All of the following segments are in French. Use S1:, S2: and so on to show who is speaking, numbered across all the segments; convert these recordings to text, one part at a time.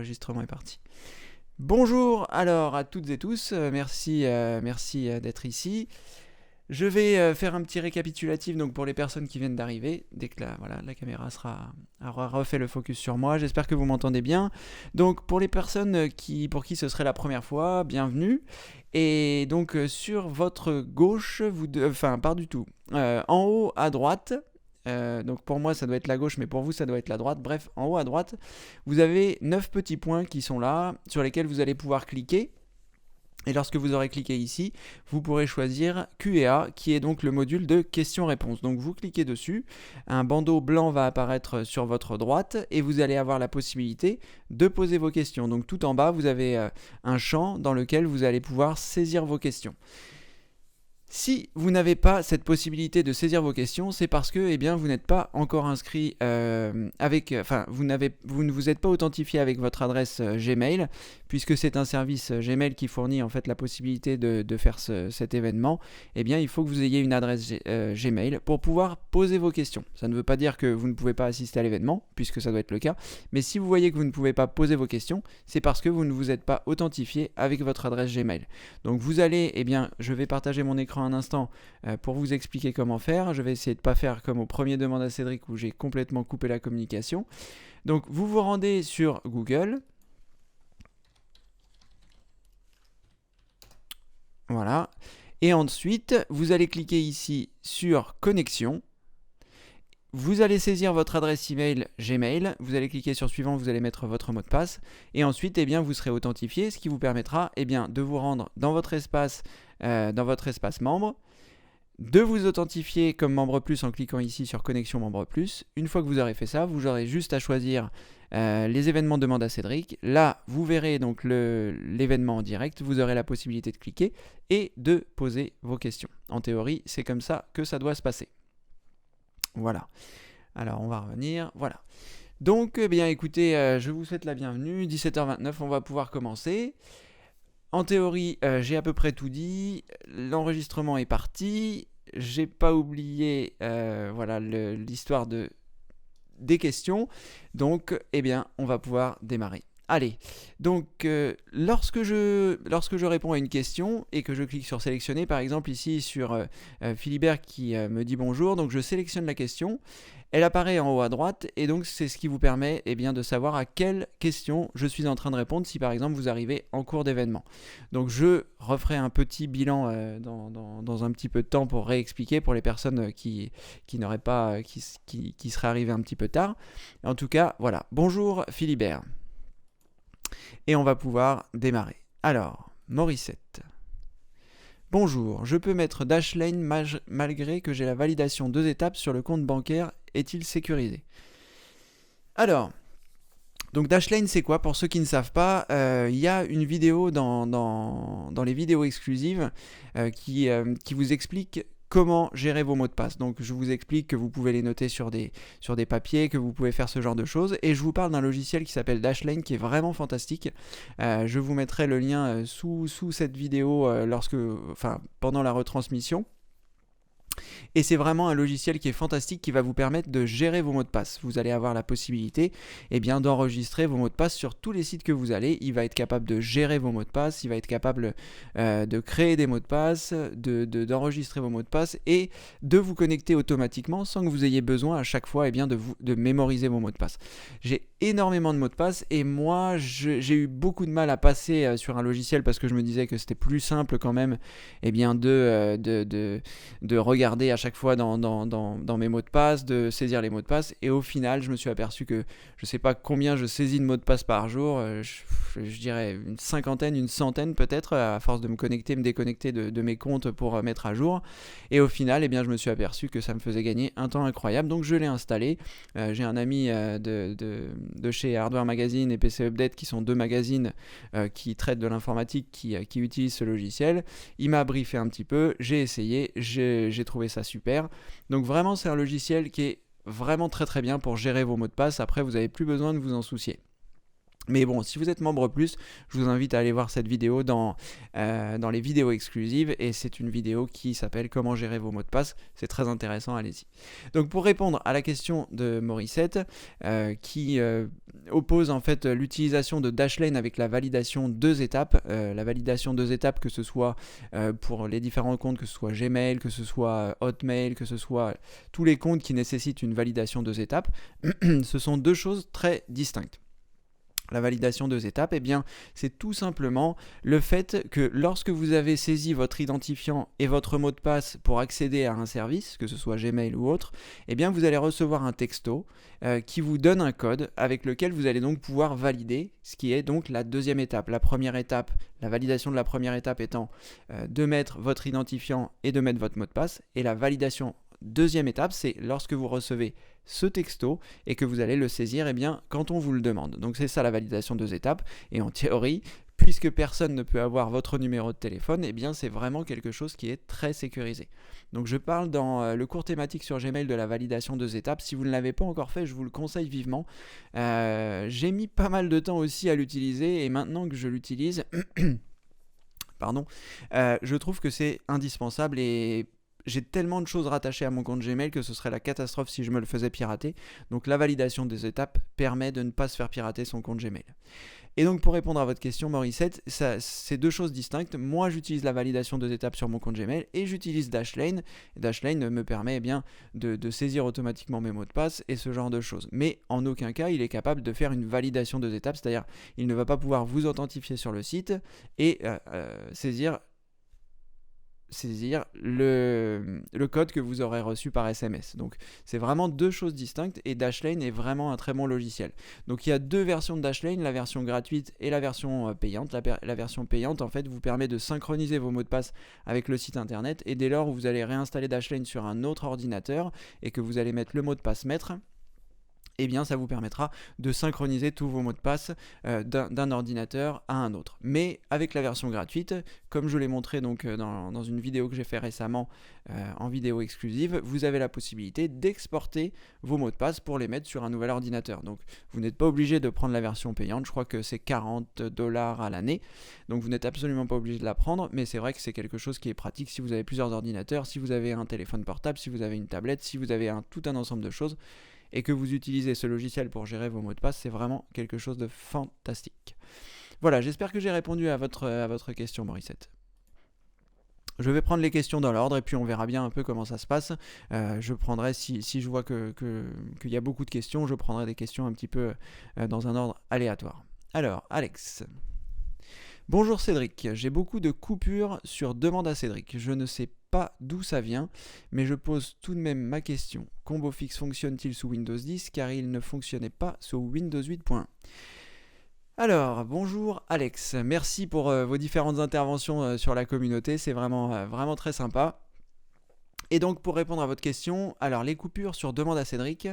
S1: L'enregistrement est parti. Bonjour alors à toutes et tous, merci d'être ici. Je vais faire un petit récapitulatif donc pour les personnes qui viennent d'arriver, dès que la caméra aura refait le focus sur moi. J'espère que vous m'entendez bien. Donc pour les personnes pour qui ce serait la première fois, bienvenue. Et donc sur votre gauche, en haut à droite, donc pour moi ça doit être la gauche, mais pour vous ça doit être la droite. Bref, en haut à droite, vous avez 9 petits points qui sont là, sur lesquels vous allez pouvoir cliquer. Et lorsque vous aurez cliqué ici, vous pourrez choisir Q&A, qui est donc le module de questions-réponses. Donc vous cliquez dessus, un bandeau blanc va apparaître sur votre droite et vous allez avoir la possibilité de poser vos questions. Donc tout en bas, vous avez un champ dans lequel vous allez pouvoir saisir vos questions. Si vous n'avez pas cette possibilité de saisir vos questions, c'est parce que vous n'êtes pas encore inscrit vous ne vous êtes pas authentifié avec votre adresse Gmail, puisque c'est un service Gmail qui fournit en fait la possibilité de faire cet événement. Il faut que vous ayez une adresse Gmail pour pouvoir poser vos questions. Ça ne veut pas dire que vous ne pouvez pas assister à l'événement, puisque ça doit être le cas, mais si vous voyez que vous ne pouvez pas poser vos questions, c'est parce que vous ne vous êtes pas authentifié avec votre adresse Gmail. Donc vous allez, je vais partager mon écran un instant pour vous expliquer comment faire. Je vais essayer de ne pas faire comme au premier demande à Cédric où j'ai complètement coupé la communication. Donc vous vous rendez sur Google. Voilà. Et ensuite, vous allez cliquer ici sur Connexion. Vous allez saisir votre adresse email Gmail, vous allez cliquer sur suivant, vous allez mettre votre mot de passe et ensuite vous serez authentifié, ce qui vous permettra de vous rendre dans votre espace membre, de vous authentifier comme membre plus en cliquant ici sur connexion membre plus. Une fois que vous aurez fait ça, vous aurez juste à choisir les événements demande à Cédric. Là, vous verrez donc l'événement en direct, vous aurez la possibilité de cliquer et de poser vos questions. En théorie, c'est comme ça que ça doit se passer. Voilà. Alors, on va revenir. Voilà. Donc, écoutez, je vous souhaite la bienvenue. 17h29, on va pouvoir commencer. En théorie, j'ai à peu près tout dit. L'enregistrement est parti. J'ai pas oublié l'histoire des questions. Donc, on va pouvoir démarrer. Allez, donc lorsque je réponds à une question et que je clique sur sélectionner, par exemple ici sur Philibert qui me dit bonjour, donc je sélectionne la question, elle apparaît en haut à droite et donc c'est ce qui vous permet de savoir à quelle question je suis en train de répondre si par exemple vous arrivez en cours d'événement. Donc je referai un petit bilan dans un petit peu de temps pour réexpliquer pour les personnes qui n'auraient pas, qui seraient arrivées un petit peu tard. En tout cas, voilà. Bonjour Philibert. Et on va pouvoir démarrer. Alors, Morissette. Bonjour, je peux mettre Dashlane malgré que j'ai la validation 2 étapes sur le compte bancaire. Est-il sécurisé? Alors, donc Dashlane c'est quoi? Pour ceux qui ne savent pas, il y a une vidéo dans les vidéos exclusives qui vous explique comment gérer vos mots de passe. Donc je vous explique que vous pouvez les noter sur des papiers, que vous pouvez faire ce genre de choses. Et je vous parle d'un logiciel qui s'appelle Dashlane qui est vraiment fantastique. Je vous mettrai le lien sous cette vidéo pendant la retransmission. Et c'est vraiment un logiciel qui est fantastique qui va vous permettre de gérer vos mots de passe. Vous allez avoir la possibilité d'enregistrer vos mots de passe sur tous les sites que vous allez. Il va être capable de gérer vos mots de passe, il va être capable de créer des mots de passe, d'enregistrer vos mots de passe et de vous connecter automatiquement sans que vous ayez besoin à chaque fois de mémoriser vos mots de passe. J'ai énormément de mots de passe et moi j'ai eu beaucoup de mal à passer sur un logiciel parce que je me disais que c'était plus simple quand même de regarder à chaque fois dans mes mots de passe, de saisir les mots de passe et au final je me suis aperçu que je sais pas combien je saisis de mots de passe par jour, je dirais une cinquantaine, une centaine peut-être à force de me déconnecter de mes comptes pour mettre à jour et au final je me suis aperçu que ça me faisait gagner un temps incroyable donc je l'ai installé. J'ai un ami de chez Hardware Magazine et PC Update qui sont deux magazines qui traitent de l'informatique qui utilisent ce logiciel. Il m'a briefé un petit peu, j'ai essayé, j'ai trouvé ça super. Donc vraiment c'est un logiciel qui est vraiment très très bien pour gérer vos mots de passe. Après vous n'avez plus besoin de vous en soucier. Mais bon, si vous êtes membre plus, je vous invite à aller voir cette vidéo dans les vidéos exclusives, et c'est une vidéo qui s'appelle Comment gérer vos mots de passe. C'est très intéressant, allez-y. Donc pour répondre à la question de Morissette, qui oppose en fait l'utilisation de Dashlane avec la validation 2 étapes, la validation 2 étapes que ce soit pour les différents comptes, que ce soit Gmail, que ce soit Hotmail, que ce soit tous les comptes qui nécessitent une validation 2 étapes, ce sont deux choses très distinctes. La validation 2 étapes, eh bien, c'est tout simplement le fait que lorsque vous avez saisi votre identifiant et votre mot de passe pour accéder à un service, que ce soit Gmail ou autre, eh bien, vous allez recevoir un texto qui vous donne un code avec lequel vous allez donc pouvoir valider, ce qui est donc la deuxième étape. La première étape, la validation de la première étape étant de mettre votre identifiant et de mettre votre mot de passe, et la validation deuxième étape, c'est lorsque vous recevez ce texto et que vous allez le saisir quand on vous le demande. Donc c'est ça la validation 2 étapes, et en théorie, puisque personne ne peut avoir votre numéro de téléphone, c'est vraiment quelque chose qui est très sécurisé. Donc je parle dans le cours thématique sur Gmail de la validation 2 étapes. Si vous ne l'avez pas encore fait, je vous le conseille vivement. J'ai mis pas mal de temps aussi à l'utiliser, et maintenant que je l'utilise, je trouve que c'est indispensable, et j'ai tellement de choses rattachées à mon compte Gmail que ce serait la catastrophe si je me le faisais pirater. Donc la validation des étapes permet de ne pas se faire pirater son compte Gmail. Et donc pour répondre à votre question, Morissette, c'est deux choses distinctes. Moi, j'utilise la validation 2 étapes sur mon compte Gmail, et j'utilise Dashlane. Dashlane me permet de saisir automatiquement mes mots de passe et ce genre de choses. Mais en aucun cas, il est capable de faire une validation 2 étapes, c'est-à-dire il ne va pas pouvoir vous authentifier sur le site et saisir le code que vous aurez reçu par SMS. Donc c'est vraiment deux choses distinctes, et Dashlane est vraiment un très bon logiciel. Donc il y a deux versions de Dashlane, la version gratuite et la version payante. La version payante en fait vous permet de synchroniser vos mots de passe avec le site internet, et dès lors où vous allez réinstaller Dashlane sur un autre ordinateur et que vous allez mettre le mot de passe maître, ça vous permettra de synchroniser tous vos mots de passe d'un ordinateur à un autre. Mais avec la version gratuite, comme je l'ai montré dans une vidéo que j'ai fait récemment en vidéo exclusive, vous avez la possibilité d'exporter vos mots de passe pour les mettre sur un nouvel ordinateur. Donc vous n'êtes pas obligé de prendre la version payante, je crois que c'est $40 à l'année, donc vous n'êtes absolument pas obligé de la prendre, mais c'est vrai que c'est quelque chose qui est pratique si vous avez plusieurs ordinateurs, si vous avez un téléphone portable, si vous avez une tablette, si vous avez tout un ensemble de choses, et que vous utilisez ce logiciel pour gérer vos mots de passe, c'est vraiment quelque chose de fantastique. Voilà, j'espère que j'ai répondu à votre question, Morissette. Je vais prendre les questions dans l'ordre, et puis on verra bien un peu comment ça se passe. Je prendrai, si je vois qu'il y a beaucoup de questions, je prendrai des questions un petit peu dans un ordre aléatoire. Alors, Alex. Bonjour Cédric, j'ai beaucoup de coupures sur demande à Cédric. Je ne sais pas d'où ça vient, mais je pose tout de même ma question. Combo fixe fonctionne-t-il sous Windows 10 car il ne fonctionnait pas sous Windows 8.1 ? Alors, bonjour Alex, merci pour vos différentes interventions sur la communauté, c'est vraiment très sympa. Et donc pour répondre à votre question, alors les coupures sur demande à Cédric,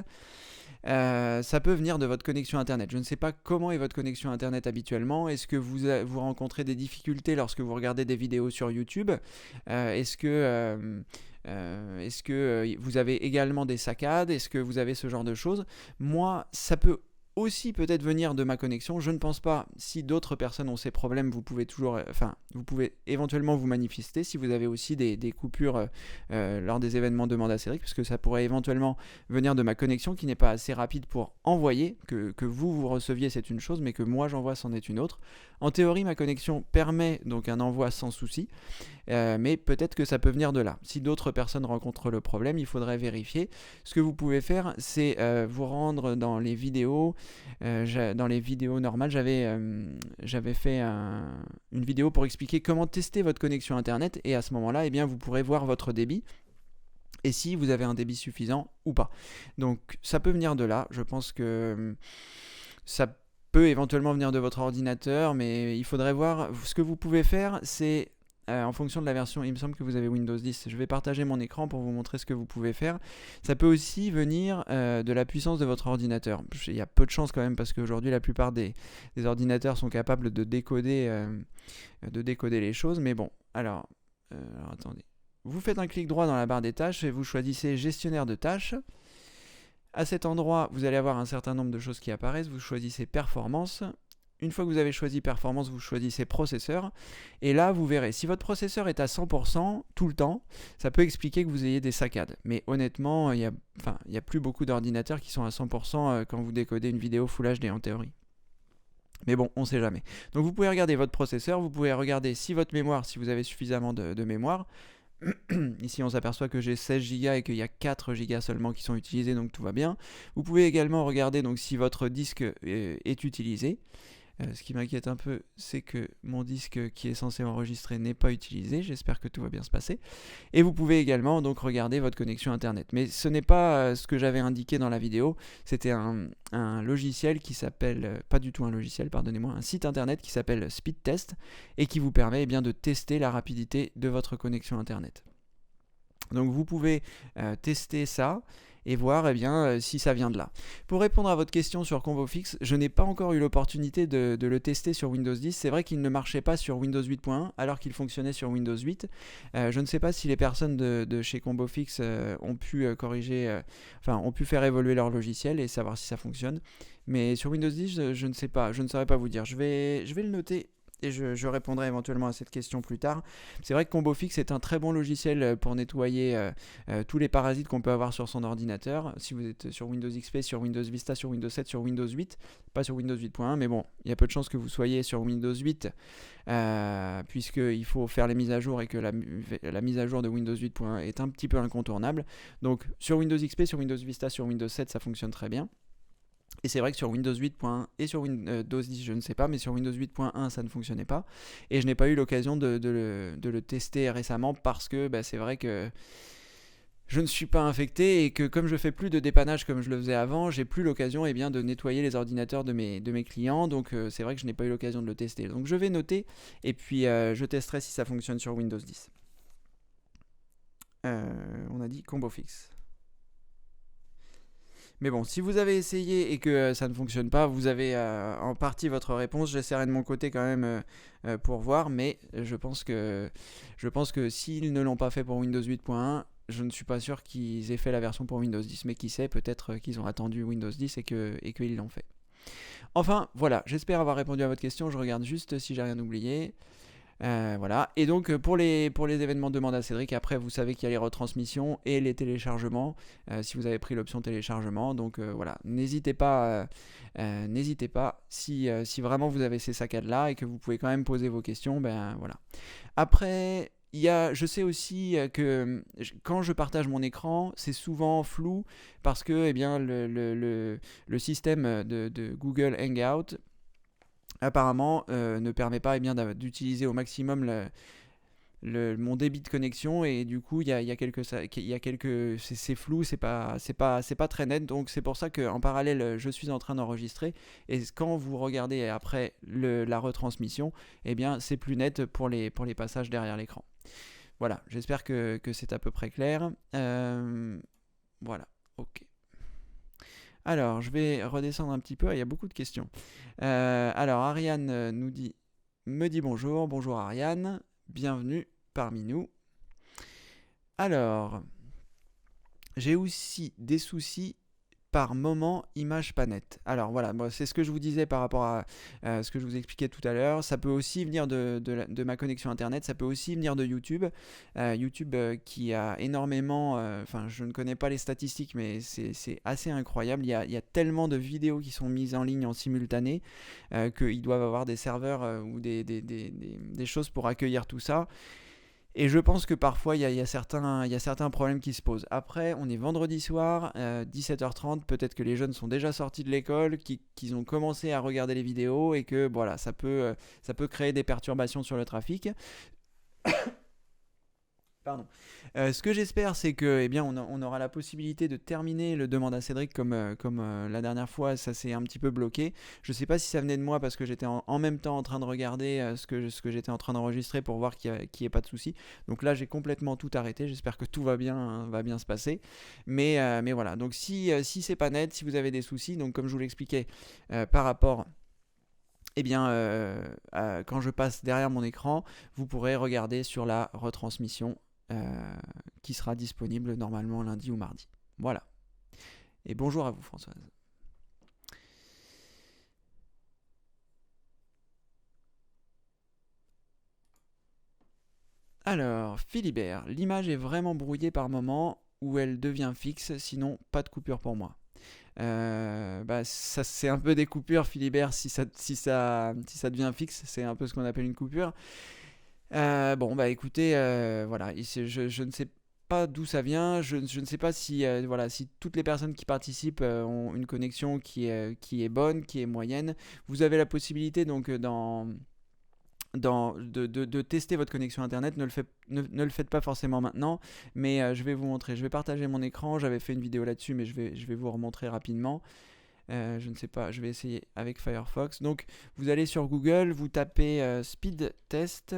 S1: ça peut venir de votre connexion internet. Je ne sais pas comment est votre connexion internet habituellement. Est-ce que vous rencontrez des difficultés lorsque vous regardez des vidéos sur YouTube ? Est-ce que vous avez également des saccades ? Est-ce que vous avez ce genre de choses ? Moi, ça peut aussi peut-être venir de ma connexion. Je ne pense pas. Si d'autres personnes ont ces problèmes, vous pouvez éventuellement vous manifester si vous avez aussi des coupures lors des événements demande à Cédric, parce que ça pourrait éventuellement venir de ma connexion qui n'est pas assez rapide pour envoyer, que vous receviez, c'est une chose, mais que moi j'envoie, c'en est une autre. En théorie, ma connexion permet donc un envoi sans souci, mais peut-être que ça peut venir de là. Si d'autres personnes rencontrent le problème, il faudrait vérifier. Ce que vous pouvez faire, c'est vous rendre dans les vidéos. Dans les vidéos normales, j'avais fait une vidéo pour expliquer comment tester votre connexion internet, et à ce moment-là, vous pourrez voir votre débit et si vous avez un débit suffisant ou pas. Donc ça peut venir de là. Je pense que ça peut éventuellement venir de votre ordinateur, mais il faudrait voir. Ce que vous pouvez faire, c'est en fonction de la version, il me semble que vous avez Windows 10. Je vais partager mon écran pour vous montrer ce que vous pouvez faire. Ça peut aussi venir de la puissance de votre ordinateur. Il y a peu de chance quand même, parce qu'aujourd'hui la plupart des ordinateurs sont capables de décoder les choses. Mais bon, alors attendez. Vous faites un clic droit dans la barre des tâches et vous choisissez gestionnaire de tâches. À cet endroit, vous allez avoir un certain nombre de choses qui apparaissent. Vous choisissez performance. une fois que vous avez choisi performance, vous choisissez processeur. Et là, vous verrez, si votre processeur est à 100% tout le temps, ça peut expliquer que vous ayez des saccades. Mais honnêtement, il y a plus beaucoup d'ordinateurs qui sont à 100% quand vous décodez une vidéo Full HD en théorie. Mais bon, on ne sait jamais. Donc vous pouvez regarder votre processeur, vous pouvez regarder si votre mémoire, si vous avez suffisamment de mémoire. Ici on s'aperçoit que j'ai 16 Go et qu'il y a 4 Go seulement qui sont utilisés, donc tout va bien. Vous pouvez également regarder donc, si votre disque est utilisé. Ce qui m'inquiète un peu, c'est que mon disque qui est censé enregistrer n'est pas utilisé. J'espère que tout va bien se passer. Et vous pouvez également donc regarder votre connexion internet. Mais ce n'est pas ce que j'avais indiqué dans la vidéo. C'était un logiciel qui s'appelle, pas du tout un logiciel, pardonnez-moi, un site internet qui s'appelle Speedtest et qui vous permet bien de tester la rapidité de votre connexion internet. Donc vous pouvez tester ça et voir si ça vient de là. Pour répondre à votre question sur ComboFix, je n'ai pas encore eu l'opportunité de le tester sur Windows 10. C'est vrai qu'il ne marchait pas sur Windows 8.1 alors qu'il fonctionnait sur Windows 8. Je ne sais pas si les personnes de chez ComboFix ont pu ont pu faire évoluer leur logiciel et savoir si ça fonctionne. Mais sur Windows 10, je ne sais pas, je ne saurais pas vous dire. Je vais le noter et je répondrai éventuellement à cette question plus tard. C'est vrai que ComboFix est un très bon logiciel pour nettoyer tous les parasites qu'on peut avoir sur son ordinateur. Si vous êtes sur Windows XP, sur Windows Vista, sur Windows 7, sur Windows 8, pas sur Windows 8.1, mais bon, il y a peu de chances que vous soyez sur Windows 8, puisqu'il faut faire les mises à jour et que la mise à jour de Windows 8.1 est un petit peu incontournable. Donc sur Windows XP, sur Windows Vista, sur Windows 7, ça fonctionne très bien. Et c'est vrai que sur Windows 8.1 et sur Windows 10, je ne sais pas, mais sur Windows 8.1, ça ne fonctionnait pas. Et je n'ai pas eu l'occasion de le tester récemment parce que c'est vrai que je ne suis pas infecté et que comme je fais plus de dépannage comme je le faisais avant, j'ai plus l'occasion de nettoyer les ordinateurs de mes clients. Donc c'est vrai que je n'ai pas eu l'occasion de le tester. Donc je vais noter et puis je testerai si ça fonctionne sur Windows 10. On a dit ComboFix. Mais bon, si vous avez essayé et que ça ne fonctionne pas, vous avez en partie votre réponse. J'essaierai de mon côté quand même pour voir, mais je pense que s'ils ne l'ont pas fait pour Windows 8.1, je ne suis pas sûr qu'ils aient fait la version pour Windows 10, mais qui sait, peut-être qu'ils ont attendu Windows 10 et qu'ils l'ont fait. Enfin, voilà, j'espère avoir répondu à votre question. Je regarde juste si j'ai rien oublié. Voilà. Et donc pour les événements Demande à Cédric, après vous savez qu'il y a les retransmissions et les téléchargements si vous avez pris l'option téléchargement. Donc voilà, n'hésitez pas si vraiment vous avez ces saccades là et que vous pouvez quand même poser vos questions. Voilà. Après je sais aussi que quand je partage mon écran, c'est souvent flou parce que le système de Google Hangout apparemment ne permet pas d'utiliser au maximum mon débit de connexion et du coup c'est flou, c'est pas très net, donc c'est pour ça qu'en parallèle je suis en train d'enregistrer et quand vous regardez après la retransmission, c'est plus net pour les passages derrière l'écran. Voilà, j'espère que c'est à peu près clair. Voilà, ok. Alors, je vais redescendre un petit peu, il y a beaucoup de questions. Alors, Ariane me dit bonjour. Bonjour Ariane, bienvenue parmi nous. Alors, j'ai aussi des soucis par moment, image pas nette. Alors voilà, c'est ce que je vous disais par rapport à ce que je vous expliquais tout à l'heure. Ça peut aussi venir de ma connexion internet, ça peut aussi venir de YouTube. YouTube qui a énormément, je ne connais pas les statistiques, mais c'est assez incroyable. Il y a tellement de vidéos qui sont mises en ligne en simultané qu'ils doivent avoir des serveurs ou des choses pour accueillir tout ça. Et je pense que parfois il y a certains problèmes qui se posent. Après, on est vendredi soir, 17h30, peut-être que les jeunes sont déjà sortis de l'école, qu'ils ont commencé à regarder les vidéos et que voilà, ça peut créer des perturbations sur le trafic. Pardon. Ce que j'espère, c'est que on aura la possibilité de terminer le Demande à Cédric comme la dernière fois, ça s'est un petit peu bloqué. Je ne sais pas si ça venait de moi parce que j'étais en même temps en train de regarder ce que j'étais en train d'enregistrer pour voir qu'il n'y ait pas de souci. Donc là, j'ai complètement tout arrêté. J'espère que tout va bien se passer. Mais voilà. Donc si c'est pas net, si vous avez des soucis, donc comme je vous l'expliquais par rapport quand je passe derrière mon écran, vous pourrez regarder sur la retransmission qui sera disponible normalement lundi ou mardi. Voilà. Et bonjour à vous Françoise. Alors, Philibert, l'image est vraiment brouillée par moment où elle devient fixe, sinon pas de coupure pour moi. Bah, ça c'est un peu des coupures, Philibert, si ça devient fixe, c'est un peu ce qu'on appelle une coupure. Bon, bah écoutez, voilà, je ne sais pas d'où ça vient, je ne sais pas si, voilà, si toutes les personnes qui participent ont une connexion qui est bonne, qui est moyenne. Vous avez la possibilité donc de tester votre connexion internet. Ne le faites pas forcément maintenant, mais je vais vous montrer. Je vais partager mon écran. J'avais fait une vidéo là-dessus, mais je vais vous remontrer rapidement. Je ne sais pas, je vais essayer avec Firefox. Donc, vous allez sur Google, vous tapez speed test.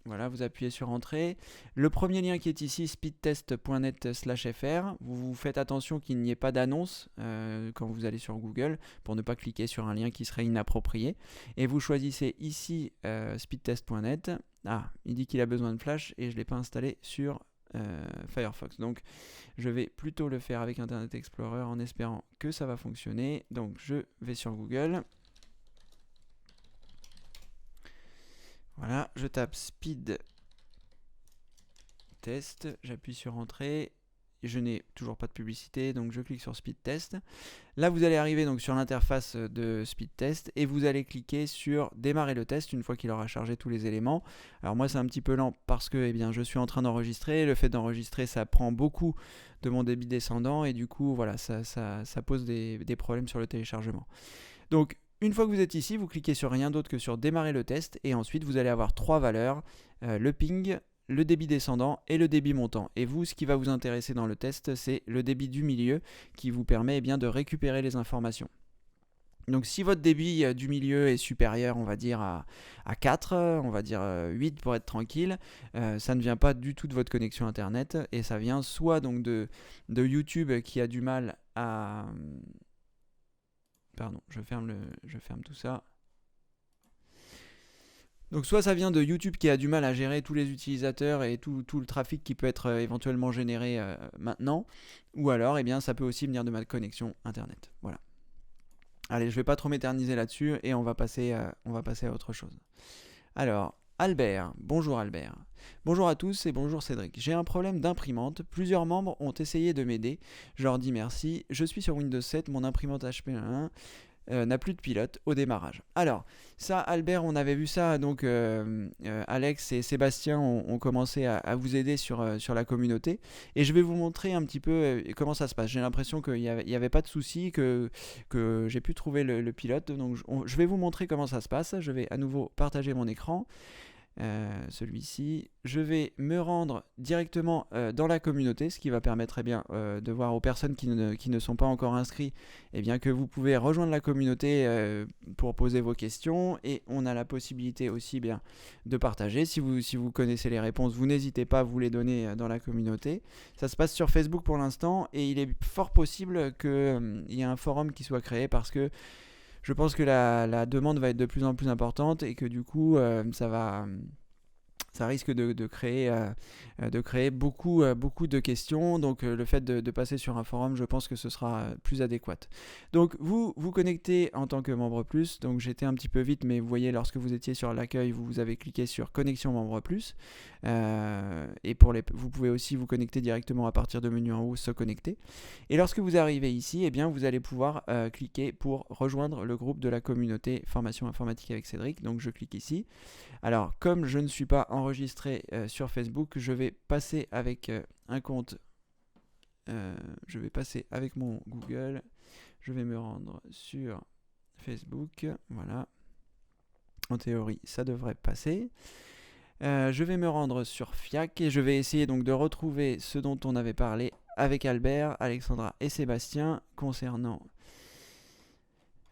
S1: Voilà, vous appuyez sur Entrée. Le premier lien qui est ici, speedtest.net/fr. Vous faites attention qu'il n'y ait pas d'annonce quand vous allez sur Google pour ne pas cliquer sur un lien qui serait inapproprié. Et vous choisissez ici speedtest.net. Ah, il dit qu'il a besoin de Flash et je ne l'ai pas installé sur Firefox. Donc, je vais plutôt le faire avec Internet Explorer en espérant que ça va fonctionner. Donc, je vais sur Google. Voilà, je tape speed test, j'appuie sur entrée, je n'ai toujours pas de publicité, donc je clique sur speed test. Là, vous allez arriver donc sur l'interface de speed test et vous allez cliquer sur démarrer le test une fois qu'il aura chargé tous les éléments. Alors moi, c'est un petit peu lent parce que je suis en train d'enregistrer. Le fait d'enregistrer, ça prend beaucoup de mon débit descendant et du coup, voilà, ça pose des problèmes sur le téléchargement. Donc, une fois que vous êtes ici, vous cliquez sur rien d'autre que sur démarrer le test et ensuite vous allez avoir trois valeurs, le ping, le débit descendant et le débit montant. Et vous, ce qui va vous intéresser dans le test, c'est le débit du milieu qui vous permet de récupérer les informations. Donc si votre débit du milieu est supérieur, on va dire à 4, on va dire 8 pour être tranquille, ça ne vient pas du tout de votre connexion internet et ça vient soit donc de YouTube qui a du mal à... Pardon, je ferme tout ça. Donc soit ça vient de YouTube qui a du mal à gérer tous les utilisateurs et tout le trafic qui peut être éventuellement généré maintenant, ou alors ça peut aussi venir de ma connexion internet. Voilà. Allez, je vais pas trop m'éterniser là-dessus et on va passer à autre chose. Alors, Albert. Bonjour Albert. Bonjour à tous et bonjour Cédric. J'ai un problème d'imprimante. Plusieurs membres ont essayé de m'aider. Je leur dis merci. Je suis sur Windows 7. Mon imprimante HP 1 n'a plus de pilote au démarrage. Alors, ça, Albert, on avait vu ça. Donc, Alex et Sébastien ont commencé à vous aider sur la communauté. Et je vais vous montrer un petit peu comment ça se passe. J'ai l'impression qu'il n'y avait pas de souci, que j'ai pu trouver le pilote. Donc, je vais vous montrer comment ça se passe. Je vais à nouveau partager mon écran. Celui-ci. Je vais me rendre directement dans la communauté, ce qui va permettre de voir aux personnes qui ne sont pas encore inscrits que vous pouvez rejoindre la communauté pour poser vos questions et on a la possibilité aussi de partager. Si vous connaissez les réponses, vous n'hésitez pas à vous les donner dans la communauté. Ça se passe sur Facebook pour l'instant et il est fort possible qu'il y ait un forum qui soit créé parce que je pense que la demande va être de plus en plus importante et que du coup, ça risque de créer beaucoup de questions. Donc le fait de passer sur un forum, je pense que ce sera plus adéquat. Donc vous connectez en tant que membre plus. Donc j'étais un petit peu vite, mais vous voyez, lorsque vous étiez sur l'accueil, vous avez cliqué sur connexion membre plus. Et vous pouvez aussi vous connecter directement à partir de menu en haut, se connecter. Et lorsque vous arrivez ici, vous allez pouvoir cliquer pour rejoindre le groupe de la communauté Formation Informatique avec Cédric. Donc je clique ici. Alors, comme je ne suis pas enregistré sur Facebook, je vais passer avec un compte. Je vais passer avec mon Google. Je vais me rendre sur Facebook. Voilà. En théorie, ça devrait passer. Je vais me rendre sur FIAC et je vais essayer donc de retrouver ce dont on avait parlé avec Albert, Alexandra et Sébastien concernant...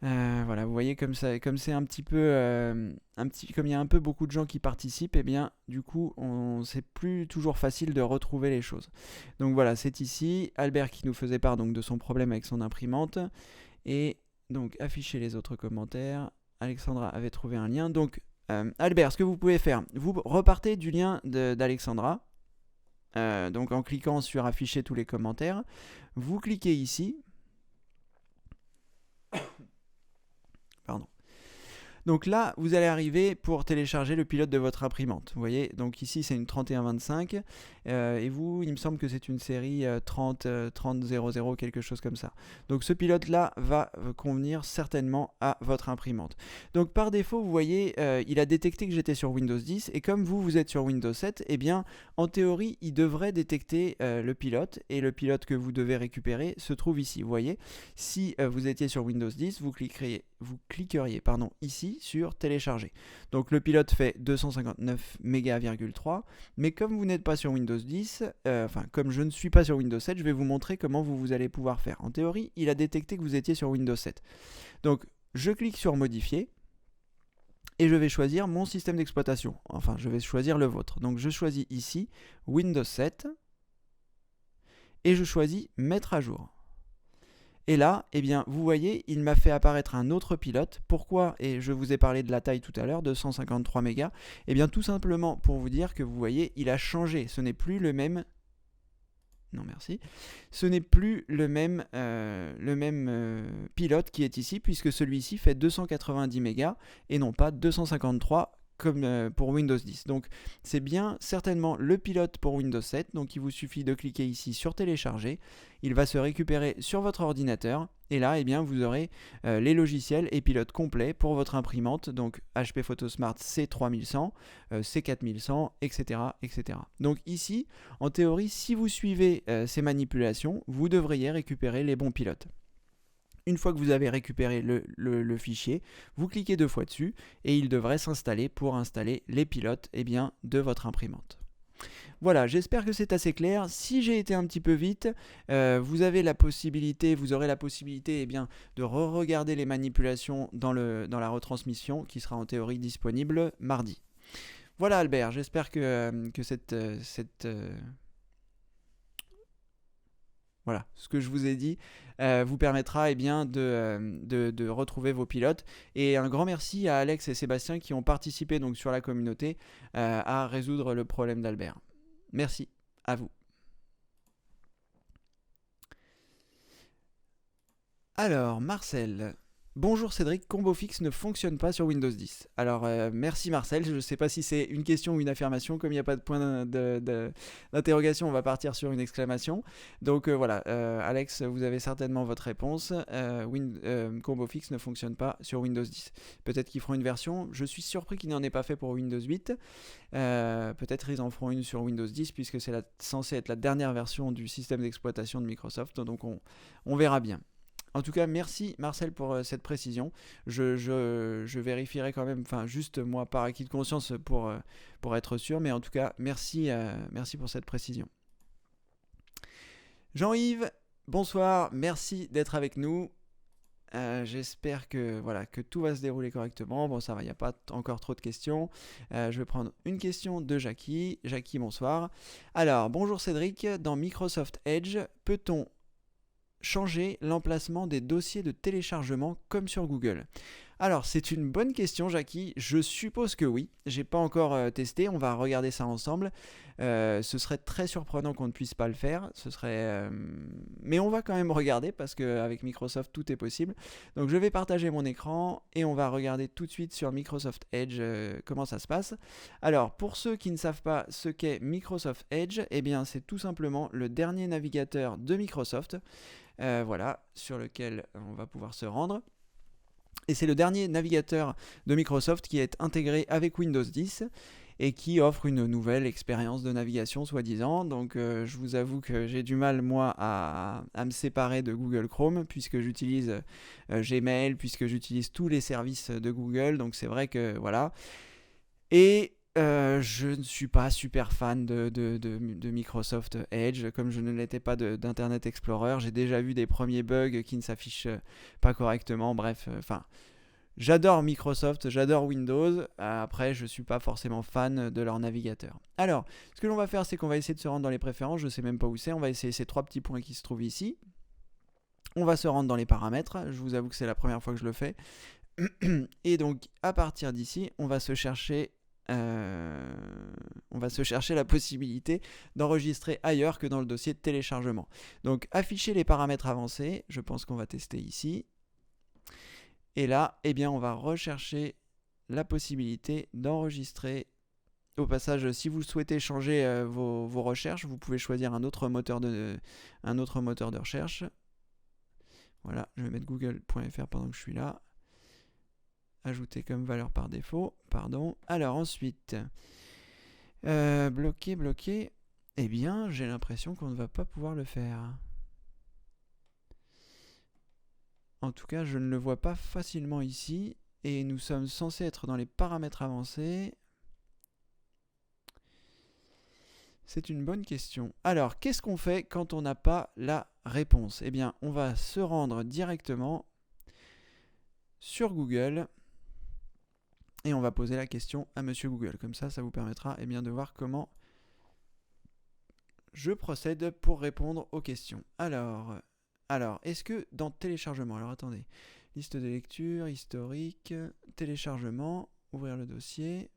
S1: voilà, vous voyez comme c'est un petit peu, comme il y a un peu beaucoup de gens qui participent, du coup, c'est plus toujours facile de retrouver les choses. Donc voilà, c'est ici Albert qui nous faisait part donc de son problème avec son imprimante et donc afficher les autres commentaires. Alexandra avait trouvé un lien. Donc Albert, ce que vous pouvez faire, vous repartez du lien d'Alexandra. Donc en cliquant sur afficher tous les commentaires, vous cliquez ici. Pardon. Donc là, vous allez arriver pour télécharger le pilote de votre imprimante. Vous voyez, donc ici c'est une 3125 et vous, il me semble que c'est une série 3000, quelque chose comme ça. Donc ce pilote-là va convenir certainement à votre imprimante. Donc par défaut, vous voyez, il a détecté que j'étais sur Windows 10 et comme vous êtes sur Windows 7, eh bien en théorie, il devrait détecter le pilote et le pilote que vous devez récupérer se trouve ici. Vous voyez, si vous étiez sur Windows 10, vous cliqueriez ici sur télécharger. Donc le pilote fait 259 mégas,3, mais comme vous n'êtes pas sur Windows 10, comme je ne suis pas sur Windows 7, je vais vous montrer comment vous allez pouvoir faire. En théorie, il a détecté que vous étiez sur Windows 7. Donc je clique sur modifier et je vais choisir mon système d'exploitation. Enfin, je vais choisir le vôtre. Donc je choisis ici Windows 7 et je choisis mettre à jour. Et là, eh bien, vous voyez, il m'a fait apparaître un autre pilote. Pourquoi? Et je vous ai parlé de la taille tout à l'heure, de 153 mégas. Eh bien, tout simplement pour vous dire que vous voyez, il a changé. Ce n'est plus le même... Non, merci. Ce n'est plus le même pilote qui est ici, puisque celui-ci fait 290 mégas et non pas 253 comme pour Windows 10. Donc c'est bien certainement le pilote pour Windows 7. Donc il vous suffit de cliquer ici sur télécharger. Il va se récupérer sur votre ordinateur. Et là, eh bien, vous aurez les logiciels et pilotes complets pour votre imprimante. Donc HP PhotoSmart C3100, C4100, etc., etc. Donc ici, en théorie, si vous suivez ces manipulations, vous devriez récupérer les bons pilotes. Une fois que vous avez récupéré le fichier, vous cliquez 2 fois dessus et il devrait s'installer pour installer les pilotes de votre imprimante. Voilà, j'espère que c'est assez clair. Si j'ai été un petit peu vite, vous aurez la possibilité de re-regarder les manipulations dans la retransmission qui sera en théorie disponible mardi. Voilà Albert, j'espère que voilà, ce que je vous ai dit vous permettra de retrouver vos pilotes. Et un grand merci à Alex et Sébastien qui ont participé donc sur la communauté à résoudre le problème d'Albert. Merci à vous. Alors, Marcel. Bonjour Cédric, combo fixe ne fonctionne pas sur Windows 10. Alors merci Marcel, je ne sais pas si c'est une question ou une affirmation, comme il n'y a pas de point d'interrogation, on va partir sur une exclamation. Donc voilà, Alex, vous avez certainement votre réponse. Combo fixe ne fonctionne pas sur Windows 10. Peut-être qu'ils feront une version, je suis surpris qu'ils n'en aient pas fait pour Windows 8. Peut-être ils en feront une sur Windows 10 puisque c'est censé être la dernière version du système d'exploitation de Microsoft, donc on verra bien. En tout cas, merci Marcel pour cette précision. Je vérifierai quand même, juste moi par acquis de conscience pour être sûr, mais en tout cas, merci pour cette précision. Jean-Yves, bonsoir, merci d'être avec nous. J'espère que tout va se dérouler correctement. Bon, ça va, il n'y a pas encore trop de questions. Je vais prendre une question de Jackie. Jackie, bonsoir. Alors, bonjour Cédric, dans Microsoft Edge, peut-on changer l'emplacement des dossiers de téléchargement comme sur Google? Alors c'est une bonne question Jackie, je suppose que oui, j'ai pas encore testé, on va regarder ça ensemble. Ce serait très surprenant qu'on ne puisse pas le faire, mais on va quand même regarder parce qu'avec Microsoft tout est possible. Donc je vais partager mon écran et on va regarder tout de suite sur Microsoft Edge comment ça se passe. Alors pour ceux qui ne savent pas ce qu'est Microsoft Edge, eh bien c'est tout simplement le dernier navigateur de Microsoft. Voilà, sur lequel on va pouvoir se rendre. Et c'est le dernier navigateur de Microsoft qui est intégré avec Windows 10 et qui offre une nouvelle expérience de navigation soi-disant. Donc je vous avoue que j'ai du mal moi à me séparer de Google Chrome puisque j'utilise Gmail, puisque j'utilise tous les services de Google. Donc c'est vrai que voilà. Et je ne suis pas super fan de Microsoft Edge, comme je ne l'étais pas d'Internet Explorer. J'ai déjà vu des premiers bugs qui ne s'affichent pas correctement. Bref, j'adore Microsoft, j'adore Windows. Après, je ne suis pas forcément fan de leur navigateur. Alors, ce que l'on va faire, c'est qu'on va essayer de se rendre dans les préférences. Je ne sais même pas où c'est. On va essayer ces 3 petits points qui se trouvent ici. On va se rendre dans les paramètres. Je vous avoue que c'est la première fois que je le fais. Et donc, à partir d'ici, on va se chercher la possibilité d'enregistrer ailleurs que dans le dossier de téléchargement. Donc afficher les paramètres avancés, je pense qu'on va tester ici. Et là, eh bien, on va rechercher la possibilité d'enregistrer. Au passage, si vous souhaitez changer vos recherches, vous pouvez choisir un autre moteur de recherche. Voilà, je vais mettre google.fr pendant que je suis là. Ajouter comme valeur par défaut, pardon. Alors ensuite, bloquer. Eh bien, j'ai l'impression qu'on ne va pas pouvoir le faire. En tout cas, je ne le vois pas facilement ici. Et nous sommes censés être dans les paramètres avancés. C'est une bonne question. Alors, qu'est-ce qu'on fait quand on n'a pas la réponse? Eh bien, on va se rendre directement sur Google et on va poser la question à Monsieur Google. Comme ça, ça vous permettra eh bien, de voir comment je procède pour répondre aux questions. Alors est-ce que dans téléchargement, alors attendez, liste de lecture, historique, téléchargement, ouvrir le dossier.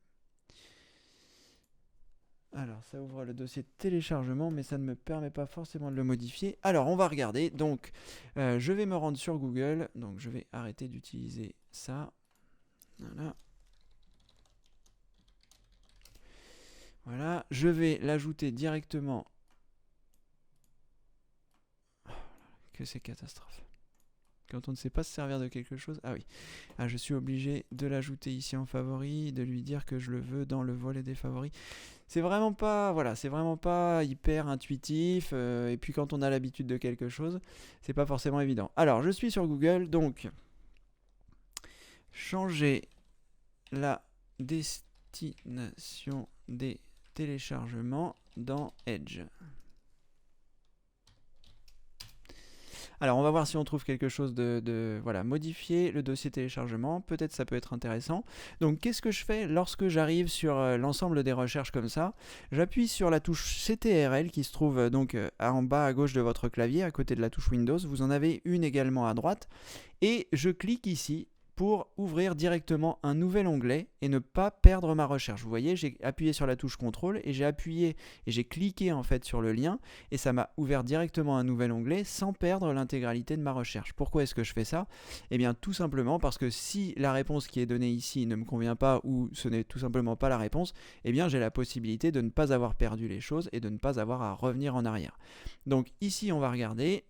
S1: Alors, ça ouvre le dossier de téléchargement, mais ça ne me permet pas forcément de le modifier. Alors, on va regarder. Donc, je vais me rendre sur Google. Donc, je vais arrêter d'utiliser ça. Voilà. Voilà. Je vais l'ajouter directement. Oh, que c'est catastrophe. Quand on ne sait pas se servir de quelque chose. Ah oui. Ah, je suis obligé de l'ajouter ici en favori, de lui dire que je le veux dans le volet des favoris. C'est vraiment pas, voilà, c'est vraiment pas hyper intuitif. Et puis quand on a l'habitude de quelque chose, c'est pas forcément évident. Alors, je suis sur Google, donc changer la destination des téléchargements dans Edge. Alors, on va voir si on trouve quelque chose voilà, modifier le dossier téléchargement. Peut-être ça peut être intéressant. Donc, qu'est-ce que je fais lorsque j'arrive sur l'ensemble des recherches comme ça? J'appuie sur la touche CTRL qui se trouve donc en bas à gauche de votre clavier, à côté de la touche Windows. Vous en avez une également à droite. Et je clique ici pour ouvrir directement un nouvel onglet et ne pas perdre ma recherche. Vous voyez, j'ai appuyé sur la touche CTRL et j'ai cliqué en fait sur le lien et ça m'a ouvert directement un nouvel onglet sans perdre l'intégralité de ma recherche. Pourquoi est-ce que je fais ça? Eh bien tout simplement parce que si la réponse qui est donnée ici ne me convient pas ou ce n'est tout simplement pas la réponse, eh bien j'ai la possibilité de ne pas avoir perdu les choses et de ne pas avoir à revenir en arrière. Donc ici on va regarder.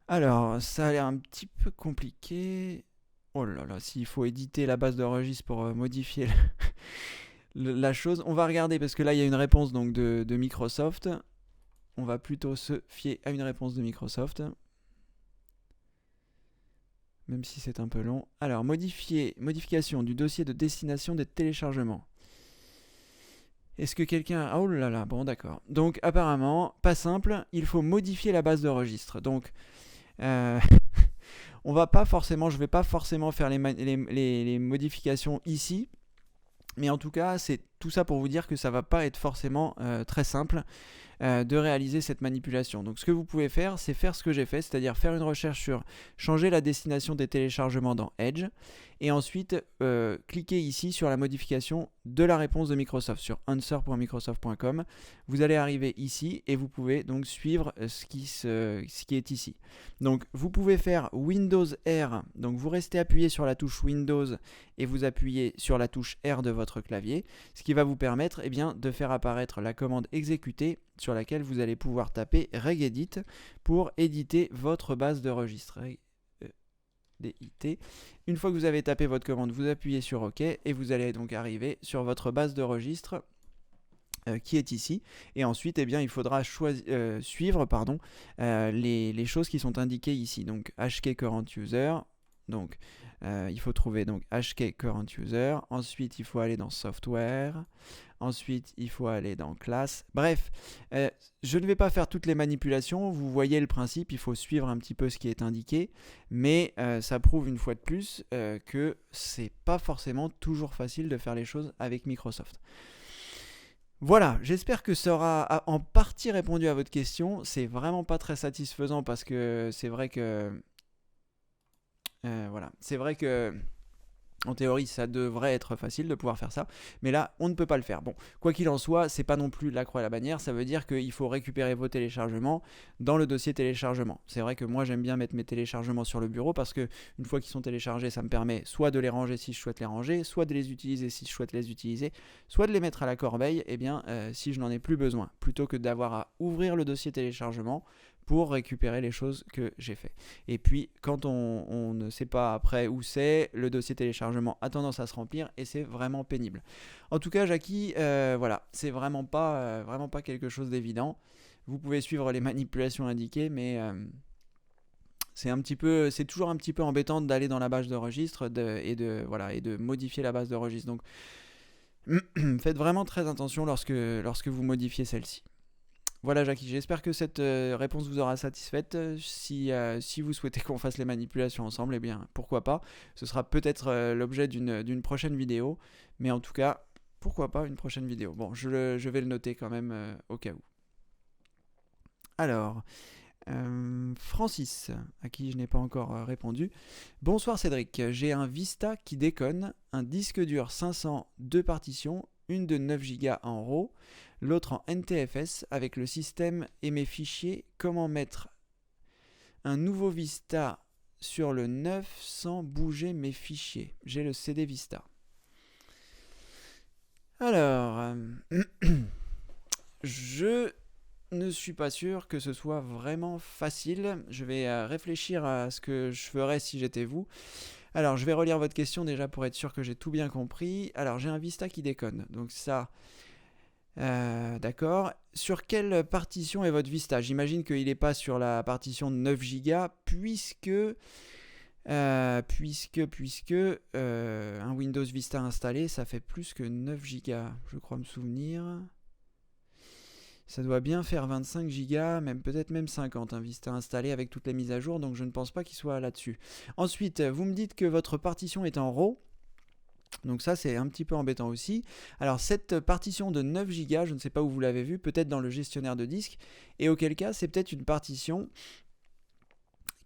S1: Alors, ça a l'air un petit peu compliqué. Oh là là, s'il faut éditer la base de registre pour modifier la chose. On va regarder parce que là, il y a une réponse donc, de Microsoft. On va plutôt se fier à une réponse de Microsoft. Même si c'est un peu long. Alors, modification du dossier de destination des téléchargements. Est-ce que quelqu'un... Oh là là, bon d'accord. Donc, apparemment, pas simple, il faut modifier la base de registre. Donc... je vais pas forcément faire les modifications ici, mais en tout cas c'est tout ça pour vous dire que ça va pas être forcément très simple de réaliser cette manipulation. Donc ce que vous pouvez faire, c'est faire ce que j'ai fait, c'est-à-dire faire une recherche sur changer la destination des téléchargements dans Edge et ensuite cliquer ici sur la modification de la réponse de Microsoft sur answer.microsoft.com. Vous allez arriver ici et vous pouvez donc suivre ce qui est ici. Donc vous pouvez faire Windows R, donc vous restez appuyé sur la touche Windows et vous appuyez sur la touche R de votre clavier, ce qui va vous permettre eh bien, de faire apparaître la commande exécuter sur laquelle vous allez pouvoir taper regedit pour éditer votre base de registre. Une fois que vous avez tapé votre commande, vous appuyez sur OK et vous allez donc arriver sur votre base de registre qui est ici. Et ensuite, eh bien, il faudra suivre les choses qui sont indiquées ici. Donc, HK Current User. Donc, il faut trouver donc HK Current User. Ensuite, il faut aller dans Software. Ensuite, il faut aller dans Class. Bref, je ne vais pas faire toutes les manipulations. Vous voyez le principe, il faut suivre un petit peu ce qui est indiqué. Mais ça prouve une fois de plus que c'est pas forcément toujours facile de faire les choses avec Microsoft. Voilà, j'espère que ça aura en partie répondu à votre question. C'est vraiment pas très satisfaisant parce que c'est vrai que... voilà, c'est vrai que En théorie, ça devrait être facile de pouvoir faire ça, mais là, on ne peut pas le faire. Bon, quoi qu'il en soit, c'est pas non plus la croix et la bannière, ça veut dire qu'il faut récupérer vos téléchargements dans le dossier téléchargement. C'est vrai que moi, j'aime bien mettre mes téléchargements sur le bureau parce que une fois qu'ils sont téléchargés, ça me permet soit de les ranger si je souhaite les ranger, soit de les utiliser si je souhaite les utiliser, soit de les mettre à la corbeille, si je n'en ai plus besoin, plutôt que d'avoir à ouvrir le dossier téléchargement pour récupérer les choses que j'ai fait. Et puis, quand on ne sait pas après où c'est, le dossier téléchargement a tendance à se remplir et c'est vraiment pénible. En tout cas, Jackie, voilà, c'est vraiment pas quelque chose d'évident. Vous pouvez suivre les manipulations indiquées, mais c'est toujours un petit peu embêtant d'aller dans la base de registre et de modifier la base de registre. Donc, faites vraiment très attention lorsque vous modifiez celle-ci. Voilà Jackie, j'espère que cette réponse vous aura satisfaite. Si vous souhaitez qu'on fasse les manipulations ensemble, eh bien pourquoi pas. Ce sera peut-être l'objet d'une prochaine vidéo. Mais en tout cas, pourquoi pas une prochaine vidéo. Bon, je vais le noter quand même au cas où. Alors, Francis, à qui je n'ai pas encore répondu. Bonsoir Cédric, j'ai un Vista qui déconne, un disque dur 500, 2 partitions, une de 9 Go en RAW, l'autre en NTFS avec le système et mes fichiers. Comment mettre un nouveau Vista sur le 9 sans bouger mes fichiers? J'ai le CD Vista. Alors, je ne suis pas sûr que ce soit vraiment facile. Je vais réfléchir à ce que je ferais si j'étais vous. Alors, je vais relire votre question déjà pour être sûr que j'ai tout bien compris. Alors, j'ai un Vista qui déconne. Donc ça, d'accord. Sur quelle partition est votre Vista? J'imagine qu'il n'est pas sur la partition de 9 Go puisque un Windows Vista installé, ça fait plus que 9 Go, je crois me souvenir. Ça doit bien faire 25 Go, peut-être même 50, un Vista installé avec toutes les mises à jour, donc je ne pense pas qu'il soit là-dessus. Ensuite, vous me dites que votre partition est en RAW, donc ça c'est un petit peu embêtant aussi. Alors cette partition de 9 Go, je ne sais pas où vous l'avez vu, peut-être dans le gestionnaire de disque, et auquel cas c'est peut-être une partition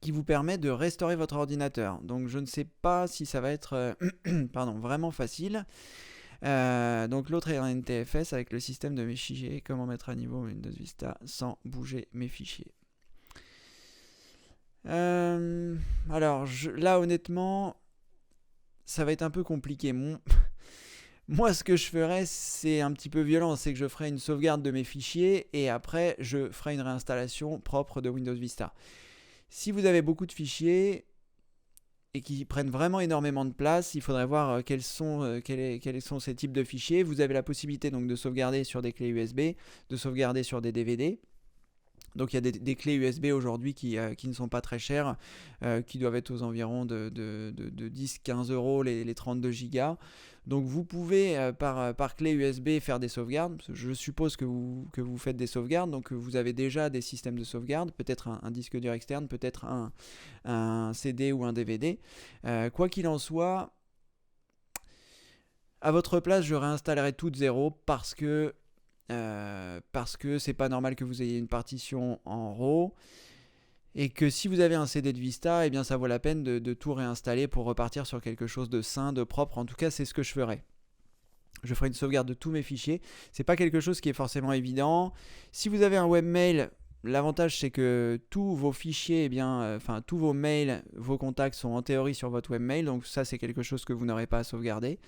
S1: qui vous permet de restaurer votre ordinateur. Donc je ne sais pas si ça va être vraiment facile. Donc l'autre est un NTFS avec le système de mes fichiers. Comment mettre à niveau Windows Vista sans bouger mes fichiers? Alors là honnêtement, ça va être un peu compliqué. Moi ce que je ferais, c'est un petit peu violent, c'est que je ferais une sauvegarde de mes fichiers et après je ferai une réinstallation propre de Windows Vista. Si vous avez beaucoup de fichiers et qui prennent vraiment énormément de place, il faudrait voir quels sont ces types de fichiers. Vous avez la possibilité donc de sauvegarder sur des clés USB, de sauvegarder sur des DVD. Donc il y a des clés USB aujourd'hui qui ne sont pas très chères, qui doivent être aux environs de 10-15 euros les 32 Go. Donc vous pouvez par clé USB faire des sauvegardes. Je suppose que vous faites des sauvegardes, donc vous avez déjà des systèmes de sauvegarde, peut-être un disque dur externe, peut-être un CD ou un DVD. Quoi qu'il en soit, à votre place, je réinstallerai tout de zéro parce que c'est pas normal que vous ayez une partition en RAW et que si vous avez un CD de Vista, eh bien ça vaut la peine de tout réinstaller pour repartir sur quelque chose de sain, de propre. En tout cas, c'est ce que je ferai. Je ferai une sauvegarde de tous mes fichiers. C'est pas quelque chose qui est forcément évident. Si vous avez un webmail, l'avantage c'est que tous vos fichiers, tous vos mails, vos contacts sont en théorie sur votre webmail. Donc ça c'est quelque chose que vous n'aurez pas à sauvegarder.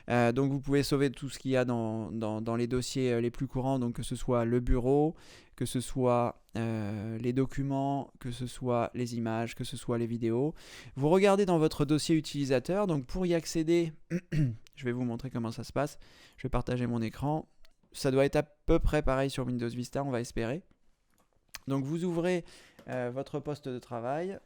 S1: Donc vous pouvez sauver tout ce qu'il y a dans les dossiers les plus courants, donc que ce soit le bureau, que ce soit les documents, que ce soit les images, que ce soit les vidéos. Vous regardez dans votre dossier utilisateur, donc pour y accéder, je vais vous montrer comment ça se passe. Je vais partager mon écran. Ça doit être à peu près pareil sur Windows Vista, on va espérer. Donc vous ouvrez votre poste de travail.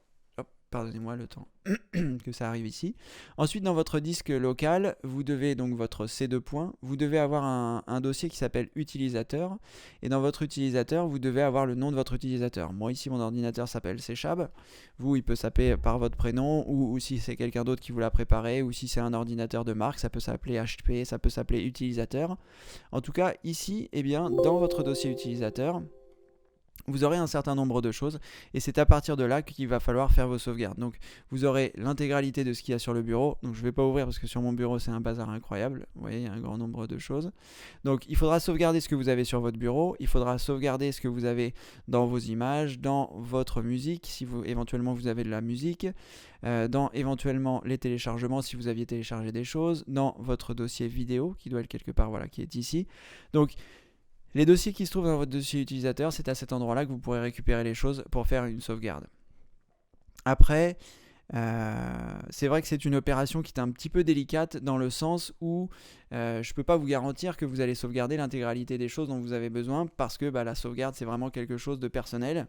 S1: Pardonnez-moi le temps que ça arrive ici. Ensuite, dans votre disque local, vous devez donc votre C2 points, vous devez avoir un dossier qui s'appelle utilisateur. Et dans votre utilisateur, vous devez avoir le nom de votre utilisateur. Moi ici, mon ordinateur s'appelle Cchab. Vous, il peut s'appeler par votre prénom, ou si c'est quelqu'un d'autre qui vous l'a préparé, ou si c'est un ordinateur de marque, ça peut s'appeler HP, ça peut s'appeler utilisateur. En tout cas, ici, dans votre dossier utilisateur, vous aurez un certain nombre de choses et c'est à partir de là qu'il va falloir faire vos sauvegardes. Donc vous aurez l'intégralité de ce qu'il y a sur le bureau. Donc je ne vais pas ouvrir parce que sur mon bureau c'est un bazar incroyable. Vous voyez, il y a un grand nombre de choses. Donc il faudra sauvegarder ce que vous avez sur votre bureau. Il faudra sauvegarder ce que vous avez dans vos images, dans votre musique, si vous éventuellement vous avez de la musique, dans éventuellement les téléchargements si vous aviez téléchargé des choses, dans votre dossier vidéo qui doit être quelque part, voilà, qui est ici. Donc les dossiers qui se trouvent dans votre dossier utilisateur, c'est à cet endroit-là que vous pourrez récupérer les choses pour faire une sauvegarde. Après, c'est vrai que c'est une opération qui est un petit peu délicate dans le sens où je ne peux pas vous garantir que vous allez sauvegarder l'intégralité des choses dont vous avez besoin parce que la sauvegarde, c'est vraiment quelque chose de personnel.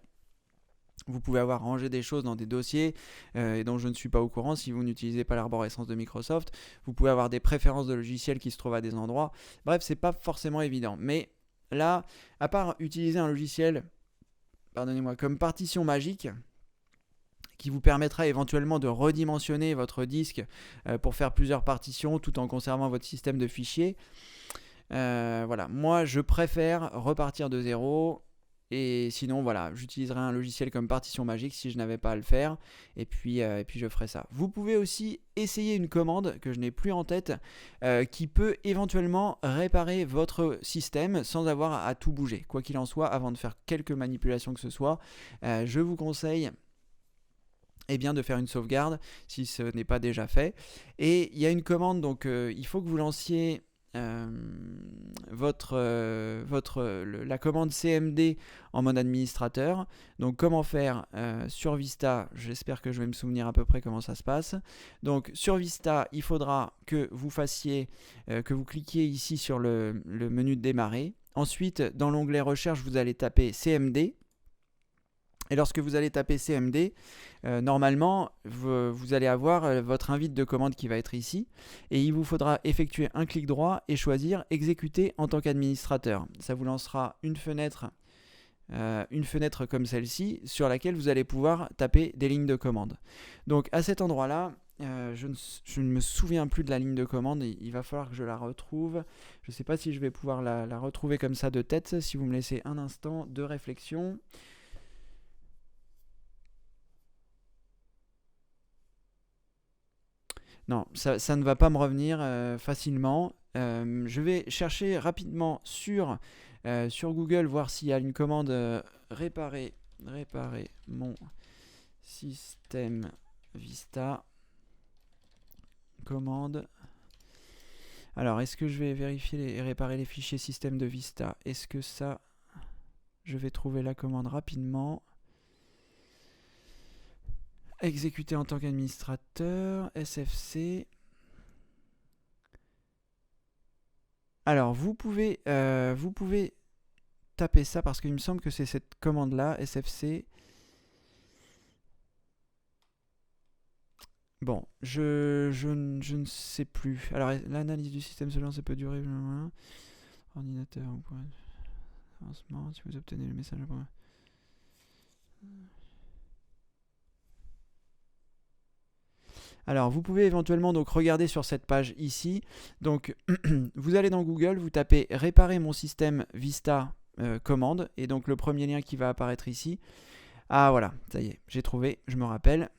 S1: Vous pouvez avoir rangé des choses dans des dossiers et dont je ne suis pas au courant si vous n'utilisez pas l'arborescence de Microsoft. Vous pouvez avoir des préférences de logiciels qui se trouvent à des endroits. Bref, c'est pas forcément évident. Mais là, à part utiliser un logiciel, pardonnez-moi, comme Partition Magique, qui vous permettra éventuellement de redimensionner votre disque pour faire plusieurs partitions tout en conservant votre système de fichiers. Voilà, moi je préfère repartir de zéro. Et sinon, voilà, j'utiliserai un logiciel comme Partition Magique si je n'avais pas à le faire. Et puis je ferai ça. Vous pouvez aussi essayer une commande que je n'ai plus en tête qui peut éventuellement réparer votre système sans avoir à tout bouger. Quoi qu'il en soit, avant de faire quelque manipulation que ce soit, je vous conseille de faire une sauvegarde si ce n'est pas déjà fait. Et il y a une commande, donc il faut que vous lanciez la commande cmd en mode administrateur. Donc comment faire sur Vista, j'espère que je vais me souvenir à peu près comment ça se passe. Donc sur Vista, il faudra que vous fassiez, que vous cliquiez ici sur le menu de démarrer. Ensuite, dans l'onglet recherche, vous allez taper cmd. Et lorsque vous allez taper CMD, normalement, vous allez avoir votre invite de commande qui va être ici. Et il vous faudra effectuer un clic droit et choisir exécuter en tant qu'administrateur. Ça vous lancera une fenêtre comme celle-ci sur laquelle vous allez pouvoir taper des lignes de commande. Donc à cet endroit-là, je ne me souviens plus de la ligne de commande. Il va falloir que je la retrouve. Je ne sais pas si je vais pouvoir la retrouver comme ça de tête. Si vous me laissez un instant de réflexion. Non, ça ne va pas me revenir facilement. Je vais chercher rapidement sur Google, voir s'il y a une commande réparer mon système Vista. Commande. Alors, est-ce que je vais vérifier et réparer les fichiers système de Vista? Est-ce que ça... Je vais trouver la commande rapidement. Exécuter en tant qu'administrateur, SFC. Alors, vous pouvez taper ça parce qu'il me semble que c'est cette commande-là, SFC. Bon, je ne sais plus. Alors, l'analyse du système selon ça peut durer. Ordinateur, lancement, si vous obtenez le message. Alors, vous pouvez éventuellement donc regarder sur cette page ici. Donc, vous allez dans Google, vous tapez réparer mon système Vista commande. Et donc, le premier lien qui va apparaître ici. Ah, voilà, ça y est, j'ai trouvé, je me rappelle.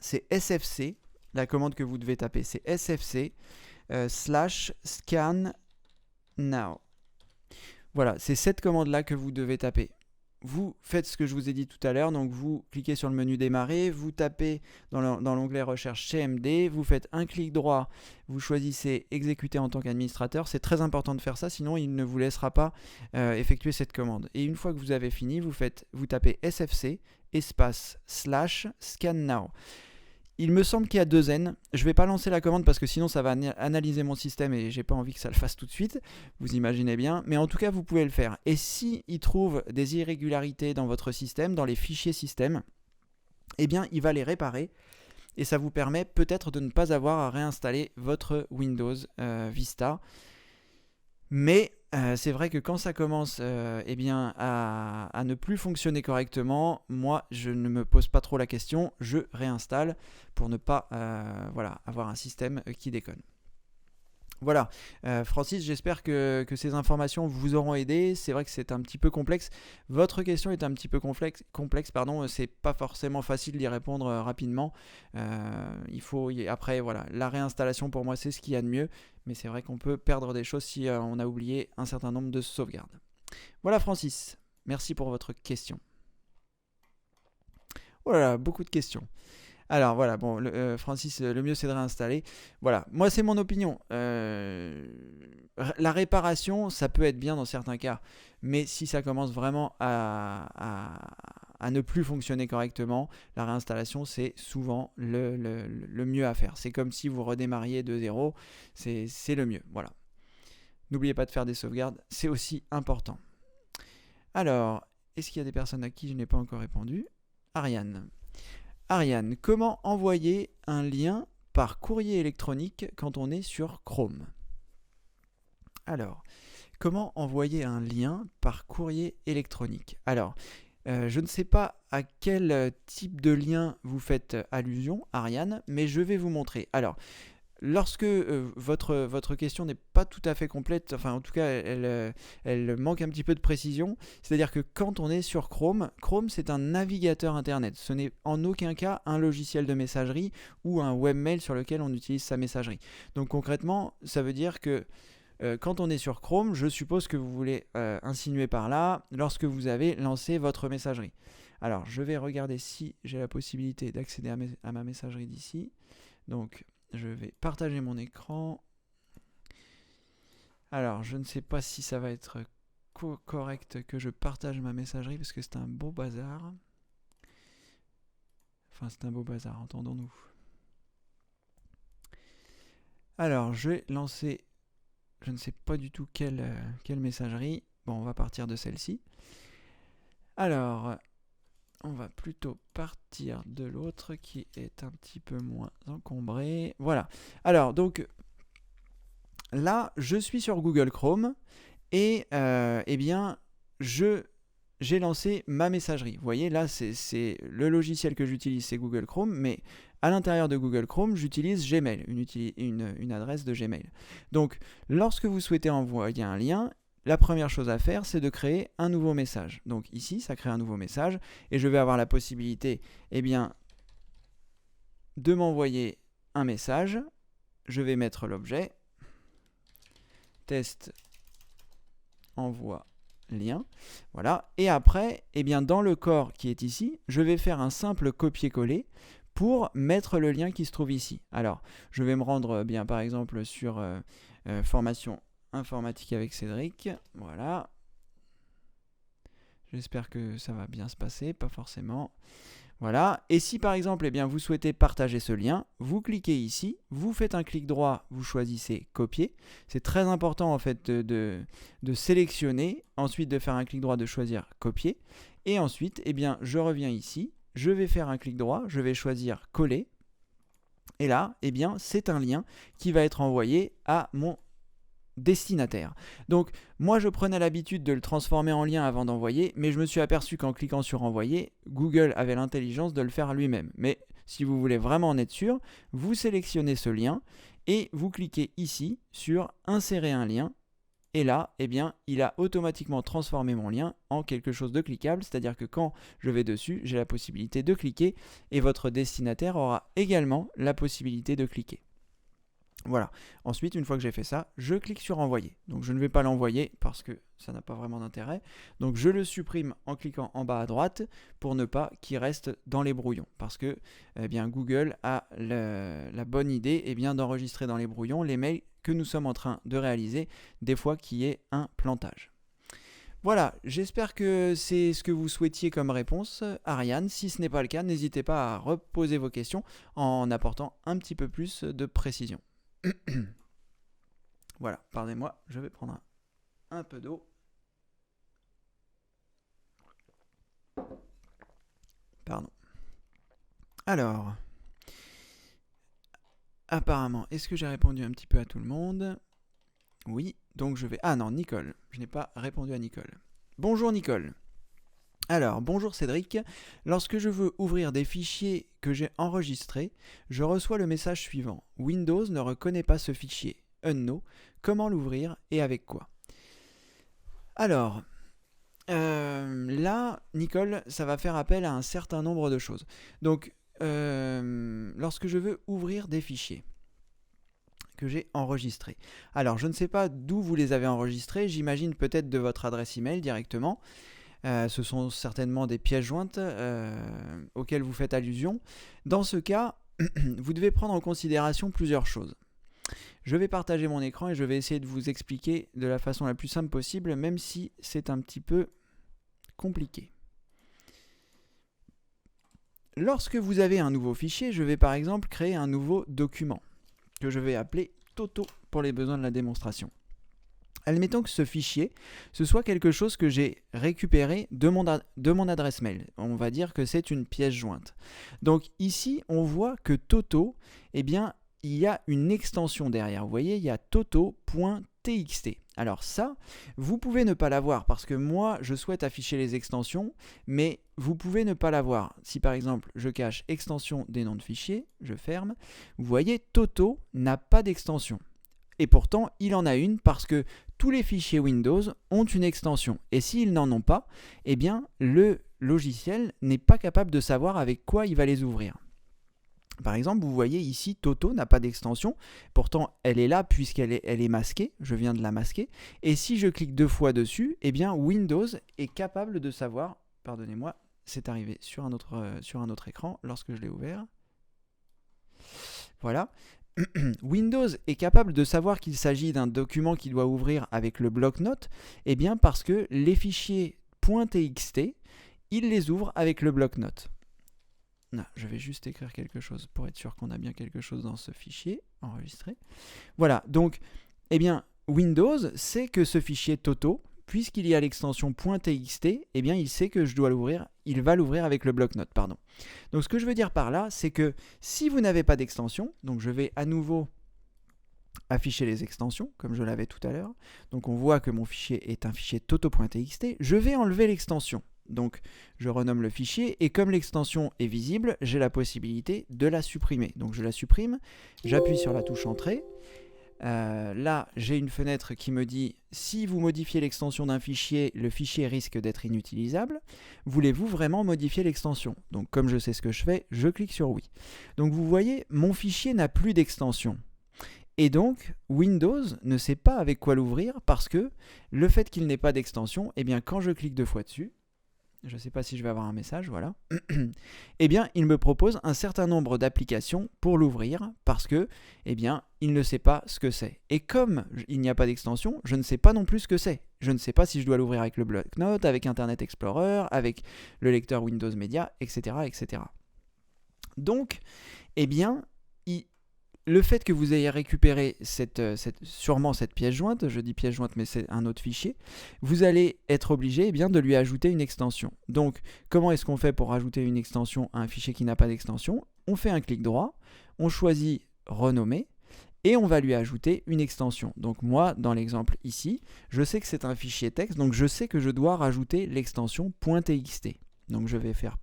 S1: C'est SFC, la commande que vous devez taper. C'est SFC /scan now. Voilà, c'est cette commande-là que vous devez taper. Vous faites ce que je vous ai dit tout à l'heure, donc vous cliquez sur le menu démarrer, vous tapez dans l'onglet recherche CMD, vous faites un clic droit, vous choisissez exécuter en tant qu'administrateur. C'est très important de faire ça, sinon il ne vous laissera pas effectuer cette commande. Et une fois que vous avez fini, vous tapez SFC espace /scan now. Il me semble qu'il y a 2 N. Je ne vais pas lancer la commande parce que sinon ça va analyser mon système et j'ai pas envie que ça le fasse tout de suite. Vous imaginez bien. Mais en tout cas, vous pouvez le faire. Et s'il trouve des irrégularités dans votre système, dans les fichiers système, eh bien, il va les réparer. Et ça vous permet peut-être de ne pas avoir à réinstaller votre Windows Vista. Mais c'est vrai que quand ça commence à ne plus fonctionner correctement, moi je ne me pose pas trop la question, je réinstalle pour ne pas avoir un système qui déconne. Voilà, Francis, j'espère que ces informations vous auront aidé. C'est vrai que c'est un petit peu complexe. Votre question est un petit peu complexe, pardon. C'est pas forcément facile d'y répondre rapidement. Après, voilà, la réinstallation pour moi c'est ce qu'il y a de mieux. Mais c'est vrai qu'on peut perdre des choses si on a oublié un certain nombre de sauvegardes. Voilà, Francis, merci pour votre question. Voilà, beaucoup de questions. Alors voilà, bon, Francis, le mieux c'est de réinstaller. Voilà, moi c'est mon opinion. La réparation, ça peut être bien dans certains cas, mais si ça commence vraiment à ne plus fonctionner correctement, la réinstallation c'est souvent le mieux à faire. C'est comme si vous redémarriez de zéro, c'est le mieux. Voilà. N'oubliez pas de faire des sauvegardes, c'est aussi important. Alors, est-ce qu'il y a des personnes à qui je n'ai pas encore répondu? Ariane, comment envoyer un lien par courrier électronique quand on est sur Chrome? Alors, comment envoyer un lien par courrier électronique? Alors, je ne sais pas à quel type de lien vous faites allusion, Ariane, mais je vais vous montrer. Alors, lorsque votre question n'est pas tout à fait complète, enfin en tout cas elle manque un petit peu de précision, c'est-à-dire que quand on est sur Chrome, Chrome c'est un navigateur internet, ce n'est en aucun cas un logiciel de messagerie ou un webmail sur lequel on utilise sa messagerie. Donc concrètement, ça veut dire que quand on est sur Chrome, je suppose que vous voulez insinuer par là lorsque vous avez lancé votre messagerie. Alors je vais regarder si j'ai la possibilité d'accéder à ma messagerie d'ici. Donc je vais partager mon écran. Alors, je ne sais pas si ça va être correct que je partage ma messagerie parce que c'est un beau bazar. Enfin, c'est un beau bazar, entendons-nous. Alors, je vais lancer, je ne sais pas du tout quelle messagerie. Bon, on va partir de celle-ci. Alors, on va plutôt partir de l'autre qui est un petit peu moins encombré. Voilà. Alors, donc, là, je suis sur Google Chrome et eh bien, j'ai lancé ma messagerie. Vous voyez, là, c'est le logiciel que j'utilise, c'est Google Chrome, mais à l'intérieur de Google Chrome, j'utilise Gmail, une adresse de Gmail. Donc, lorsque vous souhaitez envoyer un lien, la première chose à faire, c'est de créer un nouveau message. Donc ici, ça crée un nouveau message et je vais avoir la possibilité, eh bien, de m'envoyer un message. Je vais mettre l'objet test envoie lien. Voilà. Et après, eh bien, dans le corps qui est ici, je vais faire un simple copier-coller pour mettre le lien qui se trouve ici. Alors, je vais me rendre bien par exemple sur formation informatique avec Cédric. Voilà. J'espère que ça va bien se passer, pas forcément. Voilà. Et si par exemple, eh bien, vous souhaitez partager ce lien, vous cliquez ici, vous faites un clic droit, vous choisissez copier. C'est très important en fait de sélectionner, ensuite de faire un clic droit, de choisir copier. Et ensuite, eh bien, je reviens ici, je vais faire un clic droit, je vais choisir coller. Et là, eh bien, c'est un lien qui va être envoyé à mon destinataire. Donc moi je prenais l'habitude de le transformer en lien avant d'envoyer, mais je me suis aperçu qu'en cliquant sur envoyer, Google avait l'intelligence de le faire lui-même. Mais si vous voulez vraiment en être sûr, vous sélectionnez ce lien et vous cliquez ici sur insérer un lien. Et là, eh bien, il a automatiquement transformé mon lien en quelque chose de cliquable, c'est-à-dire que quand je vais dessus, j'ai la possibilité de cliquer et votre destinataire aura également la possibilité de cliquer. Voilà. Ensuite, une fois que j'ai fait ça, je clique sur envoyer. Donc je ne vais pas l'envoyer parce que ça n'a pas vraiment d'intérêt. Donc je le supprime en cliquant en bas à droite pour ne pas qu'il reste dans les brouillons. Parce que eh bien, Google a la bonne idée eh bien, d'enregistrer dans les brouillons les mails que nous sommes en train de réaliser, des fois qu'il y ait un plantage. Voilà, j'espère que c'est ce que vous souhaitiez comme réponse, Ariane. Si ce n'est pas le cas, n'hésitez pas à reposer vos questions en apportant un petit peu plus de précision. Voilà, pardonnez-moi, je vais prendre un peu d'eau. Pardon. Alors, apparemment, est-ce que j'ai répondu un petit peu à tout le monde? Oui, donc je vais... Ah non, Nicole. Je n'ai pas répondu à Nicole. Bonjour Nicole. Alors, bonjour Cédric. Lorsque je veux ouvrir des fichiers que j'ai enregistrés, je reçois le message suivant. Windows ne reconnaît pas ce fichier. unknown. Comment l'ouvrir et avec quoi? Alors, là, Nicole, ça va faire appel à un certain nombre de choses. Donc, lorsque je veux ouvrir des fichiers que j'ai enregistrés. Alors, je ne sais pas d'où vous les avez enregistrés, j'imagine peut-être de votre adresse email directement. Ce sont certainement des pièces jointes auxquelles vous faites allusion. Dans ce cas, vous devez prendre en considération plusieurs choses. Je vais partager mon écran et je vais essayer de vous expliquer de la façon la plus simple possible, même si c'est un petit peu compliqué. Lorsque vous avez un nouveau fichier, je vais par exemple créer un nouveau document que je vais appeler Toto pour les besoins de la démonstration. Admettons que ce fichier, ce soit quelque chose que j'ai récupéré de mon adresse mail. On va dire que c'est une pièce jointe. Donc ici, on voit que Toto, eh bien, il y a une extension derrière. Vous voyez, il y a toto.txt. Alors ça, vous pouvez ne pas l'avoir parce que moi, je souhaite afficher les extensions, mais vous pouvez ne pas l'avoir. Si par exemple, je cache extension des noms de fichiers, je ferme, vous voyez, Toto n'a pas d'extension. Et pourtant, il en a une parce que tous les fichiers Windows ont une extension. Et s'ils n'en ont pas, eh bien, le logiciel n'est pas capable de savoir avec quoi il va les ouvrir. Par exemple, vous voyez ici, Toto n'a pas d'extension. Pourtant, elle est là puisqu'elle est masquée. Je viens de la masquer. Et si je clique 2 fois dessus, eh bien, Windows est capable de savoir... Pardonnez-moi, c'est arrivé sur un autre écran lorsque je l'ai ouvert. Voilà. Windows est capable de savoir qu'il s'agit d'un document qu'il doit ouvrir avec le bloc-notes, eh bien parce que les fichiers .txt, il les ouvre avec le bloc-notes. Je vais juste écrire quelque chose pour être sûr qu'on a bien quelque chose dans ce fichier enregistré. Voilà, donc, eh bien, Windows sait que ce fichier Toto, puisqu'il y a l'extension .txt, eh bien, il sait que je dois l'ouvrir, il va l'ouvrir avec le bloc-notes, pardon. Donc, ce que je veux dire par là, c'est que si vous n'avez pas d'extension, donc je vais à nouveau afficher les extensions, comme je l'avais tout à l'heure. Donc, on voit que mon fichier est un fichier toto.txt. Je vais enlever l'extension. Donc, je renomme le fichier et comme l'extension est visible, j'ai la possibilité de la supprimer. Donc, je la supprime, j'appuie sur la touche Entrée. Là, j'ai une fenêtre qui me dit si vous modifiez l'extension d'un fichier, le fichier risque d'être inutilisable. Voulez-vous vraiment modifier l'extension? Donc, comme je sais ce que je fais, je clique sur oui. Donc, vous voyez, mon fichier n'a plus d'extension. Et donc, Windows ne sait pas avec quoi l'ouvrir parce que le fait qu'il n'ait pas d'extension, eh bien, quand je clique 2 fois dessus, je ne sais pas si je vais avoir un message, voilà. Eh bien, il me propose un certain nombre d'applications pour l'ouvrir parce que, eh bien, il ne sait pas ce que c'est. Et comme il n'y a pas d'extension, je ne sais pas non plus ce que c'est. Je ne sais pas si je dois l'ouvrir avec le bloc-notes, avec Internet Explorer, avec le lecteur Windows Media, etc., etc. Donc, eh bien, le fait que vous ayez récupéré sûrement cette pièce jointe, je dis pièce jointe mais c'est un autre fichier, vous allez être obligé de lui ajouter une extension. Donc comment est-ce qu'on fait pour ajouter une extension à un fichier qui n'a pas d'extension? On fait un clic droit, on choisit renommer et on va lui ajouter une extension. Donc moi, dans l'exemple ici, je sais que c'est un fichier texte, donc je sais que je dois rajouter l'extension .txt. Donc je vais faire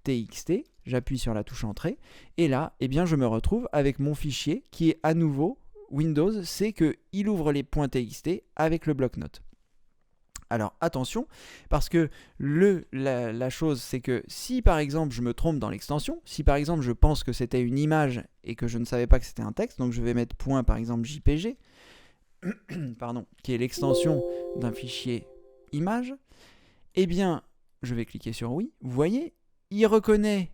S1: .txt, j'appuie sur la touche Entrée, et là, eh bien, je me retrouve avec mon fichier qui est à nouveau, Windows sait qu'il ouvre les .txt avec le bloc-notes. Alors attention, parce que la chose c'est que si par exemple je me trompe dans l'extension, si par exemple je pense que c'était une image et que je ne savais pas que c'était un texte, donc je vais mettre par exemple JPG, pardon, qui est l'extension d'un fichier image, eh bien je vais cliquer sur oui, vous voyez, il reconnaît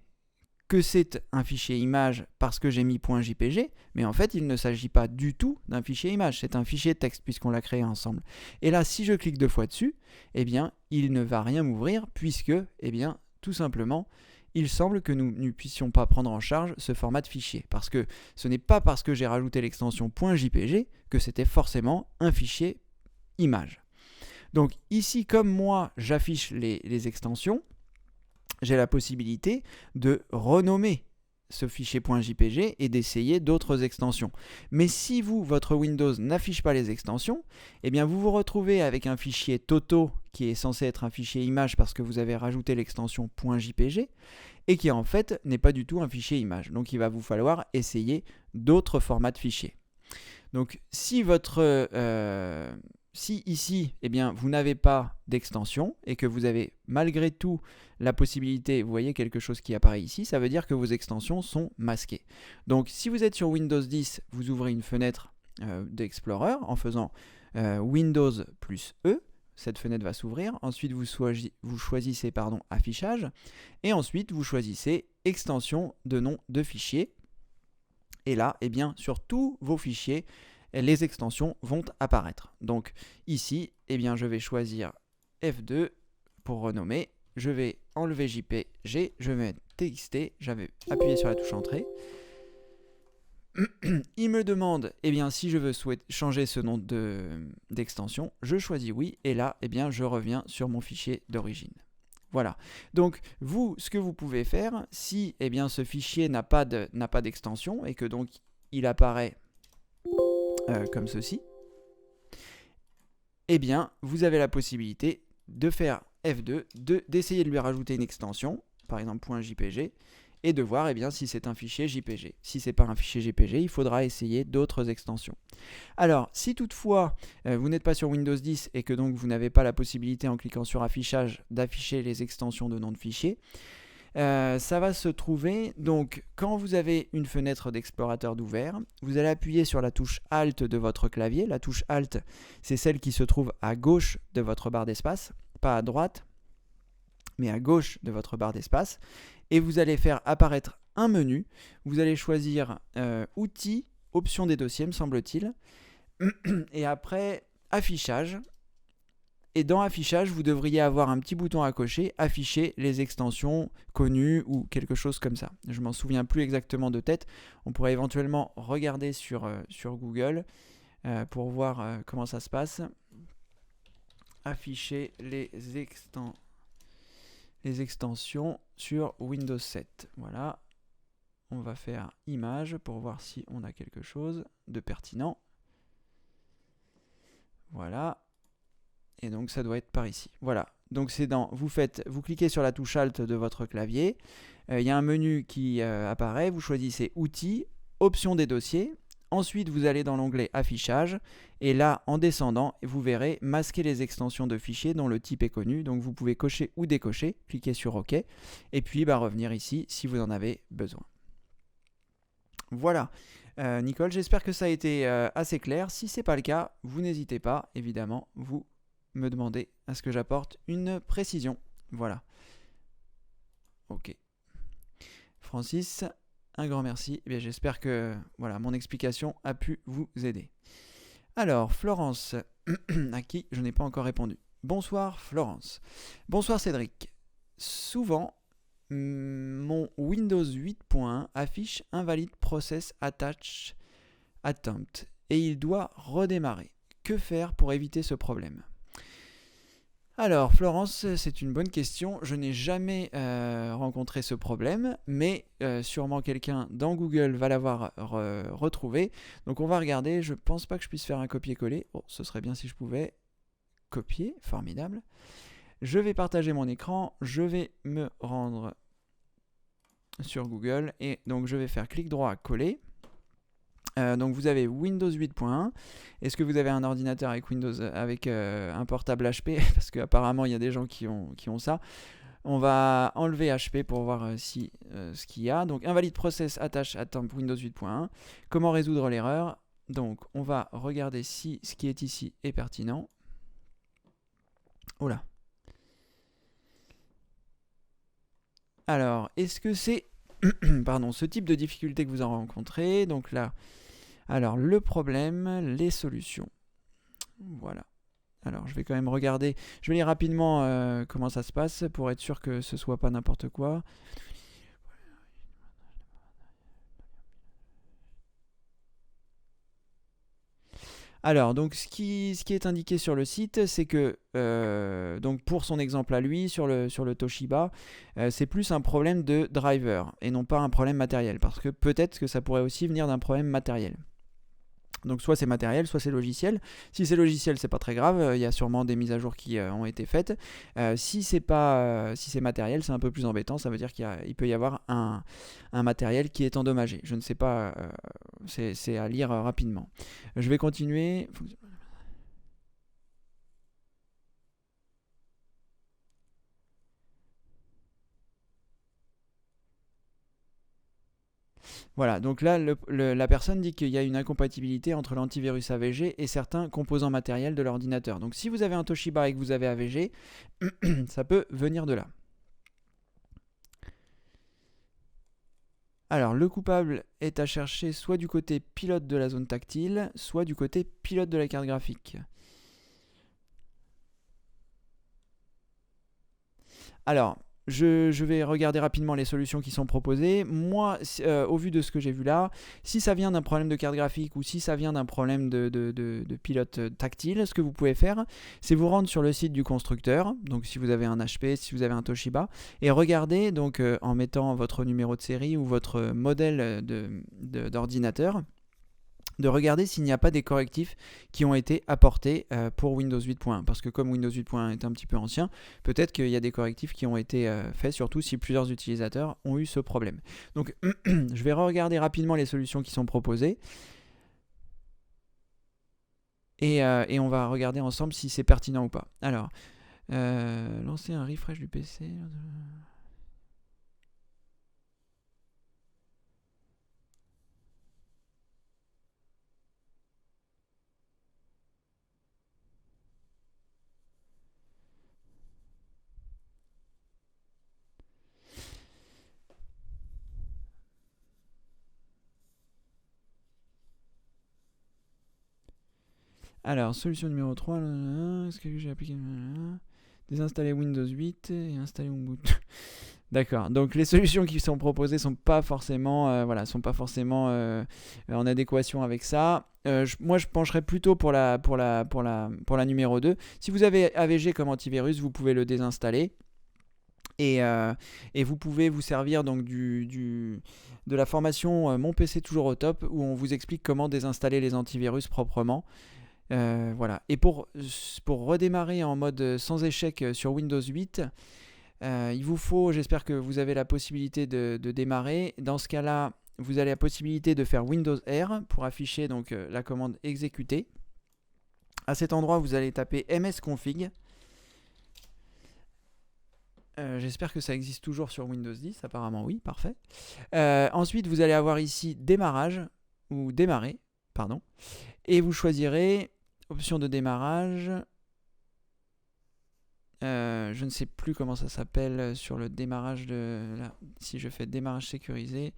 S1: que c'est un fichier image parce que j'ai mis .jpg, mais en fait il ne s'agit pas du tout d'un fichier image, c'est un fichier texte puisqu'on l'a créé ensemble. Et là si je clique 2 fois dessus, eh bien il ne va rien m'ouvrir puisque, eh bien tout simplement, il semble que nous ne puissions pas prendre en charge ce format de fichier. Parce que ce n'est pas parce que j'ai rajouté l'extension .jpg que c'était forcément un fichier image. Donc ici, comme moi j'affiche les extensions, j'ai la possibilité de renommer ce fichier .jpg et d'essayer d'autres extensions. Mais si votre Windows n'affiche pas les extensions, eh bien vous vous retrouvez avec un fichier Toto qui est censé être un fichier image parce que vous avez rajouté l'extension .jpg et qui en fait n'est pas du tout un fichier image. Donc il va vous falloir essayer d'autres formats de fichiers. Donc si si ici, eh bien, vous n'avez pas d'extension et que vous avez malgré tout la possibilité, vous voyez quelque chose qui apparaît ici, ça veut dire que vos extensions sont masquées. Donc si vous êtes sur Windows 10, vous ouvrez une fenêtre d'Explorer en faisant Windows plus E, cette fenêtre va s'ouvrir, ensuite vous choisissez affichage, et ensuite vous choisissez extension de nom de fichier, et là, eh bien, sur tous vos fichiers, les extensions vont apparaître. Donc ici, eh bien, je vais choisir F2 pour renommer, je vais enlever JPG, je vais mettre TXT, j'avais appuyé sur la touche entrée. Il me demande eh bien, si je veux changer ce nom d'extension, je choisis oui, et là, eh bien, je reviens sur mon fichier d'origine. Voilà. Donc, vous, ce que vous pouvez faire, si eh bien, ce fichier n'a pas d'extension et que donc il apparaît comme ceci, eh bien, vous avez la possibilité de faire F2, d'essayer de lui rajouter une extension, par exemple .jpg, et de voir eh bien, si c'est un fichier JPG. Si ce n'est pas un fichier JPG, il faudra essayer d'autres extensions. Alors, si toutefois vous n'êtes pas sur Windows 10 et que donc vous n'avez pas la possibilité en cliquant sur affichage d'afficher les extensions de nom de fichier, ça va se trouver, donc quand vous avez une fenêtre d'explorateur d'ouvert, vous allez appuyer sur la touche Alt de votre clavier. La touche Alt, c'est celle qui se trouve à gauche de votre barre d'espace, pas à droite, mais à gauche de votre barre d'espace. Et vous allez faire apparaître un menu. Vous allez choisir Outils, Options des dossiers, me semble-t-il. Et après, Affichage. Et dans Affichage, vous devriez avoir un petit bouton à cocher, Afficher les extensions connues ou quelque chose comme ça. Je ne m'en souviens plus exactement de tête. On pourrait éventuellement regarder sur Google pour voir comment ça se passe. Afficher les extensions sur Windows 7. Voilà. On va faire image pour voir si on a quelque chose de pertinent. Voilà. Et donc ça doit être par ici. Voilà. Donc c'est vous cliquez sur la touche Alt de votre clavier. Il y a un menu qui apparaît. Vous choisissez Outils, Options des dossiers. Ensuite, vous allez dans l'onglet Affichage. Et là, en descendant, vous verrez masquer les extensions de fichiers dont le type est connu. Donc vous pouvez cocher ou décocher. Cliquez sur OK. Et puis revenir ici si vous en avez besoin. Voilà. Nicole, j'espère que ça a été assez clair. Si ce n'est pas le cas, vous n'hésitez pas, évidemment, vous me demandez à ce que j'apporte une précision. Voilà. Ok. Francis, un grand merci. Eh bien, j'espère que voilà, mon explication a pu vous aider. Alors, Florence, à qui je n'ai pas encore répondu. Bonsoir Florence. Bonsoir Cédric. Souvent, mon Windows 8.1 affiche Invalid Process Attach Attempt et il doit redémarrer. Que faire pour éviter ce problème ? Alors Florence, c'est une bonne question. Je n'ai jamais rencontré ce problème, mais sûrement quelqu'un dans Google va l'avoir retrouvé. Donc on va regarder. Je ne pense pas que je puisse faire un copier-coller. Oh, ce serait bien si je pouvais copier. Formidable. Je vais partager mon écran. Je vais me rendre sur Google et donc je vais faire clic droit coller. Donc vous avez Windows 8.1. Est-ce que vous avez un ordinateur avec Windows avec un portable HP? Parce qu'apparemment il y a des gens qui ont ça. On va enlever HP pour voir ce qu'il y a. Donc Invalid Process Attach Attempt Windows 8.1. Comment résoudre l'erreur? Donc on va regarder si ce qui est ici est pertinent. Oh là. Alors, est-ce que c'est pardon, ce type de difficulté que vous en rencontrez? Donc là, alors le problème, les solutions. Voilà. Alors je vais quand même regarder, je vais lire rapidement comment ça se passe pour être sûr que ce soit pas n'importe quoi. Alors, donc, ce qui est indiqué sur le site, c'est que, donc pour son exemple à lui, sur le Toshiba, c'est plus un problème de driver et non pas un problème matériel. Parce que peut-être que ça pourrait aussi venir d'un problème matériel. Donc soit c'est matériel, soit c'est logiciel. Si c'est logiciel, c'est pas très grave, il y a sûrement des mises à jour qui ont été faites. Si c'est matériel, c'est un peu plus embêtant, ça veut dire qu'il peut y avoir un matériel qui est endommagé. Je ne sais pas c'est à lire rapidement. Je vais continuer. Voilà, donc là, la personne dit qu'il y a une incompatibilité entre l'antivirus AVG et certains composants matériels de l'ordinateur. Donc si vous avez un Toshiba et que vous avez AVG, ça peut venir de là. Alors, le coupable est à chercher soit du côté pilote de la zone tactile, soit du côté pilote de la carte graphique. Alors, je vais regarder rapidement les solutions qui sont proposées. Moi, au vu de ce que j'ai vu là, si ça vient d'un problème de carte graphique ou si ça vient d'un problème de pilote tactile, ce que vous pouvez faire, c'est vous rendre sur le site du constructeur, donc si vous avez un HP, si vous avez un Toshiba, et regarder donc en mettant votre numéro de série ou votre modèle d'ordinateur, de regarder s'il n'y a pas des correctifs qui ont été apportés pour Windows 8.1. Parce que comme Windows 8.1 est un petit peu ancien, peut-être qu'il y a des correctifs qui ont été faits, surtout si plusieurs utilisateurs ont eu ce problème. Donc je vais regarder rapidement les solutions qui sont proposées. Et on va regarder ensemble si c'est pertinent ou pas. Alors, lancer un refresh du PC. Alors, solution numéro 3, est-ce que j'ai appliqué désinstaller Windows 8 et installer Ubuntu. D'accord. Donc les solutions qui sont proposées sont pas forcément, en adéquation avec ça. Moi, je pencherais plutôt pour la numéro 2. Si vous avez AVG comme antivirus, vous pouvez le désinstaller. Et vous pouvez vous servir donc de la formation Mon PC toujours au top, où on vous explique comment désinstaller les antivirus proprement. Voilà. Et pour redémarrer en mode sans échec sur Windows 8, il vous faut, j'espère que vous avez la possibilité de démarrer. Dans ce cas-là, vous avez la possibilité de faire Windows R pour afficher donc la commande exécuter. À cet endroit, vous allez taper msconfig. J'espère que ça existe toujours sur Windows 10, apparemment oui, parfait. Ensuite, vous allez avoir ici démarrage, ou démarrer, pardon. Et vous choisirez option de démarrage. Je ne sais plus comment ça s'appelle sur le démarrage là, si je fais démarrage sécurisé.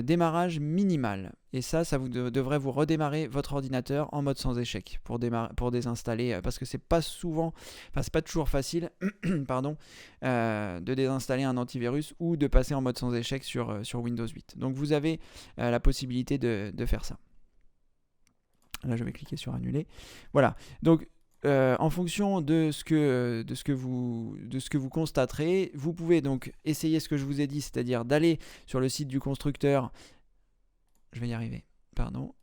S1: Démarrage minimal. Et ça vous devrait vous redémarrer votre ordinateur en mode sans échec pour désinstaller, parce que c'est pas toujours facile pardon, de désinstaller un antivirus ou de passer en mode sans échec sur Windows 8. Donc vous avez la possibilité de faire ça. Là je vais cliquer sur annuler. Voilà. Donc en fonction de ce que vous constaterez, vous pouvez donc essayer ce que je vous ai dit, c'est-à-dire d'aller sur le site du constructeur. Je vais y arriver, pardon.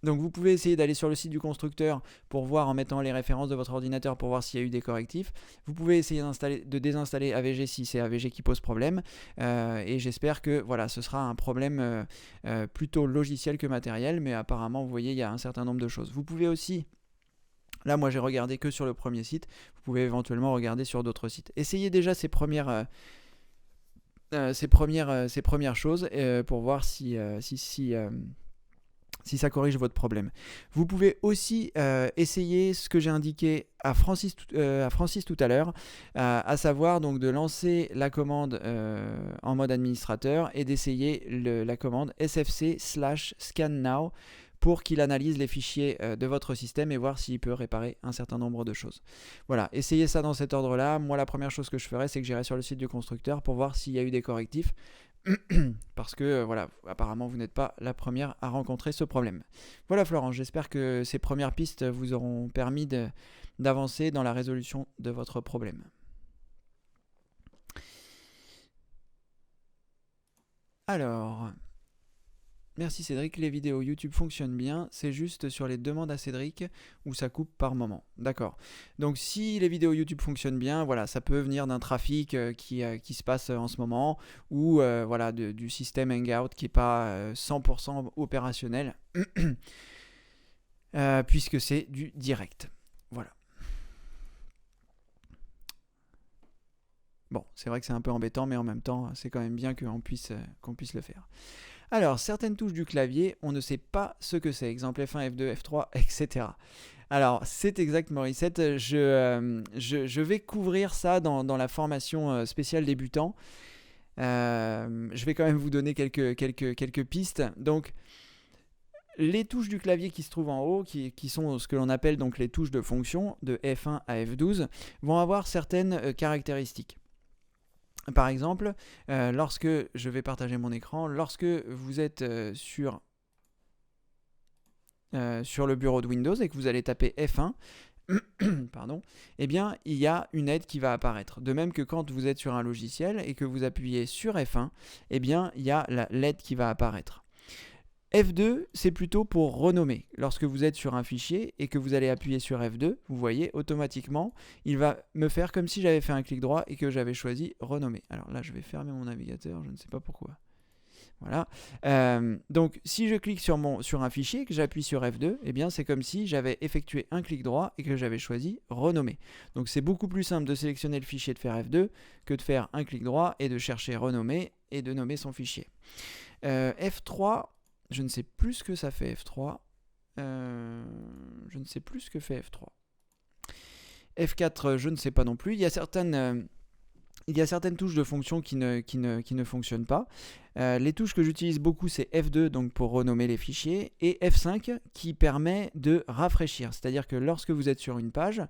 S1: Donc vous pouvez essayer d'aller sur le site du constructeur pour voir, en mettant les références de votre ordinateur, pour voir s'il y a eu des correctifs. Vous pouvez essayer de désinstaller AVG si c'est AVG qui pose problème. Et j'espère que voilà, ce sera un problème plutôt logiciel que matériel, mais apparemment vous voyez il y a un certain nombre de choses. Vous pouvez aussi, là moi j'ai regardé que sur le premier site, vous pouvez éventuellement regarder sur d'autres sites. Essayez déjà ces premières choses pour voir si ça corrige votre problème. Vous pouvez aussi essayer ce que j'ai indiqué à Francis tout à l'heure, à savoir donc de lancer la commande en mode administrateur et d'essayer la commande sfc/scannow pour qu'il analyse les fichiers de votre système et voir s'il peut réparer un certain nombre de choses. Voilà, essayez ça dans cet ordre-là. Moi, la première chose que je ferai, c'est que j'irai sur le site du constructeur pour voir s'il y a eu des correctifs. Parce que voilà, apparemment vous n'êtes pas la première à rencontrer ce problème. Voilà Florence, j'espère que ces premières pistes vous auront permis d'avancer dans la résolution de votre problème. Alors, Merci Cédric, les vidéos YouTube fonctionnent bien, c'est juste sur les demandes à Cédric où ça coupe par moment. D'accord. Donc si les vidéos YouTube fonctionnent bien, voilà, ça peut venir d'un trafic qui se passe en ce moment ou voilà, du système Hangout qui n'est pas 100% opérationnel puisque c'est du direct. Voilà. Bon, c'est vrai que c'est un peu embêtant, mais en même temps, c'est quand même bien qu'on puisse le faire. Alors, certaines touches du clavier, on ne sait pas ce que c'est. Exemple F1, F2, F3, etc. Alors, c'est exact, Morissette. Je vais couvrir ça dans la formation spéciale débutant. Je vais quand même vous donner quelques pistes. Donc, les touches du clavier qui se trouvent en haut, qui sont ce que l'on appelle donc les touches de fonction, de F1 à F12, vont avoir certaines caractéristiques. Par exemple, lorsque je vais partager mon écran, lorsque vous êtes sur le bureau de Windows et que vous allez taper F1, pardon, eh bien, il y a une aide qui va apparaître. De même que quand vous êtes sur un logiciel et que vous appuyez sur F1, eh bien, il y a l'aide qui va apparaître. F2, c'est plutôt pour renommer. Lorsque vous êtes sur un fichier et que vous allez appuyer sur F2, vous voyez, automatiquement, il va me faire comme si j'avais fait un clic droit et que j'avais choisi renommer. Alors là, je vais fermer mon navigateur, je ne sais pas pourquoi. Voilà. Donc, si je clique sur un fichier et que j'appuie sur F2, eh bien, c'est comme si j'avais effectué un clic droit et que j'avais choisi renommer. Donc, c'est beaucoup plus simple de sélectionner le fichier et de faire F2 que de faire un clic droit et de chercher renommer et de nommer son fichier. F3, je ne sais plus ce que ça fait F3. Je ne sais plus ce que fait F3. F4, je ne sais pas non plus. Il y a certaines touches de fonction qui ne fonctionnent pas. Les touches que j'utilise beaucoup, c'est F2 donc pour renommer les fichiers et F5 qui permet de rafraîchir. C'est-à-dire que lorsque vous êtes sur une page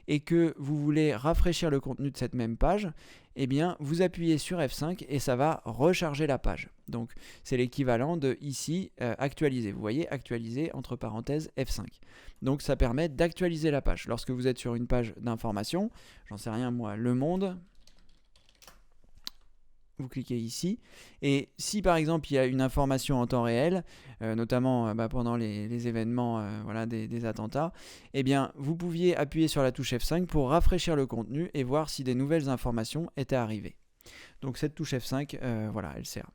S1: et que vous voulez rafraîchir le contenu de cette même page, eh bien vous appuyez sur F5 et ça va recharger la page. Donc c'est l'équivalent de ici actualiser. Vous voyez, actualiser entre parenthèses F5. Donc ça permet d'actualiser la page. Lorsque vous êtes sur une page d'information, j'en sais rien moi, Le Monde, vous cliquez ici, et si par exemple il y a une information en temps réel, notamment pendant les événements voilà, des attentats, eh bien vous pouviez appuyer sur la touche F5 pour rafraîchir le contenu et voir si des nouvelles informations étaient arrivées. Donc cette touche F5, voilà, elle sert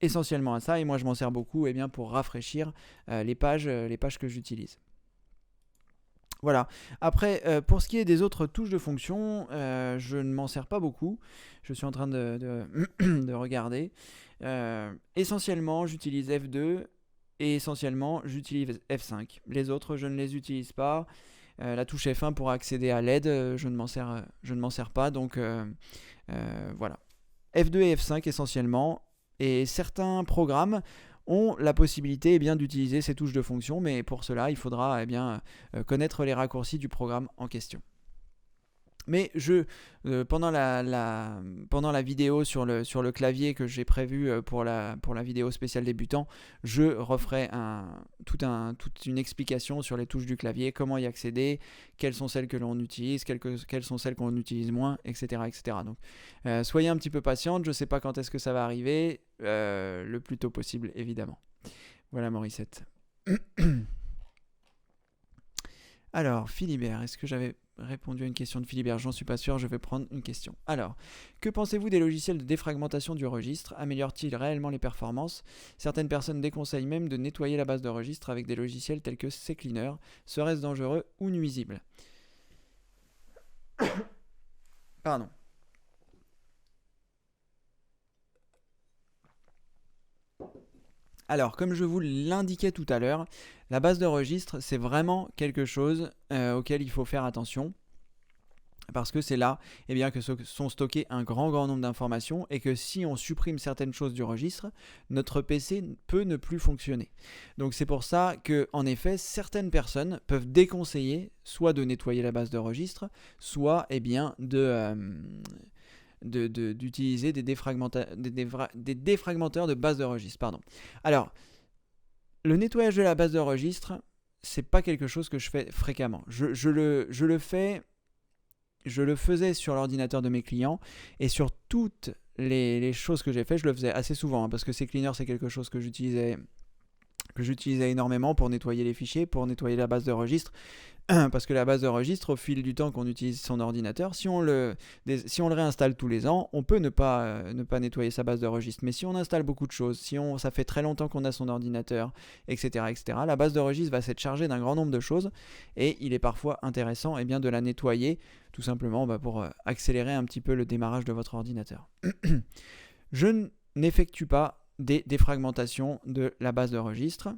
S1: essentiellement à ça, et moi je m'en sers beaucoup bien, pour rafraîchir les pages que j'utilise. Voilà. Après, pour ce qui est des autres touches de fonction, je ne m'en sers pas beaucoup. Je suis en train de regarder. Essentiellement, j'utilise F2 et essentiellement, j'utilise F5. Les autres, je ne les utilise pas. La touche F1 pour accéder à l'aide, je ne m'en sers pas. Donc, voilà. F2 et F5 essentiellement. Et certains programmes ont la possibilité d'utiliser ces touches de fonction, mais pour cela, il faudra connaître les raccourcis du programme en question. Mais pendant la vidéo sur le clavier que j'ai prévu pour la vidéo spéciale débutant, je referai toute une explication sur les touches du clavier, comment y accéder, quelles sont celles que l'on utilise, quelles sont celles qu'on utilise moins, etc. etc. Donc soyez un petit peu patiente, je ne sais pas quand est-ce que ça va arriver, le plus tôt possible évidemment. Voilà Morissette. Alors, Philibert, est-ce que j'avais répondu à une question de Philibert? J'en suis pas sûr, je vais prendre une question. Alors, que pensez-vous des logiciels de défragmentation du registre? Améliorent-ils réellement les performances? Certaines personnes déconseillent même de nettoyer la base de registre avec des logiciels tels que CCleaner. Serait-ce dangereux ou nuisible? Pardon. Alors, comme je vous l'indiquais tout à l'heure, la base de registre, c'est vraiment quelque chose auquel il faut faire attention. Parce que c'est là que sont stockées un grand nombre d'informations et que si on supprime certaines choses du registre, notre PC peut ne plus fonctionner. Donc c'est pour ça que, en effet, certaines personnes peuvent déconseiller soit de nettoyer la base de registre, soit d'utiliser des défragmenteurs de base de registre. Pardon. Alors, le nettoyage de la base de registre, c'est pas quelque chose que je fais fréquemment. Je le faisais sur l'ordinateur de mes clients et sur toutes les choses que j'ai fait, je le faisais assez souvent parce que CCleaner, c'est quelque chose que j'utilisais que j'utilisais énormément pour nettoyer les fichiers, pour nettoyer la base de registre. Parce que la base de registre, au fil du temps qu'on utilise son ordinateur, si on le réinstalle tous les ans, on peut ne pas nettoyer sa base de registre. Mais si on installe beaucoup de choses, ça fait très longtemps qu'on a son ordinateur, etc., la base de registre va s'être chargée d'un grand nombre de choses et il est parfois intéressant de la nettoyer, tout simplement pour accélérer un petit peu le démarrage de votre ordinateur. Je n'effectue pas des défragmentations de la base de registre.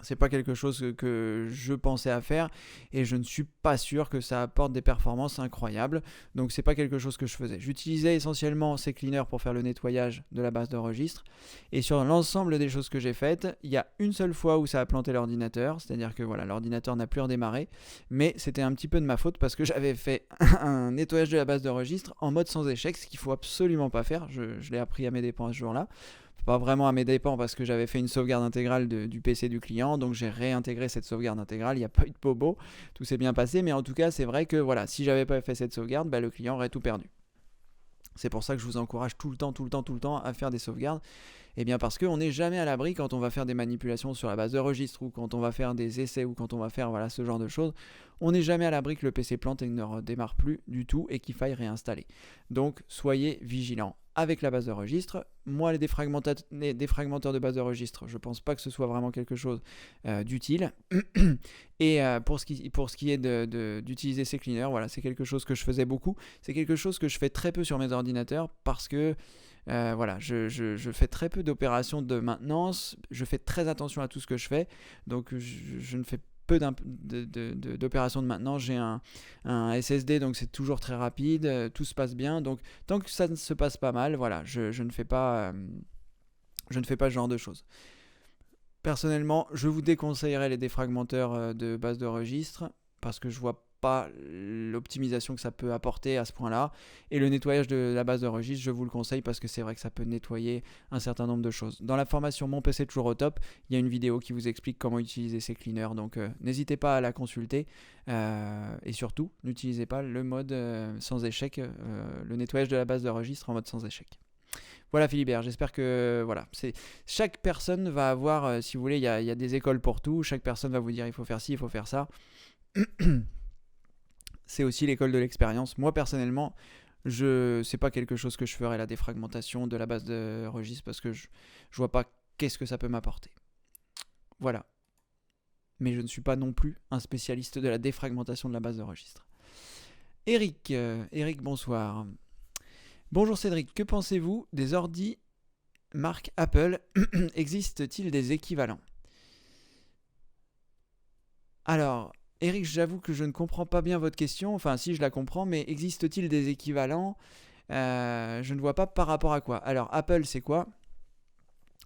S1: C'est pas quelque chose que je pensais à faire et je ne suis pas sûr que ça apporte des performances incroyables. Donc c'est pas quelque chose que je faisais. J'utilisais essentiellement CCleaner pour faire le nettoyage de la base de registre. Et sur l'ensemble des choses que j'ai faites, il y a une seule fois où ça a planté l'ordinateur. C'est-à-dire que voilà, l'ordinateur n'a plus redémarré. Mais c'était un petit peu de ma faute parce que j'avais fait un nettoyage de la base de registre en mode sans échec, ce qu'il faut absolument pas faire. Je l'ai appris à mes dépens ce jour-là. Pas vraiment à mes dépens parce que j'avais fait une sauvegarde intégrale du PC du client, donc j'ai réintégré cette sauvegarde intégrale, il n'y a pas eu de bobo, tout s'est bien passé, mais en tout cas c'est vrai que voilà, si j'avais pas fait cette sauvegarde, le client aurait tout perdu. C'est pour ça que je vous encourage tout le temps à faire des sauvegardes. Et bien parce qu'on n'est jamais à l'abri quand on va faire des manipulations sur la base de registre ou quand on va faire des essais ou quand on va faire ce genre de choses. On n'est jamais à l'abri que le PC plante et ne redémarre plus du tout et qu'il faille réinstaller. Donc soyez vigilants avec la base de registre. Moi, les défragmenteurs de base de registre, je ne pense pas que ce soit vraiment quelque chose d'utile. Et pour ce qui est d'utiliser CCleaner, voilà, c'est quelque chose que je faisais beaucoup. C'est quelque chose que je fais très peu sur mes ordinateurs parce que je fais très peu d'opérations de maintenance. Je fais très attention à tout ce que je fais. Donc, je ne fais peu d'opérations de maintenance. J'ai un SSD, donc c'est toujours très rapide, tout se passe bien. Donc tant que ça ne se passe pas mal, voilà, je ne fais pas ce genre de choses. Personnellement, je vous déconseillerais les défragmenteurs de base de registre parce que je vois pas l'optimisation que ça peut apporter à ce point-là. Et le nettoyage de la base de registre, je vous le conseille parce que c'est vrai que ça peut nettoyer un certain nombre de choses. Dans la formation Mon PC toujours au top, il y a une vidéo qui vous explique comment utiliser CCleaner. Donc n'hésitez pas à la consulter. Et surtout, n'utilisez pas le mode sans échec, le nettoyage de la base de registre en mode sans échec. Voilà Philibert, j'espère que chaque personne va avoir, si vous voulez, il y a des écoles pour tout, chaque personne va vous dire il faut faire ci, il faut faire ça. C'est aussi l'école de l'expérience. Moi personnellement, c'est pas quelque chose que je ferais, la défragmentation de la base de registre, parce que je vois pas qu'est-ce que ça peut m'apporter. Voilà. Mais je ne suis pas non plus un spécialiste de la défragmentation de la base de registre. Eric, bonsoir. Bonjour Cédric, que pensez-vous des ordi marque Apple? Existe-t-il des équivalents? Alors, Eric, j'avoue que je ne comprends pas bien votre question. Enfin, si, je la comprends, mais existe-t-il des équivalents? Je ne vois pas par rapport à quoi. Alors, Apple, c'est quoi?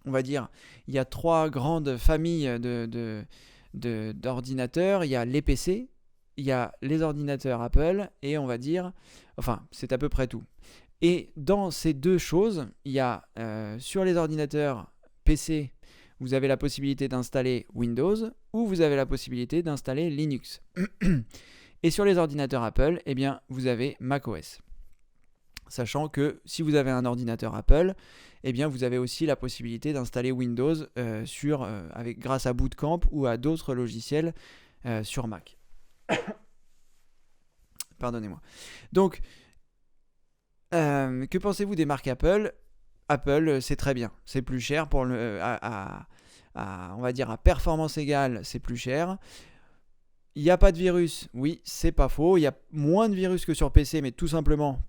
S1: On va dire, il y a 3 grandes familles d'ordinateurs. Il y a les PC, il y a les ordinateurs Apple, et on va dire... Enfin, c'est à peu près tout. Et dans ces deux choses, il y a sur les ordinateurs PC, vous avez la possibilité d'installer Windows ou vous avez la possibilité d'installer Linux. Et sur les ordinateurs Apple, eh bien, vous avez macOS. Sachant que si vous avez un ordinateur Apple, eh bien, vous avez aussi la possibilité d'installer Windows grâce à Bootcamp ou à d'autres logiciels sur Mac. Pardonnez-moi. Donc, que pensez-vous des marques Apple? Apple, c'est très bien. C'est plus cher on va dire à performance égale, c'est plus cher. Il n'y a pas de virus. Oui, c'est pas faux. Il y a moins de virus que sur PC, mais tout simplement,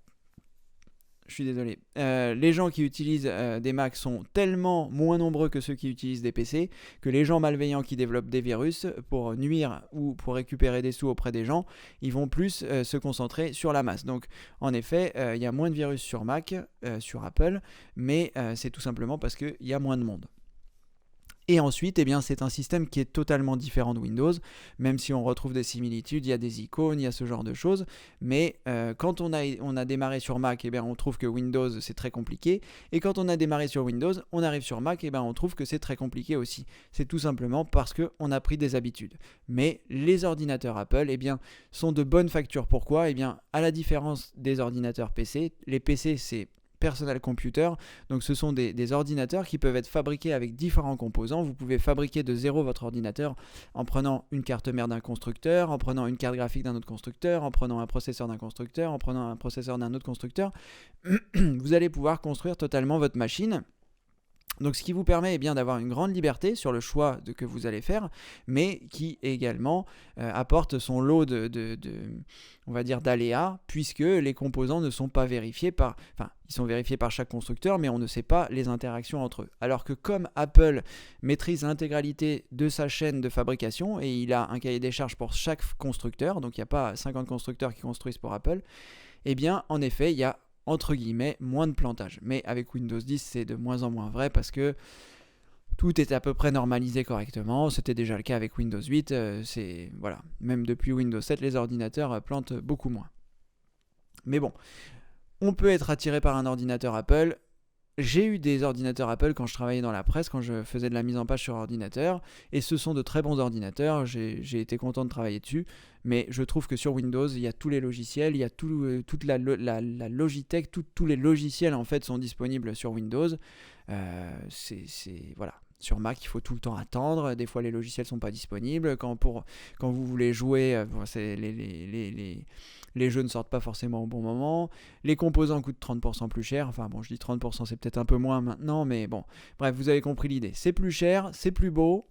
S1: je suis désolé, les gens qui utilisent des Macs sont tellement moins nombreux que ceux qui utilisent des PC que les gens malveillants qui développent des virus pour nuire ou pour récupérer des sous auprès des gens, ils vont plus se concentrer sur la masse. Donc en effet, il y a moins de virus sur Mac, sur Apple, mais c'est tout simplement parce qu'il y a moins de monde. Et ensuite, eh bien, c'est un système qui est totalement différent de Windows, même si on retrouve des similitudes, il y a des icônes, il y a ce genre de choses, mais quand on a démarré sur Mac, eh bien, on trouve que Windows c'est très compliqué, et quand on a démarré sur Windows, on arrive sur Mac, eh bien, on trouve que c'est très compliqué aussi. C'est tout simplement parce qu'on a pris des habitudes. Mais les ordinateurs Apple, eh bien, sont de bonne facture. Pourquoi? Eh bien, à la différence des ordinateurs PC, les PC c'est personal computer. Donc ce sont des ordinateurs qui peuvent être fabriqués avec différents composants. Vous pouvez fabriquer de zéro votre ordinateur en prenant une carte mère d'un constructeur, en prenant une carte graphique d'un autre constructeur, en prenant un processeur d'un constructeur, en prenant un processeur d'un autre constructeur. Vous allez pouvoir construire totalement votre machine. Donc ce qui vous permet bien d'avoir une grande liberté sur le choix que vous allez faire, mais qui également apporte son lot on va dire, d'aléas, puisque les composants ne sont pas vérifiés ils sont vérifiés par chaque constructeur, mais on ne sait pas les interactions entre eux. Alors que comme Apple maîtrise l'intégralité de sa chaîne de fabrication, et il a un cahier des charges pour chaque constructeur, donc il n'y a pas 50 constructeurs qui construisent pour Apple, eh bien en effet il y a entre guillemets, moins de plantage. Mais avec Windows 10, c'est de moins en moins vrai parce que tout est à peu près normalisé correctement. C'était déjà le cas avec Windows 8. Voilà. Même depuis Windows 7, les ordinateurs plantent beaucoup moins. Mais bon, on peut être attiré par un ordinateur Apple. J'ai eu des ordinateurs Apple quand je travaillais dans la presse, quand je faisais de la mise en page sur ordinateur, et ce sont de très bons ordinateurs, j'ai été content de travailler dessus, mais je trouve que sur Windows, il y a tous les logiciels, il y a toute la Logitech, tous les logiciels en fait sont disponibles sur Windows. Voilà. Sur Mac, il faut tout le temps attendre. Des fois, les logiciels ne sont pas disponibles. Quand vous voulez jouer, les jeux ne sortent pas forcément au bon moment. Les composants coûtent 30% plus cher. Enfin bon, je dis 30%, c'est peut-être un peu moins maintenant, mais bon. Bref, vous avez compris l'idée. C'est plus cher, c'est plus beau,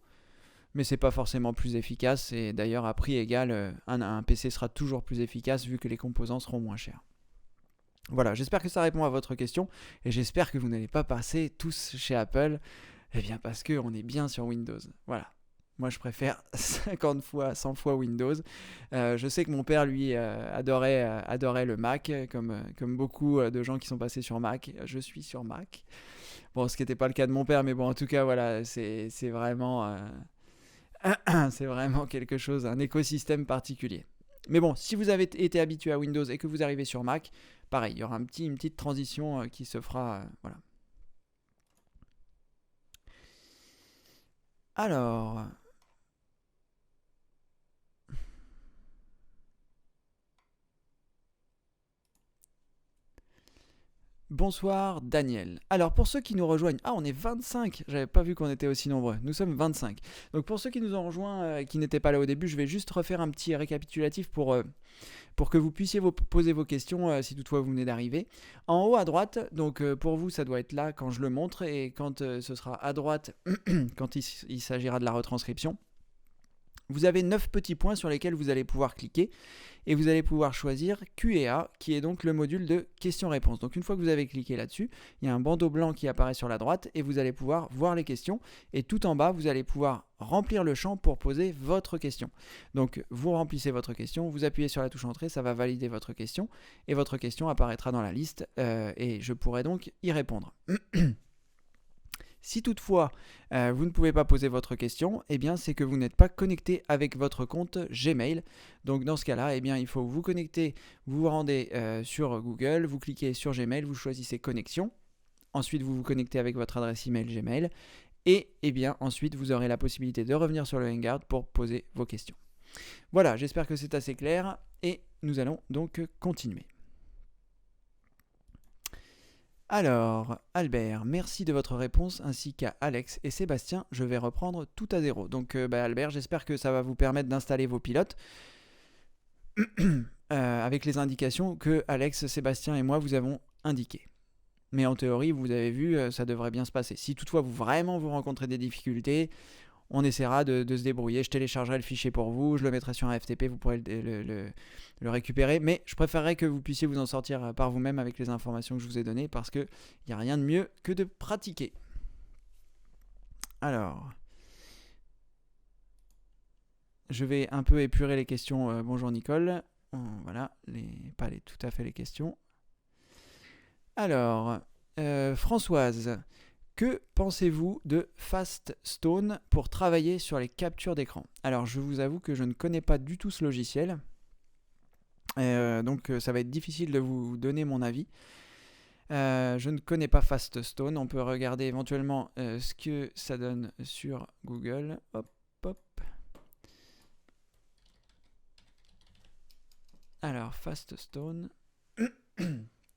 S1: mais c'est pas forcément plus efficace. Et d'ailleurs, à prix égal, un PC sera toujours plus efficace vu que les composants seront moins chers. Voilà, j'espère que ça répond à votre question. Et j'espère que vous n'allez pas passer tous chez Apple. Eh bien parce qu'on est bien sur Windows. Voilà. Moi je préfère 50 fois, 100 fois Windows. Je sais que mon père lui adorait le Mac, comme beaucoup de gens qui sont passés sur Mac. Je suis sur Mac. Bon, ce qui n'était pas le cas de mon père, mais bon, en tout cas, voilà, c'est vraiment, c'est vraiment quelque chose, un écosystème particulier. Mais bon, si vous avez été habitué à Windows et que vous arrivez sur Mac, pareil, il y aura une petite transition qui se fera. Voilà. Alors, bonsoir Daniel. Alors pour ceux qui nous rejoignent, on est 25, j'avais pas vu qu'on était aussi nombreux, nous sommes 25. Donc pour ceux qui nous ont rejoints, qui n'étaient pas là au début, je vais juste refaire un petit récapitulatif pour que vous puissiez poser vos questions si toutefois vous venez d'arriver. En haut à droite, donc pour vous ça doit être là quand je le montre, et quand ce sera à droite, quand il s'agira de la retranscription, vous avez 9 petits points sur lesquels vous allez pouvoir cliquer et vous allez pouvoir choisir Q&A qui est donc le module de questions-réponses. Donc une fois que vous avez cliqué là-dessus, il y a un bandeau blanc qui apparaît sur la droite et vous allez pouvoir voir les questions, et tout en bas vous allez pouvoir remplir le champ pour poser votre question. Donc vous remplissez votre question, vous appuyez sur la touche entrée, ça va valider votre question et votre question apparaîtra dans la liste et je pourrai donc y répondre. Si toutefois vous ne pouvez pas poser votre question, eh bien c'est que vous n'êtes pas connecté avec votre compte Gmail. Donc dans ce cas-là, eh bien il faut vous connecter, vous vous rendez sur Google, vous cliquez sur Gmail, vous choisissez connexion. Ensuite vous vous connectez avec votre adresse email Gmail et eh bien ensuite vous aurez la possibilité de revenir sur le Hangout pour poser vos questions. Voilà, j'espère que c'est assez clair et nous allons donc continuer. Alors, Albert, merci de votre réponse, ainsi qu'à Alex et Sébastien. Je vais reprendre tout à zéro. Donc, Albert, j'espère que ça va vous permettre d'installer vos pilotes avec les indications que Alex, Sébastien et moi vous avons indiquées. Mais en théorie, vous avez vu, ça devrait bien se passer. Si toutefois vous rencontrez des difficultés, on essaiera de se débrouiller. Je téléchargerai le fichier pour vous, je le mettrai sur un FTP, vous pourrez le récupérer. Mais je préférerais que vous puissiez vous en sortir par vous-même avec les informations que je vous ai données, parce qu'il n'y a rien de mieux que de pratiquer. Alors, je vais un peu épurer les questions. Bonjour Nicole. Voilà, pas tout à fait les questions. Alors, Françoise, que pensez-vous de FastStone pour travailler sur les captures d'écran? Alors, je vous avoue que je ne connais pas du tout ce logiciel. Donc, ça va être difficile de vous donner mon avis. Je ne connais pas FastStone. On peut regarder éventuellement ce que ça donne sur Google. Hop, hop. Alors, FastStone.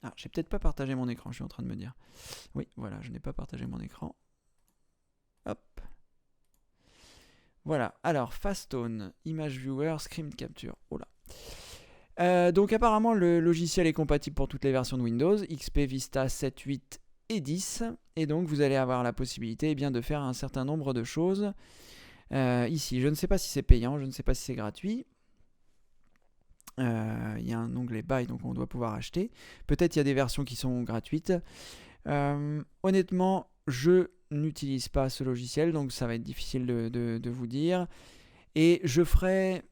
S1: Ah, j'ai peut-être pas partagé mon écran, je suis en train de me dire. Oui, voilà, je n'ai pas partagé mon écran. Hop. Voilà, alors Fastone, Image Viewer, Screen Capture. Oh là. Donc apparemment le logiciel est compatible pour toutes les versions de Windows, XP, Vista 7, 8 et 10. Et donc vous allez avoir la possibilité de faire un certain nombre de choses. Ici, je ne sais pas si c'est payant, je ne sais pas si c'est gratuit. Il y a un onglet Buy, donc on doit pouvoir acheter. Peut-être il y a des versions qui sont gratuites. Honnêtement, je n'utilise pas ce logiciel, donc ça va être difficile de vous dire. Et je ferai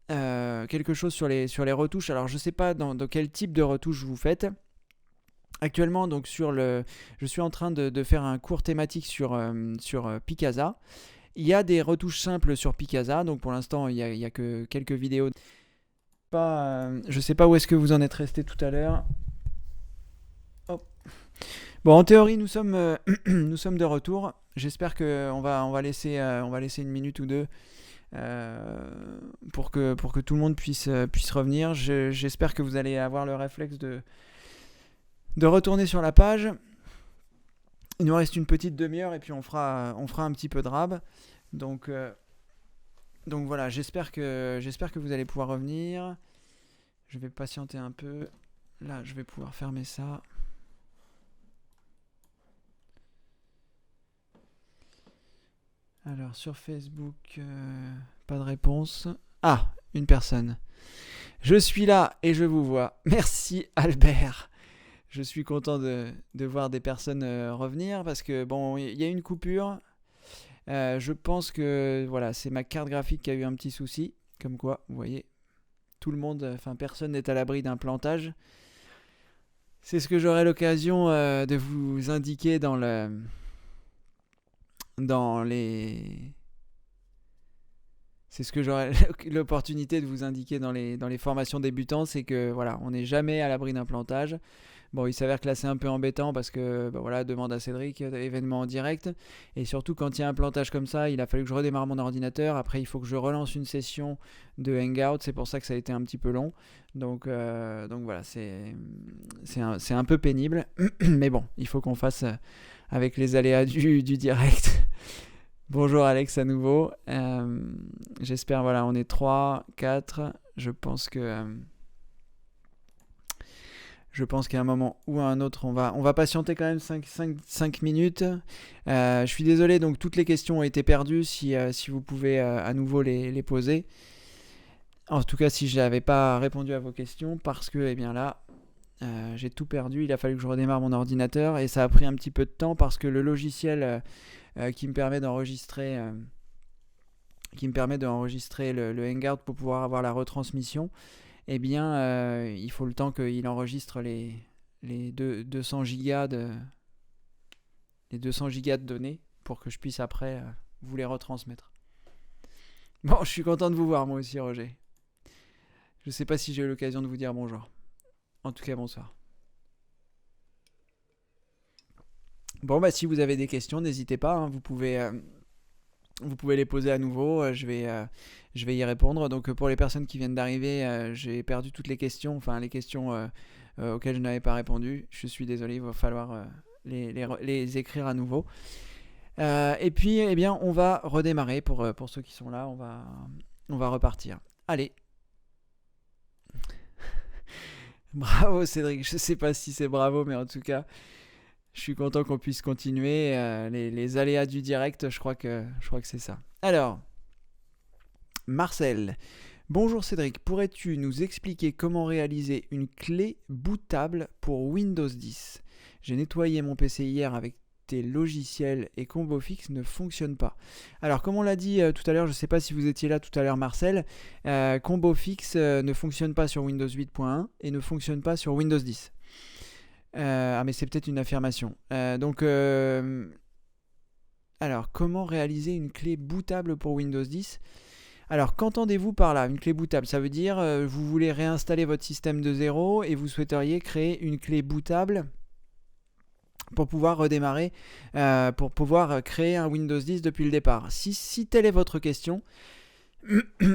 S1: quelque chose sur les retouches. Alors je ne sais pas dans quel type de retouches vous faites. Actuellement, donc je suis en train de faire un cours thématique sur Picasa. Il y a des retouches simples sur Picasa, donc pour l'instant il y a que quelques vidéos. Je sais pas où est-ce que vous en êtes resté tout à l'heure. Hop. Bon, en théorie, nous sommes de retour. J'espère qu'on va laisser une minute ou deux pour que tout le monde puisse revenir. J'espère que vous allez avoir le réflexe de retourner sur la page. Il nous reste une petite demi-heure et puis on fera un petit peu de rab. Donc voilà, j'espère que vous allez pouvoir revenir. Je vais patienter un peu. Là, je vais pouvoir fermer ça. Alors, sur Facebook, pas de réponse. Ah, une personne. Je suis là et je vous vois. Merci Albert. Je suis content de voir des personnes revenir parce que, bon, il y a une coupure. Je pense que, voilà, c'est ma carte graphique qui a eu un petit souci. Comme quoi, vous voyez, tout le monde, personne n'est à l'abri d'un plantage. C'est ce que j'aurai l'occasion de vous indiquer dans les... C'est ce que j'aurai l'opportunité de vous indiquer dans les formations débutants, c'est que voilà, on n'est jamais à l'abri d'un plantage. Bon, il s'avère que là c'est un peu embêtant parce que voilà, demande à Cédric, événement en direct. Et surtout quand il y a un plantage comme ça, il a fallu que je redémarre mon ordinateur. Après, il faut que je relance une session de Hangout. C'est pour ça que ça a été un petit peu long. Donc voilà, c'est un peu pénible. Mais bon, il faut qu'on fasse avec les aléas du direct. Bonjour Alex à nouveau. J'espère, voilà, on est 3, 4. Je pense qu'à un moment ou à un autre, on va patienter quand même 5 minutes. Je suis désolé, donc toutes les questions ont été perdues. Si vous pouvez à nouveau les poser. En tout cas, si je n'avais pas répondu à vos questions, parce que, eh bien là, j'ai tout perdu. Il a fallu que je redémarre mon ordinateur et ça a pris un petit peu de temps parce que le logiciel qui me permet d'enregistrer le Hangout pour pouvoir avoir la retransmission, eh bien, il faut le temps qu'il enregistre les 200 gigas de données pour que je puisse après vous les retransmettre. Bon, je suis content de vous voir moi aussi, Roger. Je ne sais pas si j'ai eu l'occasion de vous dire bonjour. En tout cas, bonsoir. Bon, si vous avez des questions, n'hésitez pas, hein, vous pouvez les poser à nouveau, je vais y répondre. Donc pour les personnes qui viennent d'arriver, j'ai perdu toutes les questions, les questions auxquelles je n'avais pas répondu. Je suis désolé, il va falloir les écrire à nouveau. Et puis, eh bien, on va redémarrer pour ceux qui sont là, on va repartir. Allez. Bravo Cédric, je sais pas si c'est bravo, mais en tout cas, je suis content qu'on puisse continuer. Les aléas du direct, je crois que c'est ça. Alors, Marcel. Bonjour Cédric, pourrais-tu nous expliquer comment réaliser une clé bootable pour Windows 10 ? J'ai nettoyé mon PC hier avec tes logiciels et ComboFix ne fonctionne pas. Alors, comme on l'a dit tout à l'heure, je ne sais pas si vous étiez là tout à l'heure Marcel, ComboFix ne fonctionne pas sur Windows 8.1 et ne fonctionne pas sur Windows 10. Mais c'est peut-être une affirmation. Alors, comment réaliser une clé bootable pour Windows 10 ? Alors, qu'entendez-vous par là, une clé bootable ? Ça veut dire vous voulez réinstaller votre système de zéro et vous souhaiteriez créer une clé bootable pour pouvoir redémarrer, pour pouvoir créer un Windows 10 depuis le départ. Si telle est votre question,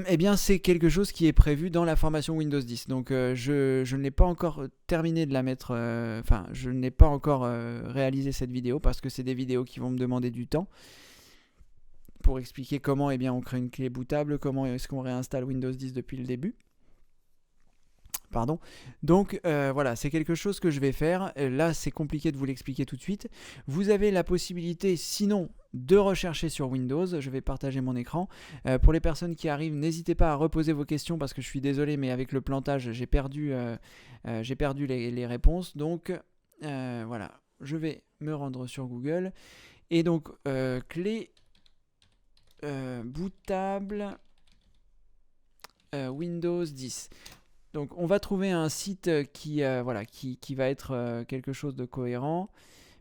S1: eh bien, c'est quelque chose qui est prévu dans la formation Windows 10. Donc, je ne l'ai pas encore terminé de la mettre. Enfin, je n'ai pas encore réalisé cette vidéo parce que c'est des vidéos qui vont me demander du temps pour expliquer comment on crée une clé bootable, comment est-ce qu'on réinstalle Windows 10 depuis le début. Pardon. Donc voilà, c'est quelque chose que je vais faire. Là, c'est compliqué de vous l'expliquer tout de suite. Vous avez la possibilité, sinon, de rechercher sur Windows. Je vais partager mon écran. Pour les personnes qui arrivent, n'hésitez pas à reposer vos questions parce que je suis désolé, mais avec le plantage, j'ai perdu les réponses. Donc voilà, je vais me rendre sur Google. Et donc, clé bootable Windows 10. Donc on va trouver un site qui va être quelque chose de cohérent.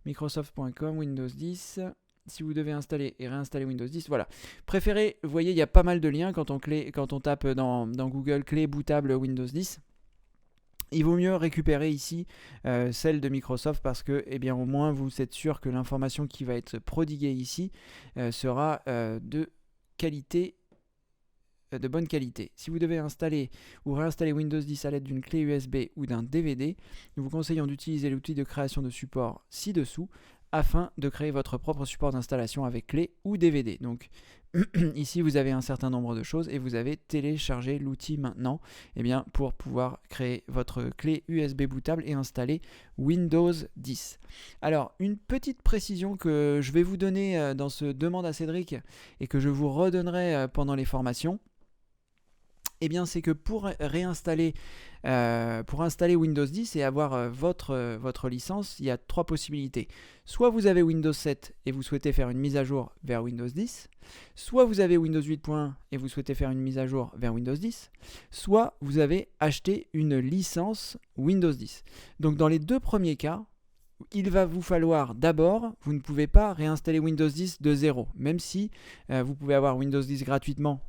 S1: Microsoft.com, Windows 10. Si vous devez installer et réinstaller Windows 10, voilà. Préférez, vous voyez, il y a pas mal de liens quand on tape dans Google clé bootable Windows 10. Il vaut mieux récupérer ici celle de Microsoft parce que, au moins, vous êtes sûr que l'information qui va être prodiguée ici sera de bonne qualité. Si vous devez installer ou réinstaller Windows 10 à l'aide d'une clé USB ou d'un DVD, nous vous conseillons d'utiliser l'outil de création de support ci-dessous afin de créer votre propre support d'installation avec clé ou DVD. Donc ici vous avez un certain nombre de choses et vous avez téléchargé l'outil maintenant pour pouvoir créer votre clé USB bootable et installer Windows 10. Alors une petite précision que je vais vous donner dans ce demande à Cédric et que je vous redonnerai pendant les formations, c'est que pour installer Windows 10 et avoir votre licence, il y a 3 possibilités. Soit vous avez Windows 7 et vous souhaitez faire une mise à jour vers Windows 10, soit vous avez Windows 8.1 et vous souhaitez faire une mise à jour vers Windows 10, soit vous avez acheté une licence Windows 10. Donc dans les 2 premiers cas, il va vous falloir d'abord, vous ne pouvez pas réinstaller Windows 10 de zéro, même si vous pouvez avoir Windows 10 gratuitement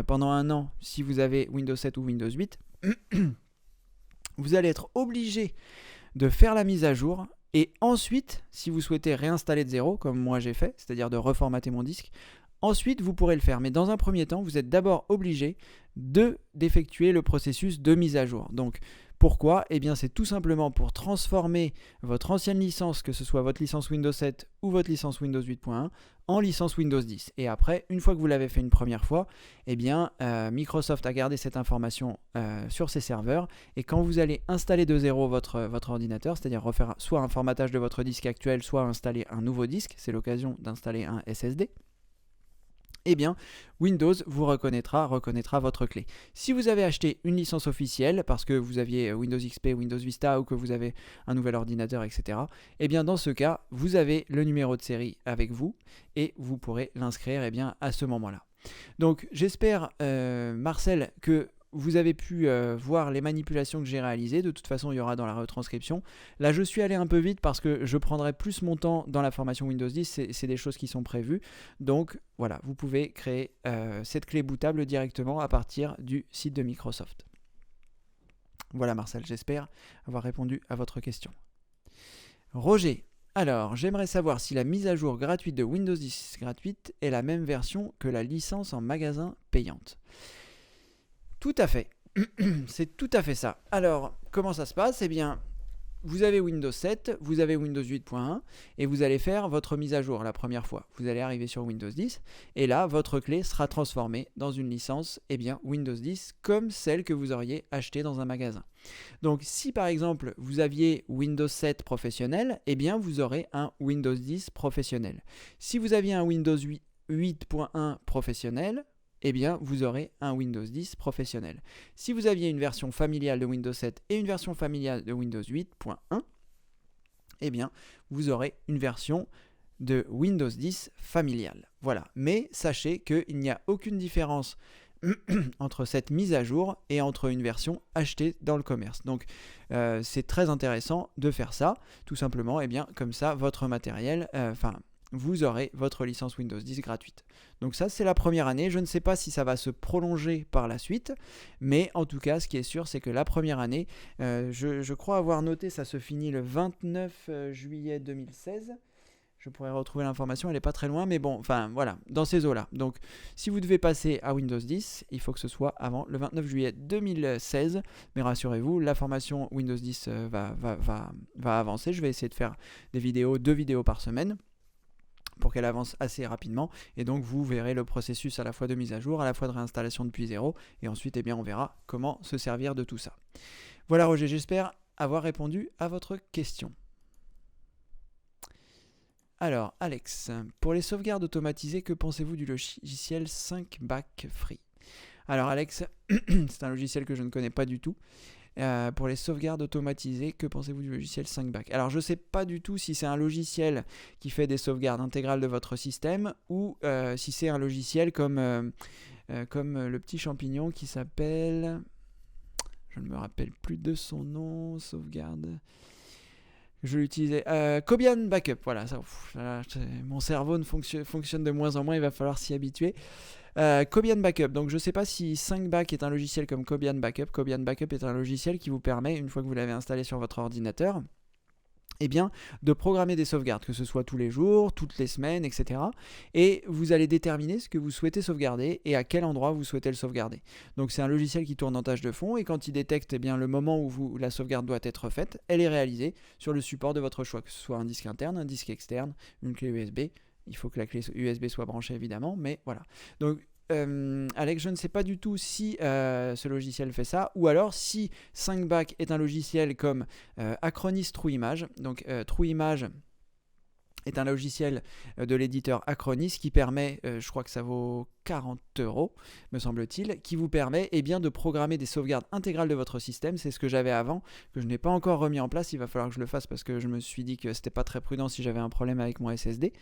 S1: pendant un an si vous avez Windows 7 ou Windows 8, vous allez être obligé de faire la mise à jour et ensuite, si vous souhaitez réinstaller de zéro, comme moi j'ai fait, c'est-à-dire de reformater mon disque, ensuite vous pourrez le faire. Mais dans un premier temps, vous êtes d'abord obligé d'effectuer le processus de mise à jour. Donc, pourquoi ? C'est tout simplement pour transformer votre ancienne licence, que ce soit votre licence Windows 7 ou votre licence Windows 8.1, en licence Windows 10. Et après, une fois que vous l'avez fait une première fois, Microsoft a gardé cette information sur ses serveurs. Et quand vous allez installer de zéro votre ordinateur, c'est-à-dire refaire soit un formatage de votre disque actuel, soit installer un nouveau disque, c'est l'occasion d'installer un SSD, Windows vous reconnaîtra votre clé. Si vous avez acheté une licence officielle parce que vous aviez Windows XP, Windows Vista ou que vous avez un nouvel ordinateur, etc., dans ce cas, vous avez le numéro de série avec vous et vous pourrez l'inscrire à ce moment-là. Donc j'espère, Marcel, que vous avez pu voir les manipulations que j'ai réalisées. De toute façon, il y aura dans la retranscription. Là, je suis allé un peu vite parce que je prendrai plus mon temps dans la formation Windows 10. C'est des choses qui sont prévues. Donc, voilà, vous pouvez créer cette clé bootable directement à partir du site de Microsoft. Voilà, Marcel, j'espère avoir répondu à votre question. Roger, alors, j'aimerais savoir si la mise à jour gratuite de Windows 10 gratuite est la même version que la licence en magasin payante. Tout à fait, c'est tout à fait ça. Alors, comment ça se passe ? Vous avez Windows 7, vous avez Windows 8.1 et vous allez faire votre mise à jour la première fois. Vous allez arriver sur Windows 10 et là, votre clé sera transformée dans une licence Windows 10 comme celle que vous auriez achetée dans un magasin. Donc, si par exemple, vous aviez Windows 7 professionnel, vous aurez un Windows 10 professionnel. Si vous aviez un Windows 8.1 professionnel, vous aurez un Windows 10 professionnel. Si vous aviez une version familiale de Windows 7 et une version familiale de Windows 8.1, vous aurez une version de Windows 10 familiale. Voilà. Mais sachez qu'il n'y a aucune différence entre cette mise à jour et entre une version achetée dans le commerce. Donc, c'est très intéressant de faire ça. Tout simplement, comme ça, votre matériel, vous aurez votre licence Windows 10 gratuite. Donc ça, c'est la première année. Je ne sais pas si ça va se prolonger par la suite, mais en tout cas, ce qui est sûr, c'est que la première année, je crois avoir noté, ça se finit le 29 juillet 2016. Je pourrais retrouver l'information, elle n'est pas très loin, mais bon, enfin voilà, dans ces eaux-là. Donc, si vous devez passer à Windows 10, il faut que ce soit avant le 29 juillet 2016. Mais rassurez-vous, la formation Windows 10 va avancer. Je vais essayer de faire des vidéos, 2 vidéos par semaine, pour qu'elle avance assez rapidement. Et donc, vous verrez le processus à la fois de mise à jour, à la fois de réinstallation depuis zéro. Et ensuite, eh bien, on verra comment se servir de tout ça. Voilà, Roger, j'espère avoir répondu à votre question. Alors, Alex, pour les sauvegardes automatisées, que pensez-vous du logiciel 5back Free? Alors, Alex, c'est un logiciel que je ne connais pas du tout. Pour les sauvegardes automatisées, que pensez-vous du logiciel 5back? Alors, je ne sais pas du tout si c'est un logiciel qui fait des sauvegardes intégrales de votre système ou si c'est un logiciel comme le petit champignon qui s'appelle... Je ne me rappelle plus de son nom, sauvegarde... Je l'utilisais. Cobian Backup, voilà. Ça, mon cerveau ne fonctionne de moins en moins, il va falloir s'y habituer. Cobian Backup, donc je ne sais pas si 5back est un logiciel comme Cobian Backup. Cobian Backup est un logiciel qui vous permet, une fois que vous l'avez installé sur votre ordinateur, eh bien, de programmer des sauvegardes, que ce soit tous les jours, toutes les semaines, etc. Et vous allez déterminer ce que vous souhaitez sauvegarder et à quel endroit vous souhaitez le sauvegarder. Donc c'est un logiciel qui tourne en tâche de fond et quand il détecte le moment où la sauvegarde doit être faite, elle est réalisée sur le support de votre choix, que ce soit un disque interne, un disque externe, une clé USB. Il faut que la clé USB soit branchée évidemment, mais voilà. Donc Alex, je ne sais pas du tout si ce logiciel fait ça, ou alors si 5back est un logiciel comme Acronis TrueImage. Donc TrueImage est un logiciel de l'éditeur Acronis qui permet, je crois que ça vaut 40 €, me semble-t-il, qui vous permet de programmer des sauvegardes intégrales de votre système. C'est ce que j'avais avant, que je n'ai pas encore remis en place. Il va falloir que je le fasse parce que je me suis dit que c'était pas très prudent si j'avais un problème avec mon SSD.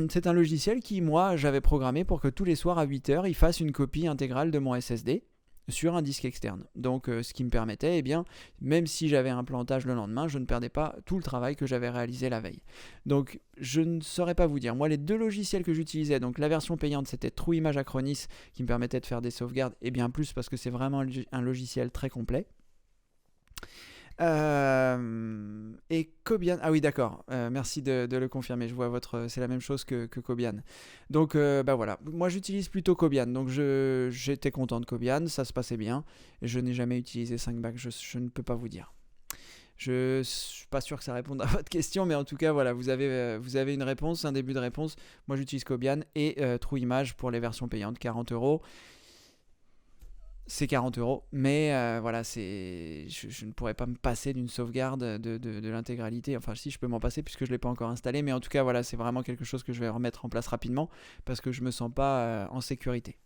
S1: C'est un logiciel qui, moi, j'avais programmé pour que tous les soirs à 8 h, il fasse une copie intégrale de mon SSD sur un disque externe. Donc, ce qui me permettait, même si j'avais un plantage le lendemain, je ne perdais pas tout le travail que j'avais réalisé la veille. Donc, je ne saurais pas vous dire. Moi, les 2 logiciels que j'utilisais, donc la version payante, c'était TrueImage Acronis, qui me permettait de faire des sauvegardes, et bien plus parce que c'est vraiment un logiciel très complet. Et Cobian, ah oui d'accord, merci de le confirmer, je vois c'est la même chose que Cobian. Donc voilà, moi j'utilise plutôt Cobian, donc j'étais content de Cobian, ça se passait bien, et je n'ai jamais utilisé 5back, je ne peux pas vous dire. Je suis pas sûr que ça réponde à votre question, mais en tout cas voilà, vous avez une réponse, un début de réponse. Moi j'utilise Cobian et TrueImage pour les versions payantes, 40 €. C'est 40 €, mais voilà, je ne pourrais pas me passer d'une sauvegarde de l'intégralité. Enfin, si, je peux m'en passer puisque je ne l'ai pas encore installé, mais en tout cas, voilà, c'est vraiment quelque chose que je vais remettre en place rapidement parce que je ne me sens pas en sécurité.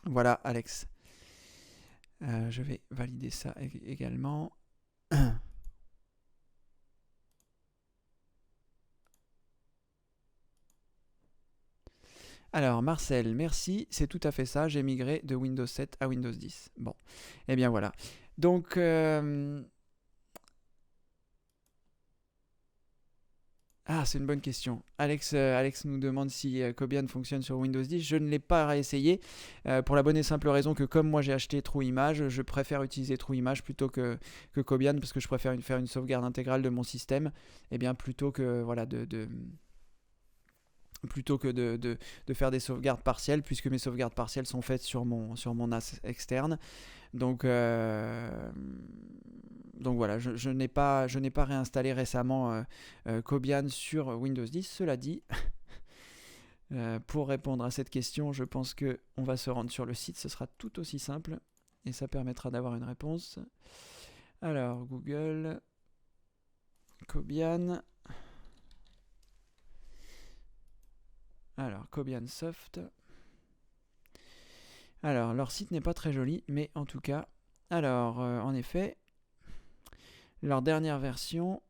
S1: Voilà, Alex. Je vais valider ça également. Alors, Marcel, merci, c'est tout à fait ça, j'ai migré de Windows 7 à Windows 10. Bon, et bien voilà. Donc, ah, c'est une bonne question. Alex nous demande si Cobian fonctionne sur Windows 10. Je ne l'ai pas réessayé pour la bonne et simple raison que comme moi j'ai acheté TrueImage, je préfère utiliser TrueImage plutôt que Cobian parce que je préfère faire une sauvegarde intégrale de mon système, et bien plutôt que voilà de faire des sauvegardes partielles, puisque mes sauvegardes partielles sont faites sur mon NAS externe. Donc voilà, je n'ai pas réinstallé récemment Cobian sur Windows 10. Cela dit, pour répondre à cette question, je pense qu'on va se rendre sur le site, ce sera tout aussi simple, et ça permettra d'avoir une réponse. Alors, Google, Cobian... Alors, Cobian Soft. Alors, leur site n'est pas très joli, mais en tout cas... Alors, en effet, leur dernière version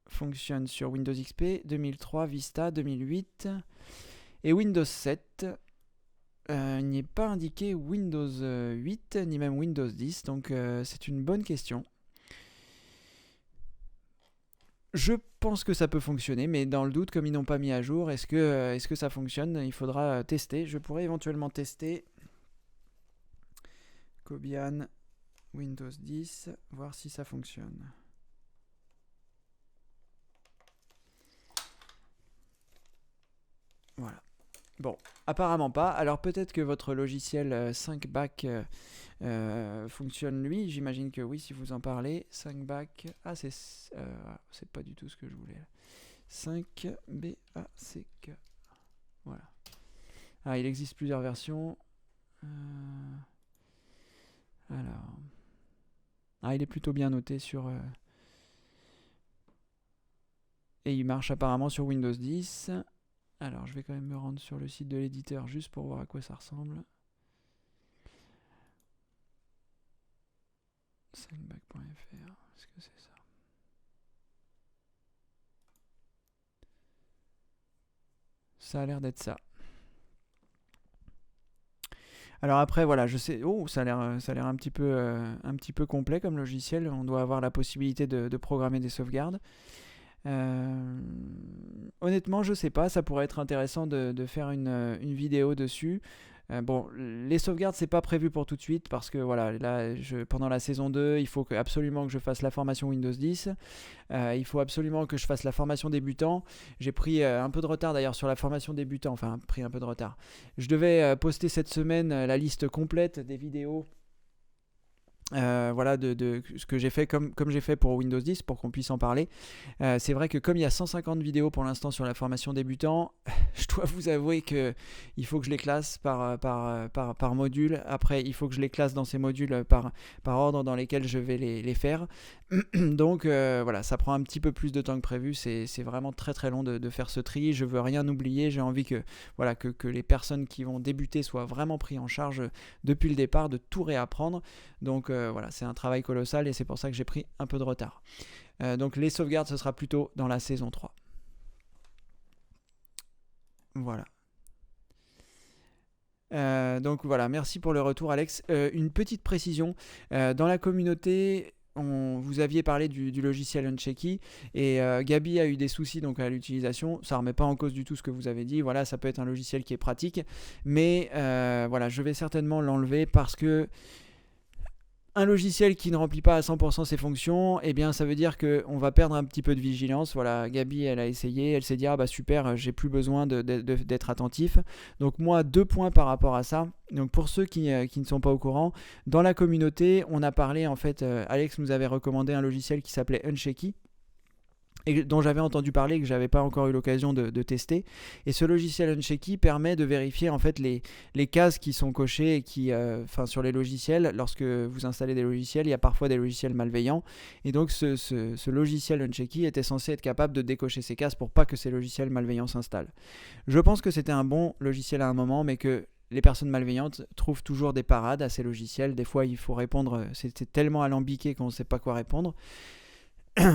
S1: fonctionne sur Windows XP, 2003, Vista, 2008 et Windows 7. Il n'y est pas indiqué Windows 8, ni même Windows 10, donc c'est une bonne question. Je pense que ça peut fonctionner, mais dans le doute, comme ils n'ont pas mis à jour, est-ce que ça fonctionne? Il faudra tester. Je pourrais éventuellement tester Cobian Windows 10, voir si ça fonctionne. Voilà. Bon, apparemment pas. Alors peut-être que votre logiciel 5back fonctionne lui. J'imagine que oui, si vous en parlez. 5back. Ah, c'est pas du tout ce que je voulais. 5BACK. Voilà. Ah, il existe plusieurs versions. Alors. Ah, il est plutôt bien noté sur. Et il marche apparemment sur Windows 10. Alors, je vais quand même me rendre sur le site de l'éditeur juste pour voir à quoi ça ressemble. 5back.fr, est-ce que c'est ça? Ça a l'air d'être ça. Alors après, voilà, je sais. Oh, ça a l'air un petit peu complet comme logiciel. On doit avoir la possibilité de programmer des sauvegardes. Honnêtement, je sais pas. Ça pourrait être intéressant de faire une vidéo dessus. Bon, les sauvegardes, c'est pas prévu pour tout de suite parce que voilà, là, pendant la saison 2, il faut absolument que je fasse la formation Windows 10. Il faut absolument que je fasse la formation débutant. J'ai pris un peu de retard d'ailleurs sur la formation débutant. Enfin, pris un peu de retard. Je devais poster cette semaine la liste complète des vidéos. Voilà de ce que j'ai fait comme j'ai fait pour Windows 10 pour qu'on puisse en parler. C'est vrai que comme il y a 150 vidéos pour l'instant sur la formation débutant, je dois vous avouer que il faut que je les classe par module. Après, il faut que je les classe dans ces modules par ordre dans lesquels je vais les faire. Donc voilà, ça prend un petit peu plus de temps que prévu. C'est vraiment très très long de faire ce tri. Je veux rien oublier. J'ai envie que les personnes qui vont débuter soient vraiment pris en charge depuis le départ, de tout réapprendre. Donc voilà, c'est un travail colossal et c'est pour ça que j'ai pris un peu de retard. Donc les sauvegardes, ce sera plutôt dans la saison 3. Voilà. Donc voilà, merci pour le retour Alex. Une petite précision, dans la communauté, vous aviez parlé du logiciel Unchecky et Gabi a eu des soucis donc à l'utilisation. Ça ne remet pas en cause du tout ce que vous avez dit. Voilà, ça peut être un logiciel qui est pratique, mais voilà, je vais certainement l'enlever parce que un logiciel qui ne remplit pas à 100% ses fonctions, eh bien ça veut dire qu'on va perdre un petit peu de vigilance. Voilà, Gabi elle a essayé, elle s'est dit ah bah super, j'ai plus besoin d'être attentif. Donc moi 2 points par rapport à ça. Donc pour ceux qui ne sont pas au courant, dans la communauté on a parlé en fait, Alex nous avait recommandé un logiciel qui s'appelait Unchecky, et dont j'avais entendu parler et que j'avais pas encore eu l'occasion de tester. Et ce logiciel Unchecky permet de vérifier en fait les cases qui sont cochées et qui, sur les logiciels. Lorsque vous installez des logiciels, il y a parfois des logiciels malveillants. Et donc ce logiciel Unchecky était censé être capable de décocher ces cases pour pas que ces logiciels malveillants s'installent. Je pense que c'était un bon logiciel à un moment, mais que les personnes malveillantes trouvent toujours des parades à ces logiciels. Des fois, il faut répondre, c'est tellement alambiqué qu'on ne sait pas quoi répondre.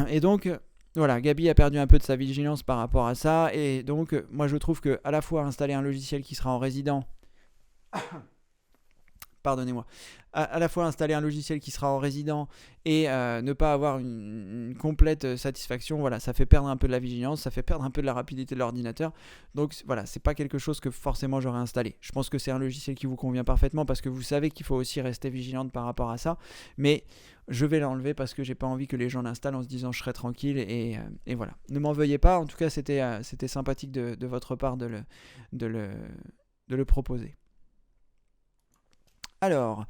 S1: Et donc voilà, Gabi a perdu un peu de sa vigilance par rapport à ça, et donc moi je trouve que à la fois installer un logiciel qui sera en résident, pardonnez-moi, à la fois installer un logiciel qui sera en résident et ne pas avoir une complète satisfaction, voilà, ça fait perdre un peu de la vigilance, ça fait perdre un peu de la rapidité de l'ordinateur. Donc voilà, c'est pas quelque chose que forcément j'aurais installé. Je pense que c'est un logiciel qui vous convient parfaitement parce que vous savez qu'il faut aussi rester vigilante par rapport à ça, mais je vais l'enlever parce que j'ai pas envie que les gens l'installent en se disant je serai tranquille, et voilà. Ne m'en veuillez pas, en tout cas c'était sympathique de votre part de le proposer. Alors,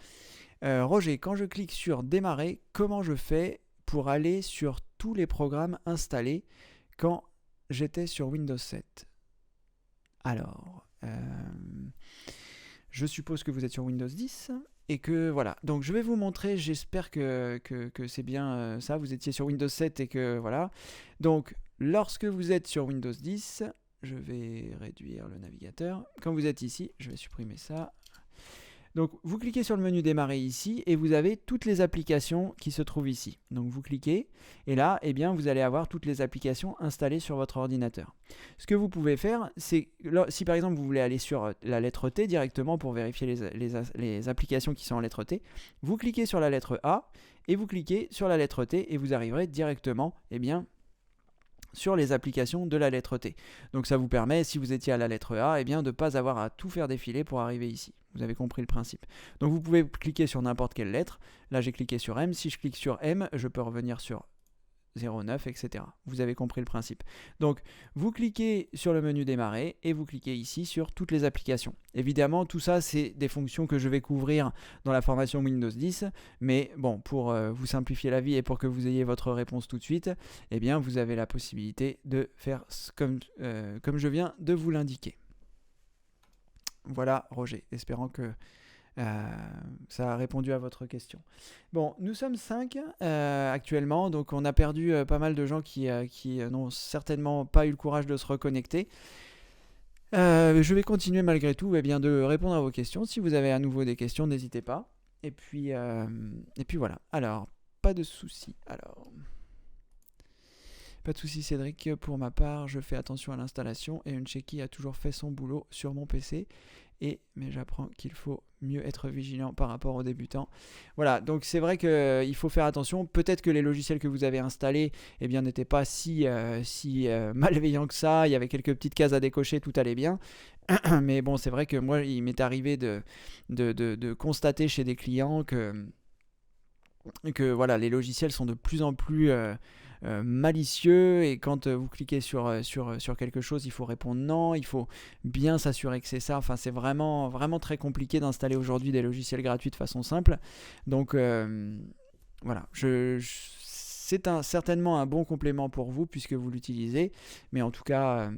S1: Roger, quand je clique sur démarrer, comment je fais pour aller sur tous les programmes installés quand j'étais sur Windows 7? Alors, je suppose que vous êtes sur Windows 10 et que voilà. Donc je vais vous montrer, j'espère que c'est bien ça, vous étiez sur Windows 7 et que voilà. Donc lorsque vous êtes sur Windows 10, je vais réduire le navigateur. Quand vous êtes ici, je vais supprimer ça. Donc vous cliquez sur le menu démarrer ici et vous avez toutes les applications qui se trouvent ici. Donc vous cliquez et là, eh bien, vous allez avoir toutes les applications installées sur votre ordinateur. Ce que vous pouvez faire, c'est si par exemple vous voulez aller sur la lettre T directement pour vérifier les applications qui sont en lettre T, vous cliquez sur la lettre A et vous cliquez sur la lettre T et vous arriverez directement, eh bien, sur les applications de la lettre T. Donc ça vous permet, si vous étiez à la lettre A, eh bien, de ne pas avoir à tout faire défiler pour arriver ici. Vous avez compris le principe. Donc vous pouvez cliquer sur n'importe quelle lettre. Là j'ai cliqué sur M. Si je clique sur M, je peux revenir sur 09, etc. Vous avez compris le principe. Donc, vous cliquez sur le menu démarrer et vous cliquez ici sur toutes les applications. Évidemment, tout ça, c'est des fonctions que je vais couvrir dans la formation Windows 10, mais bon, pour vous simplifier la vie et pour que vous ayez votre réponse tout de suite, eh bien, vous avez la possibilité de faire comme je viens de vous l'indiquer. Voilà, Roger, espérant que ça a répondu à votre question. Bon, nous sommes 5 actuellement, donc on a perdu pas mal de gens qui n'ont certainement pas eu le courage de se reconnecter. Je vais continuer malgré tout bien, de répondre à vos questions. Si vous avez à nouveau des questions, n'hésitez pas. Et puis voilà. Alors, pas de souci. Pas de souci, Cédric. Pour ma part, je fais attention à l'installation et Unchecky a toujours fait son boulot sur mon PC. Mais j'apprends qu'il faut mieux être vigilant par rapport aux débutants. Voilà, donc c'est vrai qu'il faut faire attention. Peut-être que les logiciels que vous avez installés n'étaient pas si malveillants que ça. Il y avait quelques petites cases à décocher, tout allait bien. Mais bon, c'est vrai que moi, il m'est arrivé de constater chez des clients que voilà, les logiciels sont de plus en plus malicieux, et quand vous cliquez sur quelque chose, il faut répondre non, il faut bien s'assurer que c'est ça. Enfin, c'est vraiment, vraiment très compliqué d'installer aujourd'hui des logiciels gratuits de façon simple. Donc voilà, c'est certainement un bon complément pour vous puisque vous l'utilisez, mais en tout cas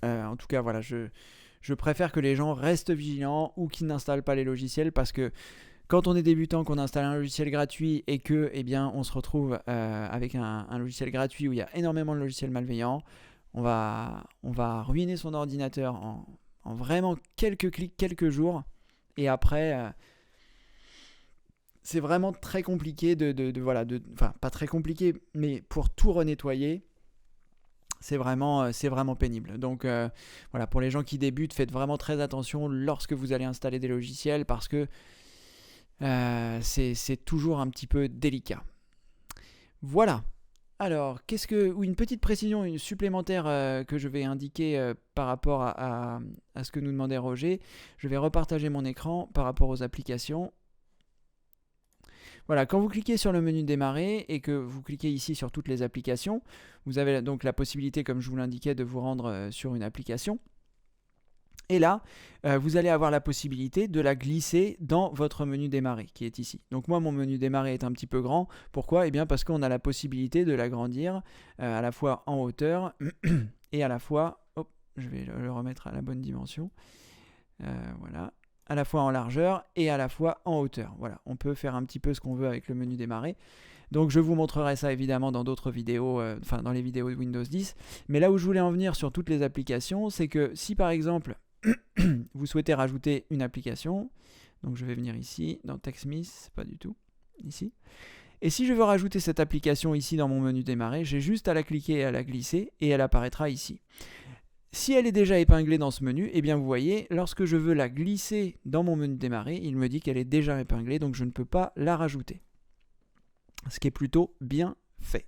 S1: voilà, je préfère que les gens restent vigilants ou qu'ils n'installent pas les logiciels, parce que quand on est débutant, qu'on installe un logiciel gratuit et que on se retrouve avec un logiciel gratuit où il y a énormément de logiciels malveillants, on va ruiner son ordinateur en vraiment quelques clics, quelques jours. Et après, c'est vraiment très compliqué enfin, pas très compliqué, mais pour tout renettoyer, c'est vraiment pénible. Donc voilà, pour les gens qui débutent, faites vraiment très attention lorsque vous allez installer des logiciels, parce que c'est toujours un petit peu délicat. Voilà. Alors, une petite précision supplémentaire que je vais indiquer par rapport à ce que nous demandait Roger. Je vais repartager mon écran par rapport aux applications. Voilà, quand vous cliquez sur le menu démarrer et que vous cliquez ici sur toutes les applications, vous avez donc la possibilité, comme je vous l'indiquais, de vous rendre sur une application. Et là, vous allez avoir la possibilité de la glisser dans votre menu démarrer qui est ici. Donc moi, mon menu démarrer est un petit peu grand. Pourquoi ? Parce qu'on a la possibilité de l'agrandir à la fois en hauteur et à la fois... Hop, je vais le remettre à la bonne dimension. Voilà. À la fois en largeur et à la fois en hauteur. Voilà, on peut faire un petit peu ce qu'on veut avec le menu démarrer. Donc je vous montrerai ça évidemment dans d'autres vidéos, dans les vidéos de Windows 10. Mais là où je voulais en venir sur toutes les applications, c'est que si par exemple... vous souhaitez rajouter une application, donc je vais venir ici dans TechSmith, pas du tout, ici. Et si je veux rajouter cette application ici dans mon menu démarrer, j'ai juste à la cliquer et à la glisser et elle apparaîtra ici. Si elle est déjà épinglée dans ce menu, vous voyez, lorsque je veux la glisser dans mon menu démarrer, il me dit qu'elle est déjà épinglée, donc je ne peux pas la rajouter. Ce qui est plutôt bien fait.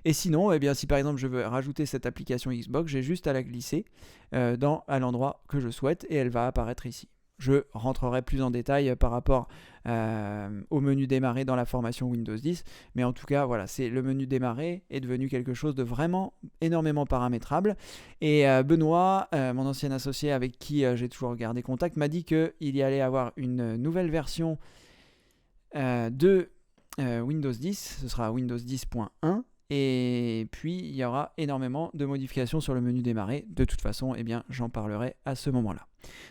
S1: Et sinon, si par exemple je veux rajouter cette application Xbox, j'ai juste à la glisser à l'endroit que je souhaite et elle va apparaître ici. Je rentrerai plus en détail par rapport au menu démarrer dans la formation Windows 10, mais en tout cas, voilà, le menu démarrer est devenu quelque chose de vraiment énormément paramétrable. Et Benoît, mon ancien associé avec qui j'ai toujours gardé contact, m'a dit qu'il y allait avoir une nouvelle version de Windows 10, ce sera Windows 10.1. Et puis, il y aura énormément de modifications sur le menu démarrer. De toute façon, j'en parlerai à ce moment-là.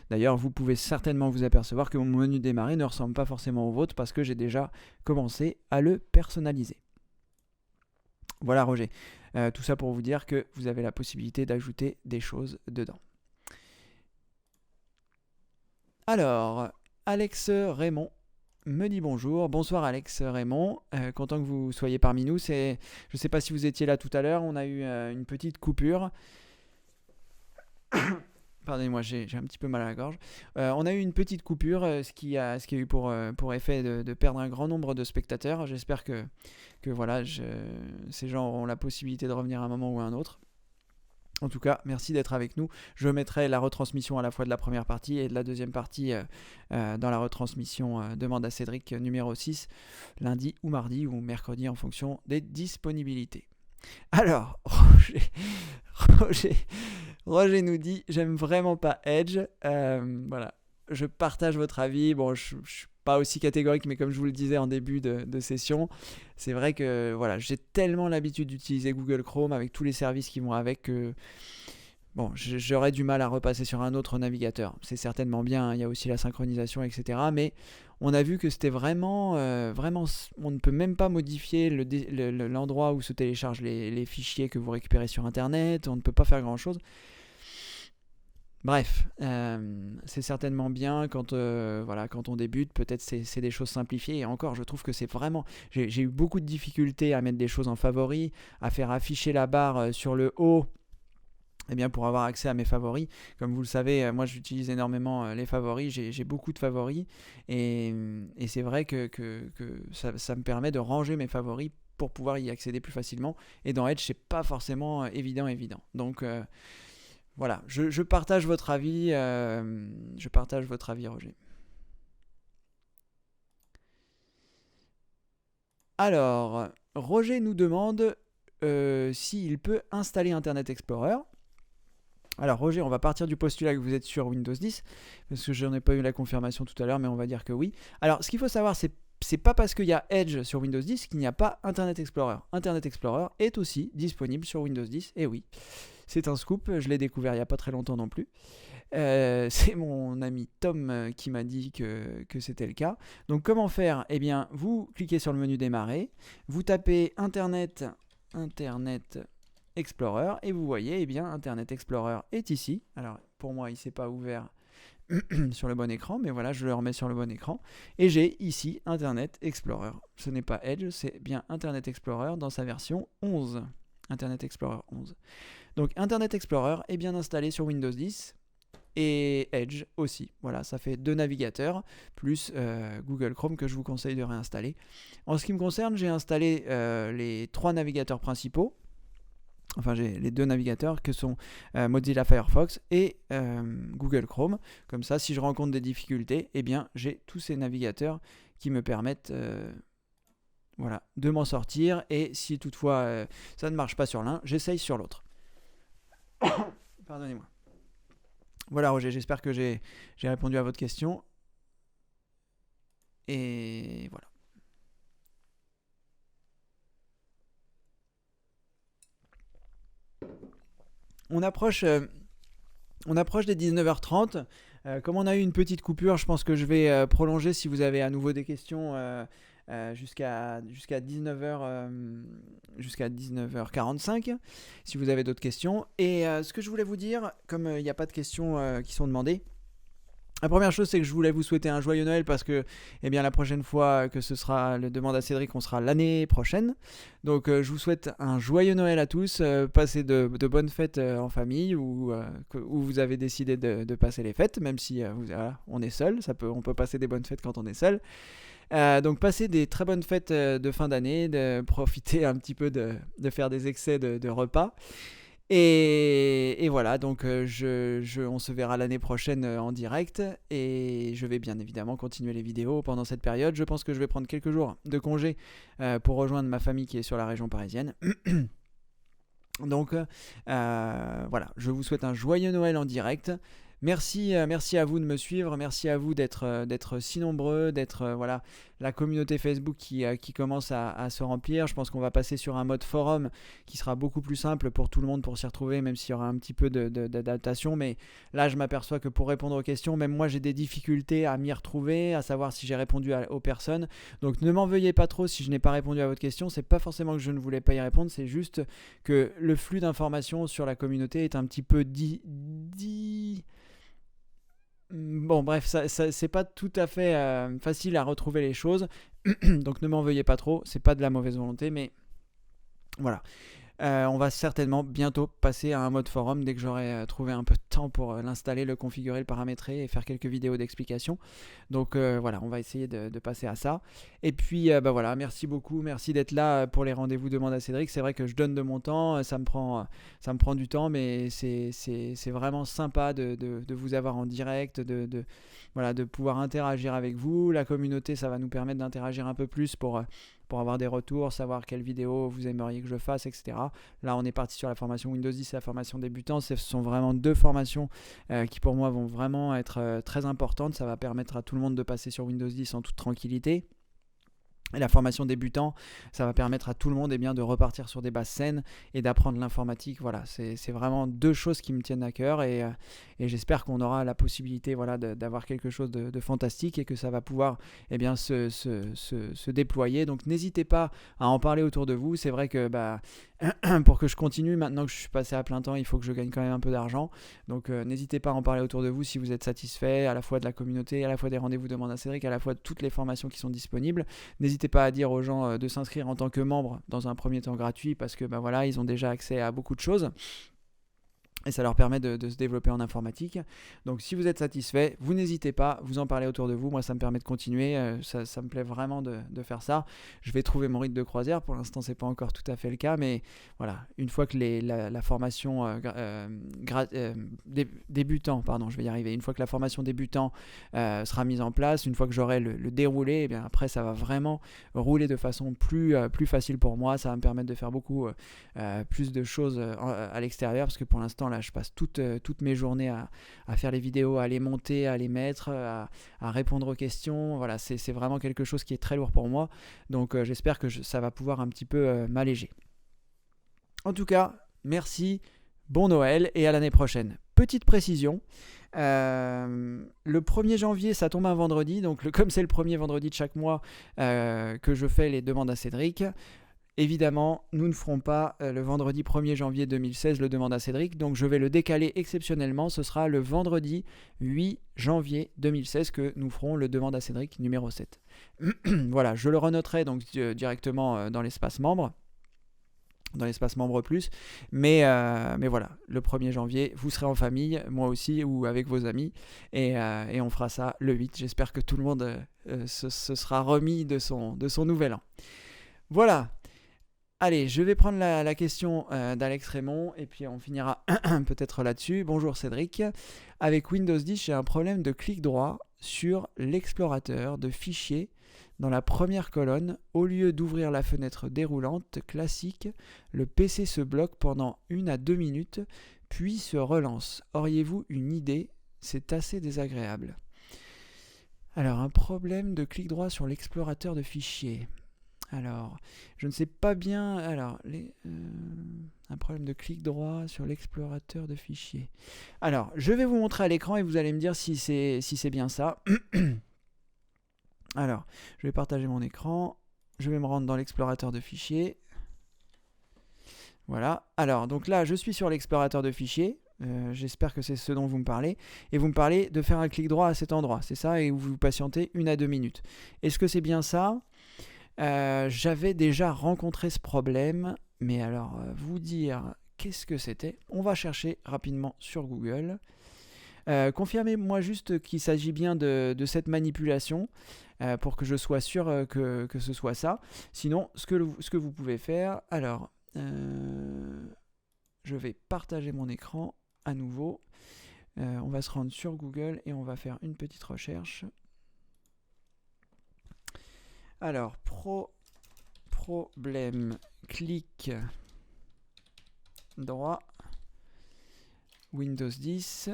S1: D'ailleurs, vous pouvez certainement vous apercevoir que mon menu démarrer ne ressemble pas forcément au vôtre parce que j'ai déjà commencé à le personnaliser. Voilà, Roger. Tout ça pour vous dire que vous avez la possibilité d'ajouter des choses dedans. Alors, Alex Raymond me dit bonjour. Bonsoir Alex Raymond, content que vous soyez parmi nous. Je ne sais pas si vous étiez là tout à l'heure, on a eu une petite coupure. Pardonnez-moi, j'ai un petit peu mal à la gorge. On a eu une petite coupure, ce qui a eu pour effet de perdre un grand nombre de spectateurs. J'espère que voilà, ces gens auront la possibilité de revenir à un moment ou à un autre. En tout cas, merci d'être avec nous. Je mettrai la retransmission à la fois de la première partie et de la deuxième partie dans la retransmission Demande à Cédric numéro 6, lundi ou mardi ou mercredi en fonction des disponibilités. Alors, Roger nous dit « J'aime vraiment pas Edge ». Voilà, je partage votre avis. Bon, je suis pas aussi catégorique, mais comme je vous le disais en début de session, c'est vrai que voilà, j'ai tellement l'habitude d'utiliser Google Chrome avec tous les services qui vont avec que bon, j'aurais du mal à repasser sur un autre navigateur. C'est certainement bien, hein, il y a aussi la synchronisation, etc. Mais on a vu que c'était vraiment, on ne peut même pas modifier l'endroit où se téléchargent les fichiers que vous récupérez sur Internet. On ne peut pas faire grand-chose. Bref, c'est certainement bien quand on débute, peut-être c'est des choses simplifiées. Et encore, je trouve que c'est vraiment... J'ai eu beaucoup de difficultés à mettre des choses en favoris, à faire afficher la barre sur le haut, pour avoir accès à mes favoris. Comme vous le savez, moi j'utilise énormément les favoris, j'ai beaucoup de favoris, et c'est vrai que ça me permet de ranger mes favoris pour pouvoir y accéder plus facilement. Et dans Edge, c'est pas forcément évident. Donc... voilà, je partage votre avis, Roger. Alors, Roger nous demande s'il peut installer Internet Explorer. Alors Roger, on va partir du postulat que vous êtes sur Windows 10, parce que je n'en ai pas eu la confirmation tout à l'heure, mais on va dire que oui. Alors, ce qu'il faut savoir, c'est pas parce qu'il y a Edge sur Windows 10 qu'il n'y a pas Internet Explorer. Internet Explorer est aussi disponible sur Windows 10, et oui. C'est un scoop, je l'ai découvert il n'y a pas très longtemps non plus. C'est mon ami Tom qui m'a dit que c'était le cas. Donc comment faire ? Eh bien, vous cliquez sur le menu démarrer, vous tapez Internet Explorer et vous voyez, eh bien, Internet Explorer est ici. Alors pour moi, il ne s'est pas ouvert sur le bon écran, mais voilà, je le remets sur le bon écran. Et j'ai ici Internet Explorer. Ce n'est pas Edge, c'est bien Internet Explorer dans sa version 11. Internet Explorer 11. Donc Internet Explorer est bien installé sur Windows 10 et Edge aussi. Voilà, ça fait 2 navigateurs plus Google Chrome que je vous conseille de réinstaller. En ce qui me concerne, j'ai installé les 3 navigateurs principaux. Enfin, j'ai les 2 navigateurs que sont Mozilla Firefox et Google Chrome. Comme ça, si je rencontre des difficultés, eh bien, j'ai tous ces navigateurs qui me permettent de m'en sortir. Et si toutefois ça ne marche pas sur l'un, j'essaye sur l'autre. Pardonnez-moi. Voilà Roger, j'espère que j'ai répondu à votre question. Et voilà. On approche des 19h30. Comme on a eu une petite coupure, je pense que je vais prolonger si vous avez à nouveau des questions jusqu'à 19h45 si vous avez d'autres questions. Et ce que je voulais vous dire, comme il n'y a pas de questions qui sont demandées, la première chose, c'est que je voulais vous souhaiter un joyeux Noël parce que la prochaine fois que ce sera le Demande à Cédric, on sera l'année prochaine. Donc je vous souhaite un joyeux Noël à tous, passez de bonnes fêtes en famille ou où vous avez décidé de passer les fêtes, même si on est seul, on peut passer des bonnes fêtes quand on est seul. Donc passez des très bonnes fêtes de fin d'année, de profiter un petit peu de faire des excès de repas. Et voilà, donc on se verra l'année prochaine en direct et je vais bien évidemment continuer les vidéos pendant cette période. Je pense que je vais prendre quelques jours de congé pour rejoindre ma famille qui est sur la région parisienne. Donc voilà, je vous souhaite un joyeux Noël en direct. Merci à vous de me suivre, merci à vous d'être si nombreux, d'être la communauté Facebook qui commence à se remplir. Je pense qu'on va passer sur un mode forum qui sera beaucoup plus simple pour tout le monde pour s'y retrouver, même s'il y aura un petit peu d'adaptation. Mais là, je m'aperçois que pour répondre aux questions, même moi, j'ai des difficultés à m'y retrouver, à savoir si j'ai répondu aux personnes. Donc ne m'en veuillez pas trop si je n'ai pas répondu à votre question. C'est pas forcément que je ne voulais pas y répondre, c'est juste que le flux d'informations sur la communauté est un petit peu Bon bref, ça c'est pas tout à fait facile à retrouver les choses, donc ne m'en veuillez pas trop, c'est pas de la mauvaise volonté, mais voilà. On va certainement bientôt passer à un mode forum dès que j'aurai trouvé un peu de temps pour l'installer, le configurer, le paramétrer et faire quelques vidéos d'explication. Donc voilà, on va essayer de passer à ça. Et puis voilà, merci beaucoup, merci d'être là pour les rendez-vous Demande à Cédric. C'est vrai que je donne de mon temps, ça me prend du temps, mais c'est vraiment sympa de vous avoir en direct, voilà, de pouvoir interagir avec vous. La communauté, ça va nous permettre d'interagir un peu plus pour avoir des retours, savoir quelle vidéo vous aimeriez que je fasse, etc. Là, on est parti sur la formation Windows 10 et la formation débutant. Ce sont vraiment deux formations qui, pour moi, vont vraiment être très importantes. Ça va permettre à tout le monde de passer sur Windows 10 en toute tranquillité. Et la formation débutant, ça va permettre à tout le monde de repartir sur des bases saines et d'apprendre l'informatique. Voilà, c'est vraiment deux choses qui me tiennent à cœur et j'espère qu'on aura la possibilité d'avoir quelque chose de fantastique et que ça va pouvoir se déployer. Donc n'hésitez pas à en parler autour de vous. C'est vrai que pour que je continue, maintenant que je suis passé à plein temps, il faut que je gagne quand même un peu d'argent. Donc n'hésitez pas à en parler autour de vous si vous êtes satisfait à la fois de la communauté, à la fois des rendez-vous Demande à Cédric, à la fois de toutes les formations qui sont disponibles. N'hésitez pas à dire aux gens de s'inscrire en tant que membre dans un premier temps gratuit parce que voilà, ils ont déjà accès à beaucoup de choses. Et ça leur permet de se développer en informatique. Donc si vous êtes satisfait, vous n'hésitez pas, vous en parlez autour de vous. Moi, ça me permet de continuer. Ça me plaît vraiment de faire ça. Je vais trouver mon rythme de croisière. Pour l'instant, c'est pas encore tout à fait le cas. Mais voilà, une fois que la formation débutant, pardon, je vais y arriver. Une fois que la formation débutant sera mise en place, une fois que j'aurai le déroulé, et bien après, ça va vraiment rouler de façon plus facile pour moi. Ça va me permettre de faire beaucoup plus de choses à l'extérieur. Parce que pour l'instant, là, je passe toutes mes journées à faire les vidéos, à les monter, à les mettre, à répondre aux questions. Voilà, c'est vraiment quelque chose qui est très lourd pour moi. Donc j'espère que ça va pouvoir un petit peu m'alléger. En tout cas, merci, bon Noël et à l'année prochaine. Petite précision, le 1er janvier, ça tombe un vendredi. Donc comme c'est le premier vendredi de chaque mois que je fais les demandes à Cédric, évidemment, nous ne ferons pas le vendredi 1er janvier 2016 le Demande à Cédric, donc je vais le décaler exceptionnellement. Ce sera le vendredi 8 janvier 2016 que nous ferons le Demande à Cédric numéro 7. Voilà, je le renoterai donc directement dans l'espace membre. Dans l'espace membre plus, mais voilà, le 1er janvier, vous serez en famille, moi aussi, ou avec vos amis, et on fera ça le 8. J'espère que tout le monde se sera remis de son nouvel an. Voilà. Allez, je vais prendre la question d'Alex Raymond et puis on finira peut-être là-dessus. Bonjour Cédric. Avec Windows 10, j'ai un problème de clic droit sur l'explorateur de fichiers dans la première colonne. Au lieu d'ouvrir la fenêtre déroulante classique, le PC se bloque pendant 1 à 2 minutes, puis se relance. Auriez-vous une idée? C'est assez désagréable. Alors, un problème de clic droit sur l'explorateur de fichiers. Alors, je ne sais pas bien. Alors, un problème de clic droit sur l'explorateur de fichiers. Alors, je vais vous montrer à l'écran et vous allez me dire si c'est bien ça. Alors, je vais partager mon écran. Je vais me rendre dans l'explorateur de fichiers. Voilà. Alors, donc là, je suis sur l'explorateur de fichiers. J'espère que c'est ce dont vous me parlez. Et vous me parlez de faire un clic droit à cet endroit. C'est ça, et vous patientez 1 à 2 minutes. Est-ce que c'est bien ça ? J'avais déjà rencontré ce problème, mais alors vous dire qu'est-ce que c'était, on va chercher rapidement sur Google. Confirmez-moi juste qu'il s'agit bien de cette manipulation pour que je sois sûr que ce soit ça. Sinon, ce que vous pouvez faire, alors je vais partager mon écran à nouveau. On va se rendre sur Google et on va faire une petite recherche. Alors, problème clic droit Windows 10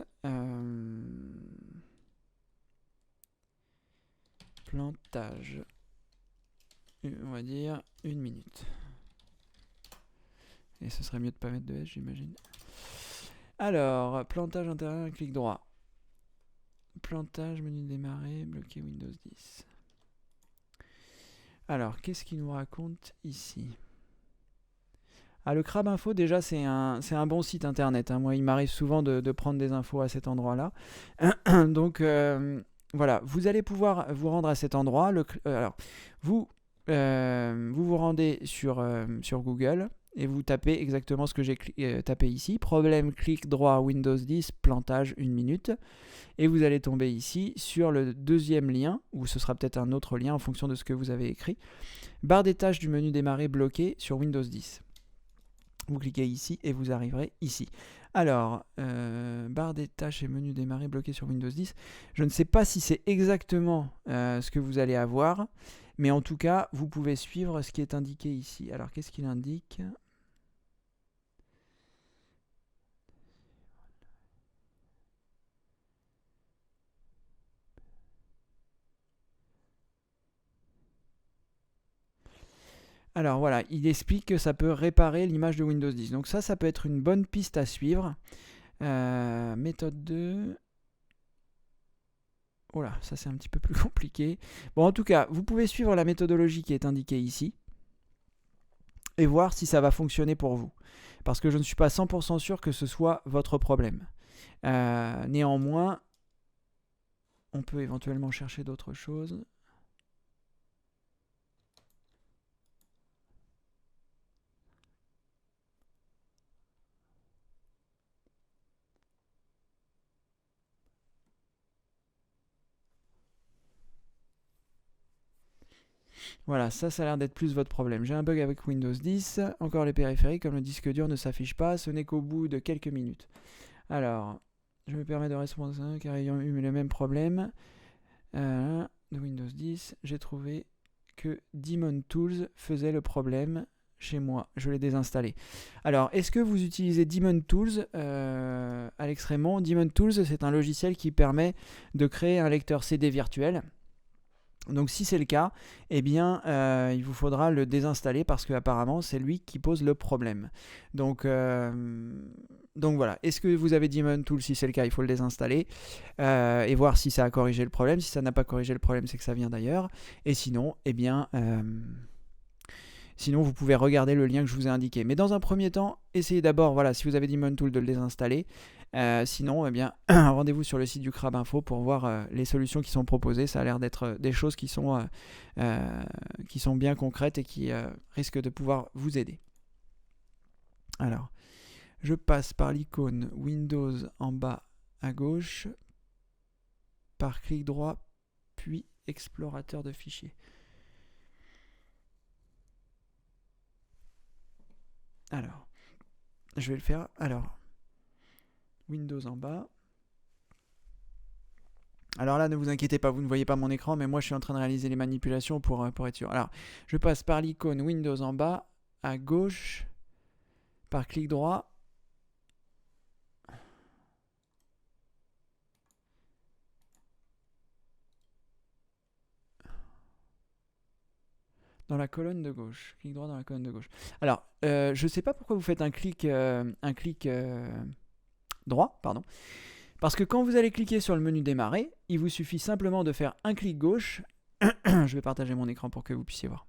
S1: plantage, on va dire 1 minute. Et ce serait mieux de ne pas mettre de S, j'imagine. Alors, plantage intérieur, clic droit. Plantage, menu démarrer, bloquer Windows 10. Alors, qu'est-ce qu'il nous raconte ici? Ah, le Crabe Info, déjà, c'est un bon site internet. Hein. Moi, il m'arrive souvent de prendre des infos à cet endroit-là. Donc, voilà, vous allez pouvoir vous rendre à cet endroit. Alors, vous rendez sur Google et vous tapez exactement ce que j'ai tapé ici. Problème clic droit Windows 10, plantage 1 minute. Et vous allez tomber ici sur le deuxième lien, ou ce sera peut-être un autre lien en fonction de ce que vous avez écrit. Barre des tâches du menu démarrer bloqué sur Windows 10. Vous cliquez ici et vous arriverez ici. Alors, barre des tâches et menu démarrer bloqué sur Windows 10. Je ne sais pas si c'est exactement ce que vous allez avoir, mais en tout cas, vous pouvez suivre ce qui est indiqué ici. Alors, qu'est-ce qu'il indique ? Alors voilà, il explique que ça peut réparer l'image de Windows 10. Donc ça peut être une bonne piste à suivre. Méthode 2. Oh là, ça c'est un petit peu plus compliqué. Bon, en tout cas, vous pouvez suivre la méthodologie qui est indiquée ici et voir si ça va fonctionner pour vous. Parce que je ne suis pas 100% sûr que ce soit votre problème. Néanmoins, on peut éventuellement chercher d'autres choses. Voilà, ça a l'air d'être plus votre problème. J'ai un bug avec Windows 10, encore les périphériques, comme le disque dur ne s'affiche pas, ce n'est qu'au bout de quelques minutes. Alors, je me permets de répondre car ayant eu le même problème de Windows 10, j'ai trouvé que Daemon Tools faisait le problème chez moi. Je l'ai désinstallé. Alors, est-ce que vous utilisez Daemon Tools, Alex Raymond? Daemon Tools, c'est un logiciel qui permet de créer un lecteur CD virtuel. Donc si c'est le cas, eh bien il vous faudra le désinstaller parce qu'apparemment c'est lui qui pose le problème. Donc voilà, est-ce que vous avez Daemon Tools? Si c'est le cas, il faut le désinstaller et voir si ça a corrigé le problème. Si ça n'a pas corrigé le problème, c'est que ça vient d'ailleurs. Et sinon, eh bien... Sinon, vous pouvez regarder le lien que je vous ai indiqué. Mais dans un premier temps, essayez d'abord, voilà, si vous avez Daemon Tool, de le désinstaller. Sinon, eh bien, rendez-vous sur le site du Crabe Info pour voir les solutions qui sont proposées. Ça a l'air d'être des choses qui sont bien concrètes et qui risquent de pouvoir vous aider. Alors, je passe par l'icône Windows en bas à gauche, par clic droit, puis explorateur de fichiers. Alors, je vais le faire. Alors, Windows en bas. Alors là, ne vous inquiétez pas, vous ne voyez pas mon écran, mais moi je suis en train de réaliser les manipulations pour être sûr. Alors, je passe par l'icône Windows en bas, à gauche, par clic droit. Dans la colonne de gauche. Clic droit dans la colonne de gauche. Alors, je ne sais pas pourquoi vous faites un clic droit, pardon. Parce que quand vous allez cliquer sur le menu démarrer, il vous suffit simplement de faire un clic gauche. Je vais partager mon écran pour que vous puissiez voir.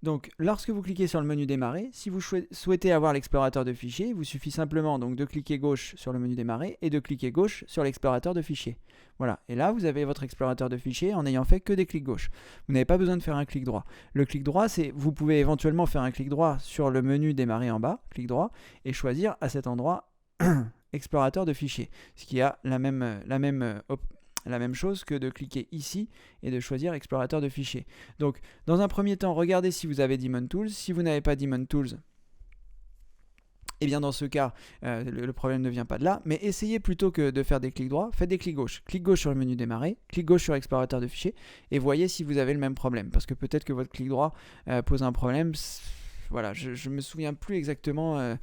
S1: Donc, lorsque vous cliquez sur le menu démarrer, si vous souhaitez avoir l'explorateur de fichiers, il vous suffit simplement donc de cliquer gauche sur le menu démarrer et de cliquer gauche sur l'explorateur de fichiers. Voilà, et là vous avez votre explorateur de fichiers en n'ayant fait que des clics gauche. Vous n'avez pas besoin de faire un clic droit. Le clic droit, c'est vous pouvez éventuellement faire un clic droit sur le menu démarrer en bas, clic droit, et choisir à cet endroit explorateur de fichiers, ce qui a la même chose que de cliquer ici et de choisir explorateur de fichiers. Donc, dans un premier temps, regardez si vous avez Daemon Tools. Si vous n'avez pas Daemon Tools, eh bien dans ce cas, le problème ne vient pas de là. Mais essayez plutôt que de faire des clics droits, faites des clics gauche. Clic gauche sur le menu démarrer, clic gauche sur explorateur de fichiers et voyez si vous avez le même problème. Parce que peut-être que votre clic droit pose un problème. Voilà, je ne me souviens plus exactement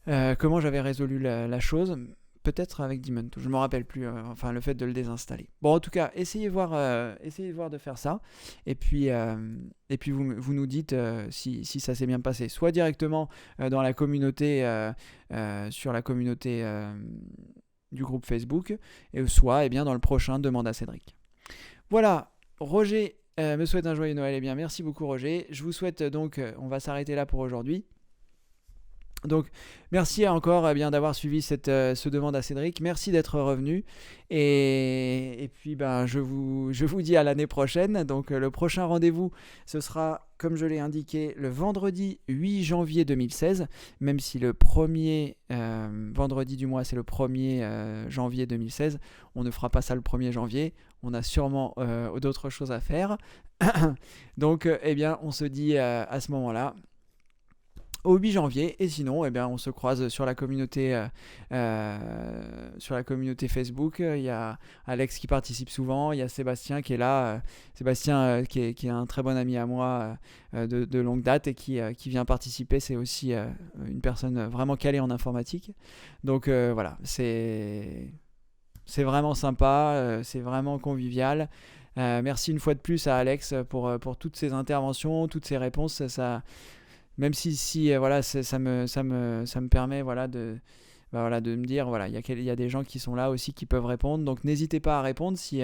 S1: comment j'avais résolu la chose. Peut-être avec Daemon Tools, je ne me rappelle plus, enfin le fait de le désinstaller. Bon, en tout cas, essayez de voir de faire ça, et puis vous nous dites si ça s'est bien passé, soit directement dans la communauté, sur la communauté du groupe Facebook, et soit dans le prochain Demande à Cédric. Voilà, Roger me souhaite un joyeux Noël, et bien merci beaucoup Roger. Je vous souhaite donc, on va s'arrêter là pour aujourd'hui. Donc, merci encore d'avoir suivi ce demande à Cédric. Merci d'être revenu. Et puis, je vous dis à l'année prochaine. Donc, le prochain rendez-vous, ce sera, comme je l'ai indiqué, le vendredi 8 janvier 2016. Même si le premier vendredi du mois, c'est le 1er janvier 2016. On ne fera pas ça le 1er janvier. On a sûrement d'autres choses à faire. Donc, on se dit à ce moment-là, au 8 janvier, et sinon on se croise sur la communauté Facebook. Il y a Alex qui participe souvent, il y a Sébastien qui est là, Sébastien qui est un très bon ami à moi de longue date et qui vient participer. C'est aussi une personne vraiment calée en informatique, donc voilà, c'est vraiment sympa, c'est vraiment convivial. Merci une fois de plus à Alex pour toutes ses interventions, toutes ses réponses. Même si voilà, ça me permet de me dire, voilà, il y a des gens qui sont là aussi qui peuvent répondre. Donc n'hésitez pas à répondre si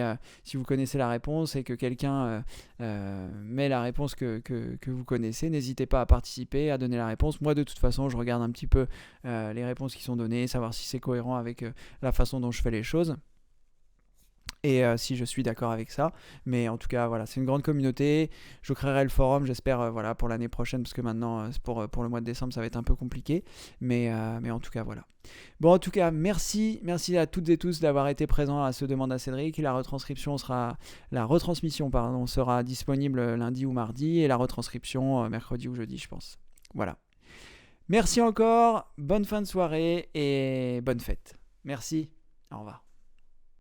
S1: vous connaissez la réponse et que quelqu'un met la réponse que vous connaissez. N'hésitez pas à participer, à donner la réponse. Moi, de toute façon, je regarde un petit peu les réponses qui sont données, savoir si c'est cohérent avec la façon dont je fais les choses. Et si je suis d'accord avec ça. Mais en tout cas, voilà, c'est une grande communauté. Je créerai le forum, j'espère, pour l'année prochaine, parce que maintenant, pour le mois de décembre, ça va être un peu compliqué. Mais en tout cas, voilà. Bon, en tout cas, merci à toutes et tous d'avoir été présents à ce demande à Cédric. La retransmission sera disponible lundi ou mardi, et la retranscription mercredi ou jeudi, je pense. Voilà. Merci encore, bonne fin de soirée et bonne fête. Merci, au revoir.